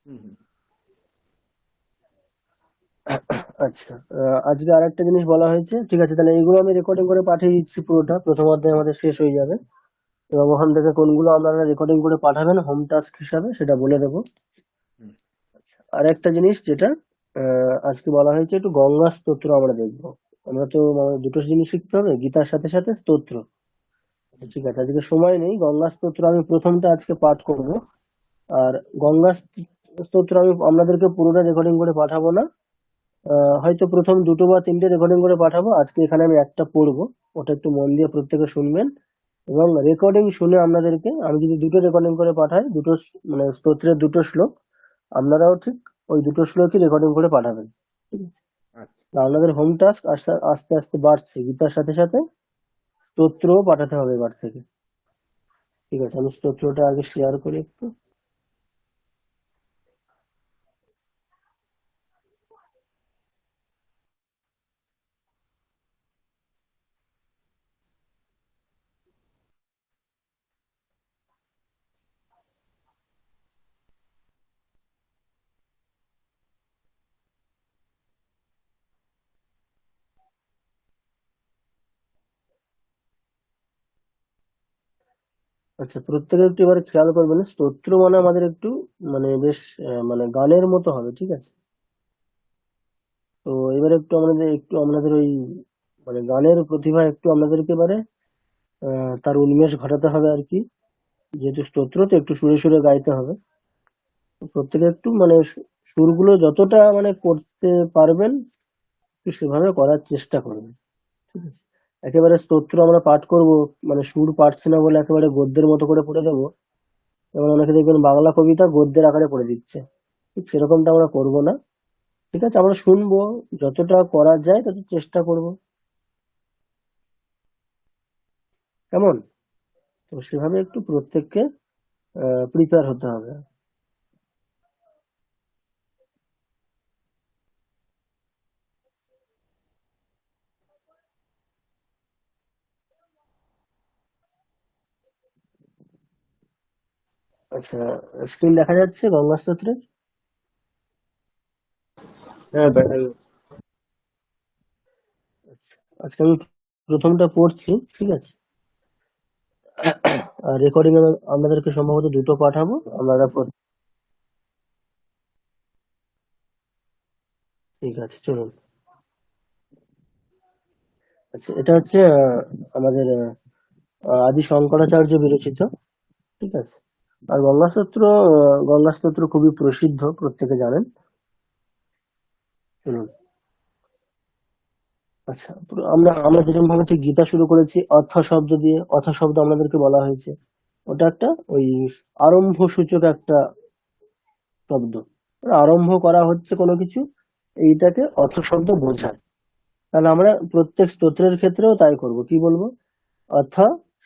হুম হুম। আচ্ছা, আজকে আরেকটা জিনিস বলা হয়েছে, ঠিক আছে, তাহলে এগুলো আমি রেকর্ডিং করে পাঠিয়ে দিচ্ছি, পুরোটা প্রথম অধ্যায় আমাদের শেষ হয়ে যাবে, এবং ওখান থেকে কোনগুলো আপনারা রেকর্ডিং করে পাঠাবেন হোম টাস্ক হিসাবে সেটা বলে দেবো। হুম। আর একটা জিনিস যেটা আজকে বলা হয়েছে, একটু গঙ্গা স্তোত্র আমরা দেখবো। আমরা তো দুটো জিনিস শিখতে হবে, গীতার সাথে সাথে স্তোত্র। আচ্ছা, ঠিক আছে, আজকে সময় নেই, গঙ্গা স্তোত্র আমি প্রথমটা আজকে পাঠ করব। আর গঙ্গা স্তোত্র আমি আপনাদেরকে পুরোটা রেকর্ডিং করে পাঠাবো না, হয়তো প্রথম 2টো বা 3টে রেকর্ডিং করে পাঠাবো, আজকে এখানে আমি একটা পড়বো, ওটা একটু মন দিয়ে প্রত্যেকে শুনবেন, এবং রেকর্ডিং শুনে আপনাদেরকে আমি যদি 2টো রেকর্ডিং করে পাঠাই, দুটো মানে স্তোত্রের 2টো শ্লোক, আপনারাও ঠিক ওই 2টো শ্লোকই রেকর্ডিং করে পাঠাবেন। ঠিক আছে, আচ্ছা তা আপনাদের হোম টাস্ক আস্তে আস্তে আস্তে বাড়ছে, গীতার সাথে সাথে স্তোত্রও পাঠাতে হবে এবার থেকে। ঠিক আছে, আমি স্তোত্রটা আগে শেয়ার করি একটু। আচ্ছা, প্রত্যেকে একটু এবার খেয়াল করবেন, স্তোত্র মানে আমাদের একটু মানে বেশ মানে গানের মতো হবে। ঠিক আছে, তো এবারে একটু আপনাদের ওই মানে গানের প্রতিভা একটু আপনাদেরকে এবারে তার উন্মেষ ঘটাতে হবে আর কি, যেহেতু স্তোত্র তো একটু সুরে সুরে গাইতে হবে। তো প্রত্যেকে একটু মানে সুরগুলো যতটা মানে করতে পারবেন একটু সেভাবে করার চেষ্টা করবেন। ঠিক আছে, একেবারে স্তোত্র আমরা পাঠ করব, মানে সুর পারছি না বলে একেবারে গদ্যের মতো করে পড়ে দেবো, যেমন অনেকে দেখবেন বাংলা কবিতা গদ্যের আকারে পড়ে দিচ্ছে, ঠিক সেরকমটা আমরা করব না। ঠিক আছে, আমরা শুনবো, যতটা করা যায় তত চেষ্টা করব, কেমন? তো সেভাবে একটু প্রত্যেককে প্রিপেয়ার হতে হবে। আচ্ছা, স্ক্রিন দেখা যাচ্ছে গঙ্গা স্তোত্রে? হ্যাঁ দেখা যাচ্ছে। আজকে আমি প্রথমটা পড়ছি। ঠিক আছে, আর রেকর্ডিং আপনাদেরকে সম্ভবত 2টো পাঠাবো, আপনারা ঠিক আছে, চলুন। আচ্ছা, এটা হচ্ছে আমাদের আদি শঙ্করাচার্য বিরচিত। ঠিক আছে, আর গঙ্গা স্তোত্র খুবই প্রসিদ্ধ, প্রত্যেকে জানেন। চলুন। আচ্ছা, আমরা আমরা যেরকম ভাবে ঠিক গীতা শুরু করেছি অর্থ শব্দ দিয়ে, অর্থ শব্দ আমাদেরকে বলা হয়েছে, ওটা একটা ওই আরম্ভ সূচক একটা শব্দ, আরম্ভ করা হচ্ছে কোনো কিছু, এইটাকে অর্থ শব্দ বোঝায়। তাহলে আমরা প্রত্যেক স্তোত্রের ক্ষেত্রেও তাই করব, কি বলবো? অর্থ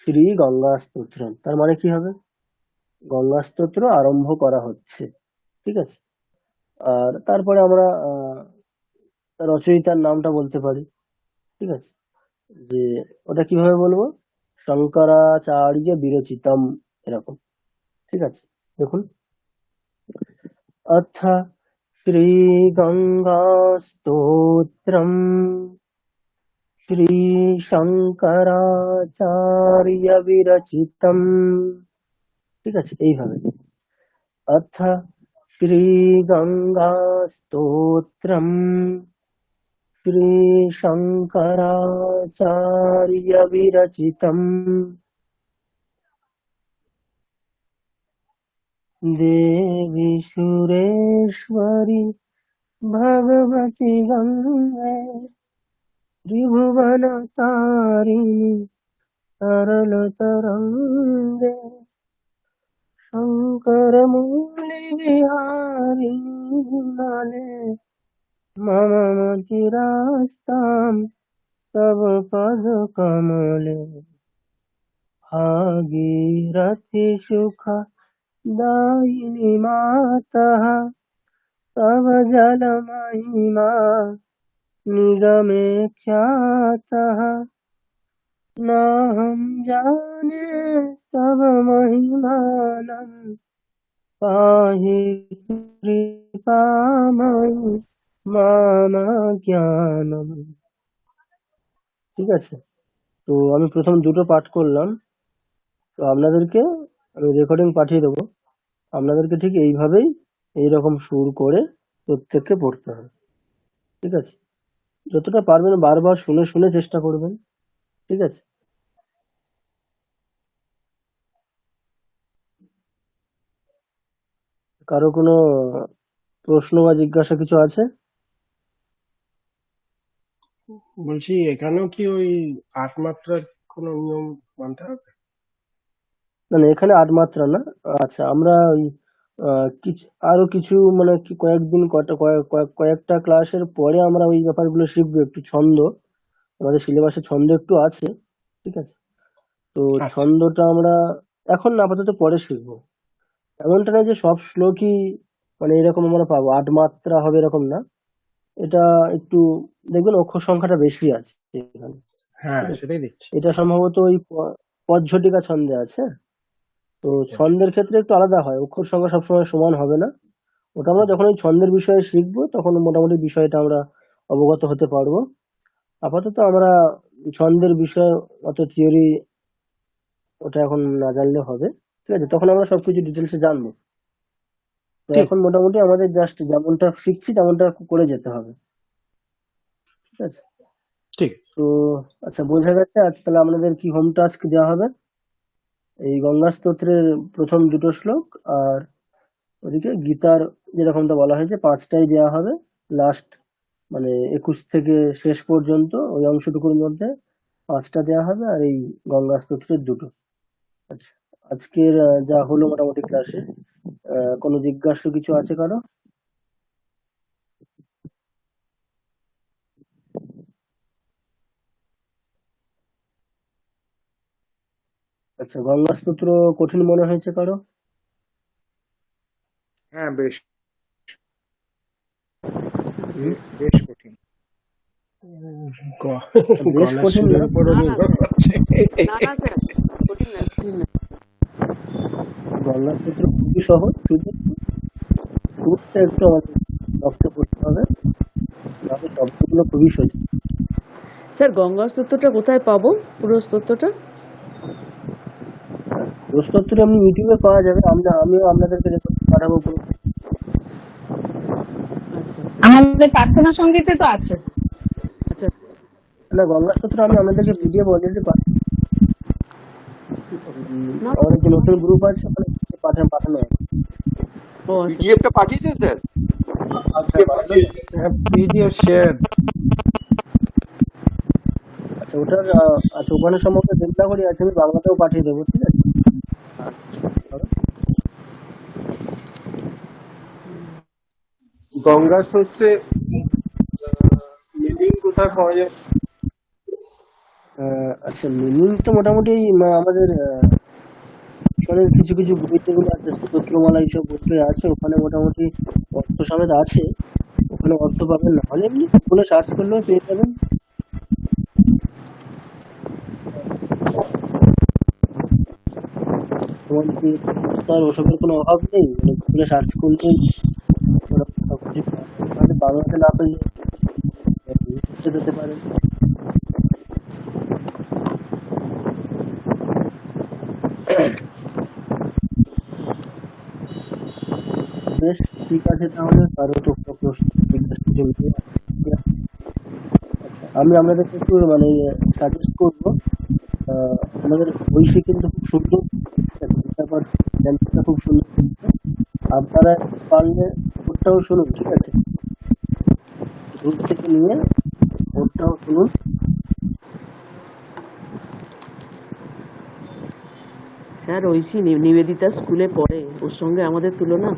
শ্রী গঙ্গা স্তোত্র, তার মানে কি হবে? গঙ্গা স্তোত্র আরম্ভ করা হচ্ছে। ঠিক আছে, আর তারপরে আমরা রচয়িতার নামটা বলতে পারি। ঠিক আছে, যে ওটা কিভাবে বলবো? শঙ্করাচার্য বিরচিতম, এরকম। ঠিক আছে, দেখুন, অথ শ্রী গঙ্গা স্তোত্রম শ্রী শঙ্করাচার্য বিরচিতম। ঠিক আছে, এইভাবে। अथ श्रीगङ्गास्तोत्रम् श्रीशङ्कराचार्यविरचितम् देवी सुरेश्वरी भगवती गङ्गे त्रिभुवनतारिणि सरलतरङ्गे शङ्करमौलिविहारिणि मम मतिरास्तां तव पदकमले भागीरथि सुखदायिनि मातः तव जलमहिमा निगमे ख्यातः नाहं जाने तव महिमानं पाहि কৃপাময়ী মামা জ্ঞানম। ঠিক আছে, তো আমি প্রথম দুটো পাঠ করলাম, তো আপনাদেরকে আমি রেকর্ডিং পাঠিয়ে দেবো। আপনাদেরকে ঠিক এইভাবেই এইরকম সুর করে প্রত্যেককে পড়তে হবে। ঠিক আছে, যতটা পারবেন বারবার শুনে শুনে চেষ্টা করবেন। ঠিক আছে, কারো কোনো প্রশ্ন বা জিজ্ঞাসা কিছু আছে? বলছি এখানেও কি ওই 8 মাত্রার কোনো নিয়ম মানতে হবে? না না, এখানে 8 মাত্রা না। আচ্ছা, আমরা ওই কিছু আরো কিছু মানে কি কয়েকদিন কয়েকটা ক্লাসের পরে আমরা ওই ব্যাপারগুলো শিখবো। একটু ছন্দ, আমাদের সিলেবাসে ছন্দ একটু আছে। ঠিক আছে, তো ছন্দটা আমরা এখন না, আপাতত পরে শিখবো। এমনটা না যে সব শ্লোকই মানে এরকম আমরা পাবো 8 মাত্রা হবে এরকম না। এটা একটু দেখবেন অক্ষর সংখ্যাটা বেশি আছে এখানে। হ্যাঁ, ঠিক আছে, সেটাই দেখছি। এটা সম্ভবত ওই পদঝটিকা ছন্দে আছে। তো ছন্দের ক্ষেত্রে একটু আলাদা হয়, অক্ষর সংখ্যা সবসময় সমান হবে না। ওটা আমরা যখন ওই ছন্দের বিষয়ে শিখবো তখন মোটামুটি বিষয়টা আমরা অবগত হতে পারবো। আপাতত আমরা ছন্দের বিষয়ে অত থিওরি ওটা এখন না জানলে হবে। ঠিক আছে, তখন আমরা সবকিছু ডিটেলসে জানবো। তো এখন মোটামুটি আমাদের জাস্ট যেমনটা শিখছি তেমনটা করে যেতে হবে। ঠিক আছে, ঠিক। তো আচ্ছা, বোঝা গেছে। আজ তাহলে আপনাদের কি হোম টাস্ক দেওয়া হবে, এই গঙ্গা স্তোত্রের প্রথম দুটো শ্লোক আর ওদিকে গীতার যেরকমটা বলা হয়েছে 5টাই দেওয়া হবে। লাস্ট মানে 21 থেকে শেষ পর্যন্ত ওই অংশটুকুর মধ্যে 5টা দেওয়া হবে, আর এই গঙ্গা স্তোত্রের দুটো। আচ্ছা, আজকের যা হলো মোটামুটি ক্লাসে কোনো জিজ্ঞাসা কিছু আছে কারো? আচ্ছা, গঙ্গা স্তোত্র কঠিন মনে হয়েছে কারো? হ্যাঁ, বেশ বেশ কঠিন। বেশ গলার কঠিন সুরের না? উপরও নির্ভর করছে। গঙ্গা স্তোত্র খুবই সহজ, শুধু সুরটা একটু আমাদের রক্ত করতে হবে, তাহলে শব্দগুলো খুবই সোজা। স্যার গঙ্গা স্তোত্রটা কোথায় পাবো, পুরো স্তোত্রটা? পুরো স্তোত্র এমনি ইউটিউবে পাওয়া যাবে, আমিও আপনাদেরকে রেকর্ড পাঠাবো পুরো। আমাদের প্রার্থনা সঙ্গীতে তো আছে। না, গঙ্গা স্তোত্র আমি আপনাদেরকে পিডিএফ অলরেডি পাঠাবো। আমাদের যে নতুন গ্রুপ আছে ওখানে পাঠানো হবে। পিডিএফটা পাঠিয়েছেন স্যার? PDF share. আচ্ছা, ওটার আচ্ছা ওখানে সম্ভবত দেবনাগরী আছে, আমি বাংলাতেও পাঠিয়ে দেবো। ঠিক আছে, গঙ্গা স্তোত্রে মিনিং কোথায় পাওয়া যায়? আচ্ছা, মিনিং তো মোটামুটি আমাদের অনেক কিছু কিছু বই যেগুলো আছে, স্তোত্রমালা এইসব বই আছে, ওখানে মোটামুটি অর্থ সমেত আছে, ওখানে অর্থ পাবেন। না হলে এমনি গুগলে সার্চ করলেও পেয়ে যাবেন। তোমার কি তার ওসবের কোনো অভাব নেই, মানে গুগলে সার্চ করলেই সবকিছু পাবেন। বাংলাতে না পেলে ইংলিশে পেতে পারেন। ঠিক আছে, তাহলে কারো তো কোনো প্রশ্ন জিজ্ঞাসা কিছু নেই। আচ্ছা, আমি আপনাদেরকে একটু মানে সাজেস্ট করবো, আমাদের ঐশী কিন্তু খুব সুন্দর, ঠিক আছে, ব্যাপার জ্ঞানটা খুব সুন্দর করছে। আপনারা পারলে ওরটাও শুনুন, ঠিক আছে, দূর থেকে নিয়ে ওরটাও শুনুন। স্যার ঐশী নিবেদিতা স্কুলে পড়ে, ওর সঙ্গে আমাদের তুলনা।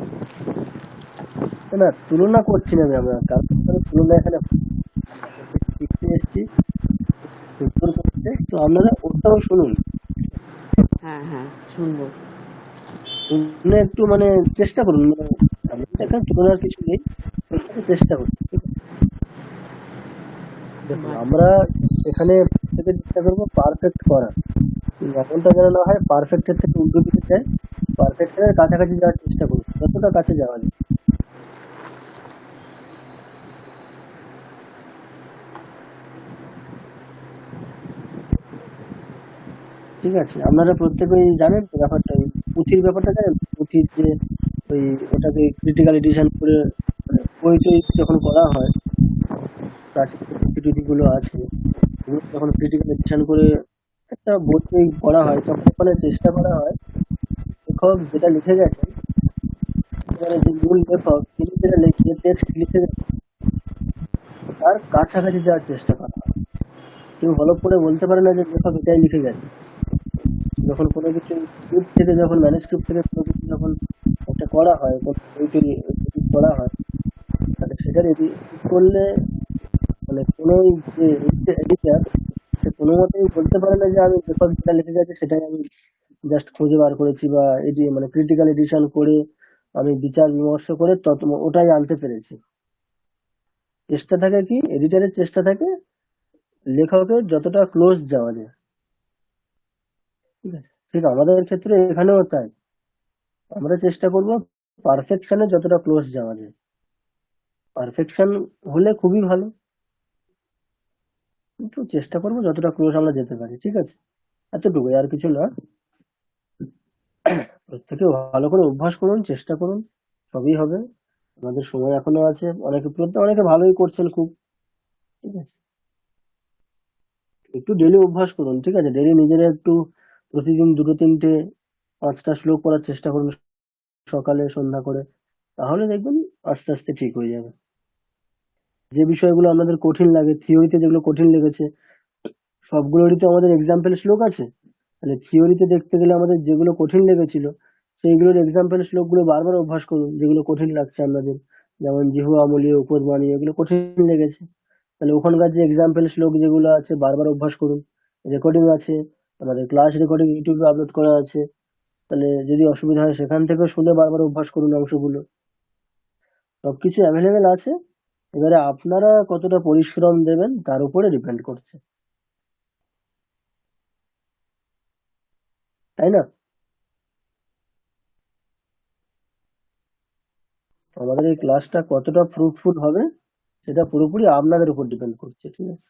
না, তুলনা করছি না আমরা, কারণ তুলনা এখানে শিখতে এসেছি, সুন্দর করতে, তো আপনারা ওরটাও শুনুন। হ্যাঁ হ্যাঁ শুনবো। শুনে একটু মানে চেষ্টা করুন, মানে আমাদের এখানে তুলনার কিছু নেই, চেষ্টা করুন। দেখুন, আমরা এখানে থেকে চেষ্টা করবো পারফেক্ট করা, এমনটা যেন না হয় পারফেক্টের থেকে উল্টো দিকে যায়, পারফেক্টের কাছাকাছি যাওয়ার চেষ্টা করুন, যতটা কাছে যাওয়া যায়। ঠিক আছে, আপনারা প্রত্যেকেই জানেন তো ব্যাপারটা, ওই পুঁথির ব্যাপারটা জানেন, পুঁথির যে ওই ওটাকে ক্রিটিক্যাল এডিশন করে মানে বই টই যখন করা হয়, প্রাচীন পুঁথি গুলো আছে, এগুলো যখন ক্রিটিক্যাল এডিশন করে একটা বই করা হয়, তখন ওখানে চেষ্টা করা হয় লেখক যেটা লিখে গেছেন, এবারে যে মূল লেখক তিনি যেটা লিখে টেক্সট লিখে গেছেন তার কাছাকাছি যাওয়ার চেষ্টা করা হয়। কেউ হলপ করে বলতে পারে না যে লেখক এটাই লিখে গেছে। যখন কোনো কিছু স্ক্রিপ্ট থেকে, যখন ম্যানুস্ক্রিপ্ট থেকে কোনো কিছু যখন একটা করা হয়, বইটি করা হয়, তাহলে সেটার এডিট করলে মানে কোনো যে এডিটার, সে কোনো মতেই বলতে পারে না যে আমি লেখক যেটা লিখে গেছে সেটাই আমি জাস্ট খুঁজে বার করেছি, বা এটি মানে ক্রিটিক্যাল এডিশন করে আমি বিচার বিমর্শ করে ওটাই আনতে পেরেছি। চেষ্টা থাকে কি, এডিটারের চেষ্টা থাকে লেখকের যতটা ক্লোজ যাওয়া যায়, ঠিক আছে, ঠিক আমাদের ক্ষেত্রে এখানেও তাই, আমরা চেষ্টা করব পারফেকশনে যতটা ক্লোজ যাওয়া যায়। পারফেকশন হলে খুবই ভালো, কিন্তু চেষ্টা করব যতটা ক্লোজ আমরা যেতে পারি, ঠিক আছে, এতটুকু, আর কিছু না। প্রত্যেকে ভালো করে অভ্যাস করুন, চেষ্টা করুন, সবই হবে, আমাদের সময় এখনো আছে, অনেকে ভালোই করছেন খুব, ঠিক আছে, একটু ডেলি অভ্যাস করুন, ঠিক আছে, ডেলি নিজেরা একটু প্রতিদিন 2-3টে 5টা শ্লোক পড়ার চেষ্টা করুন, সকালে সন্ধ্যা করে, তাহলে দেখবেন আস্তে আস্তে ঠিক হয়ে যাবে। যে বিষয়গুলো আমাদের কঠিন লাগে, থিওরিতে যেগুলো কঠিন লেগেছে, সবগুলোরই তো আমাদের এক্সাম্পল শ্লোক আছে, তাহলে থিওরিতে দেখতে গেলে আমাদের যেগুলো কঠিন লেগেছিল সেইগুলোর এক্সাম্পল শ্লোকগুলো বারবার অভ্যাস করুন, যেগুলো কঠিন লাগছে আপনাদের, যেমন জিহু আমলীয়, উপদবাণী, এগুলো কঠিন লেগেছে, তাহলে ওখানকার যে এক্সাম্পল শ্লোক যেগুলো আছে বারবার অভ্যাস করুন। রেকর্ডিং আছে, আমাদের ক্লাস রেকর্ডিং ইউটিউবে আপলোড করা আছে, তাহলে যদি অসুবিধা হয় সেখান থেকে শুনে বারবার অভ্যাস করুন অংশগুলো, সবকিছু অ্যাভেলেবেল আছে। এবারে আপনারা কতটা পরিশ্রম দেবেন তার উপরে ডিপেন্ড করছে, তাই না? আমাদের এই ক্লাসটা কতটা ফ্রুটফুল হবে সেটা পুরোপুরি আপনাদের উপর ডিপেন্ড করছে, ঠিক আছে।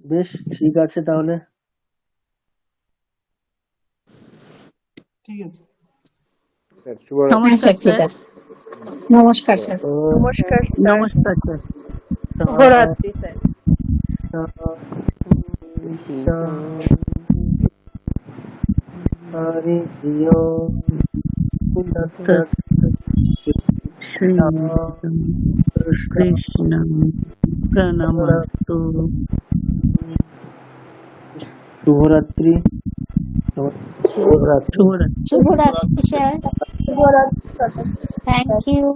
বেশ, ঠিক আছে তাহলে। ঠিক আছে। নমস্কার স্যার। নমস্কার স্যার। নমস্কার স্যার। নমস্কার স্যার। শুভরাত্রি স্যার। হরি কৃষ্ণ প্রণামস্তু। শুভরাত্রি। শুভরাত্রি স্যার। Thank you.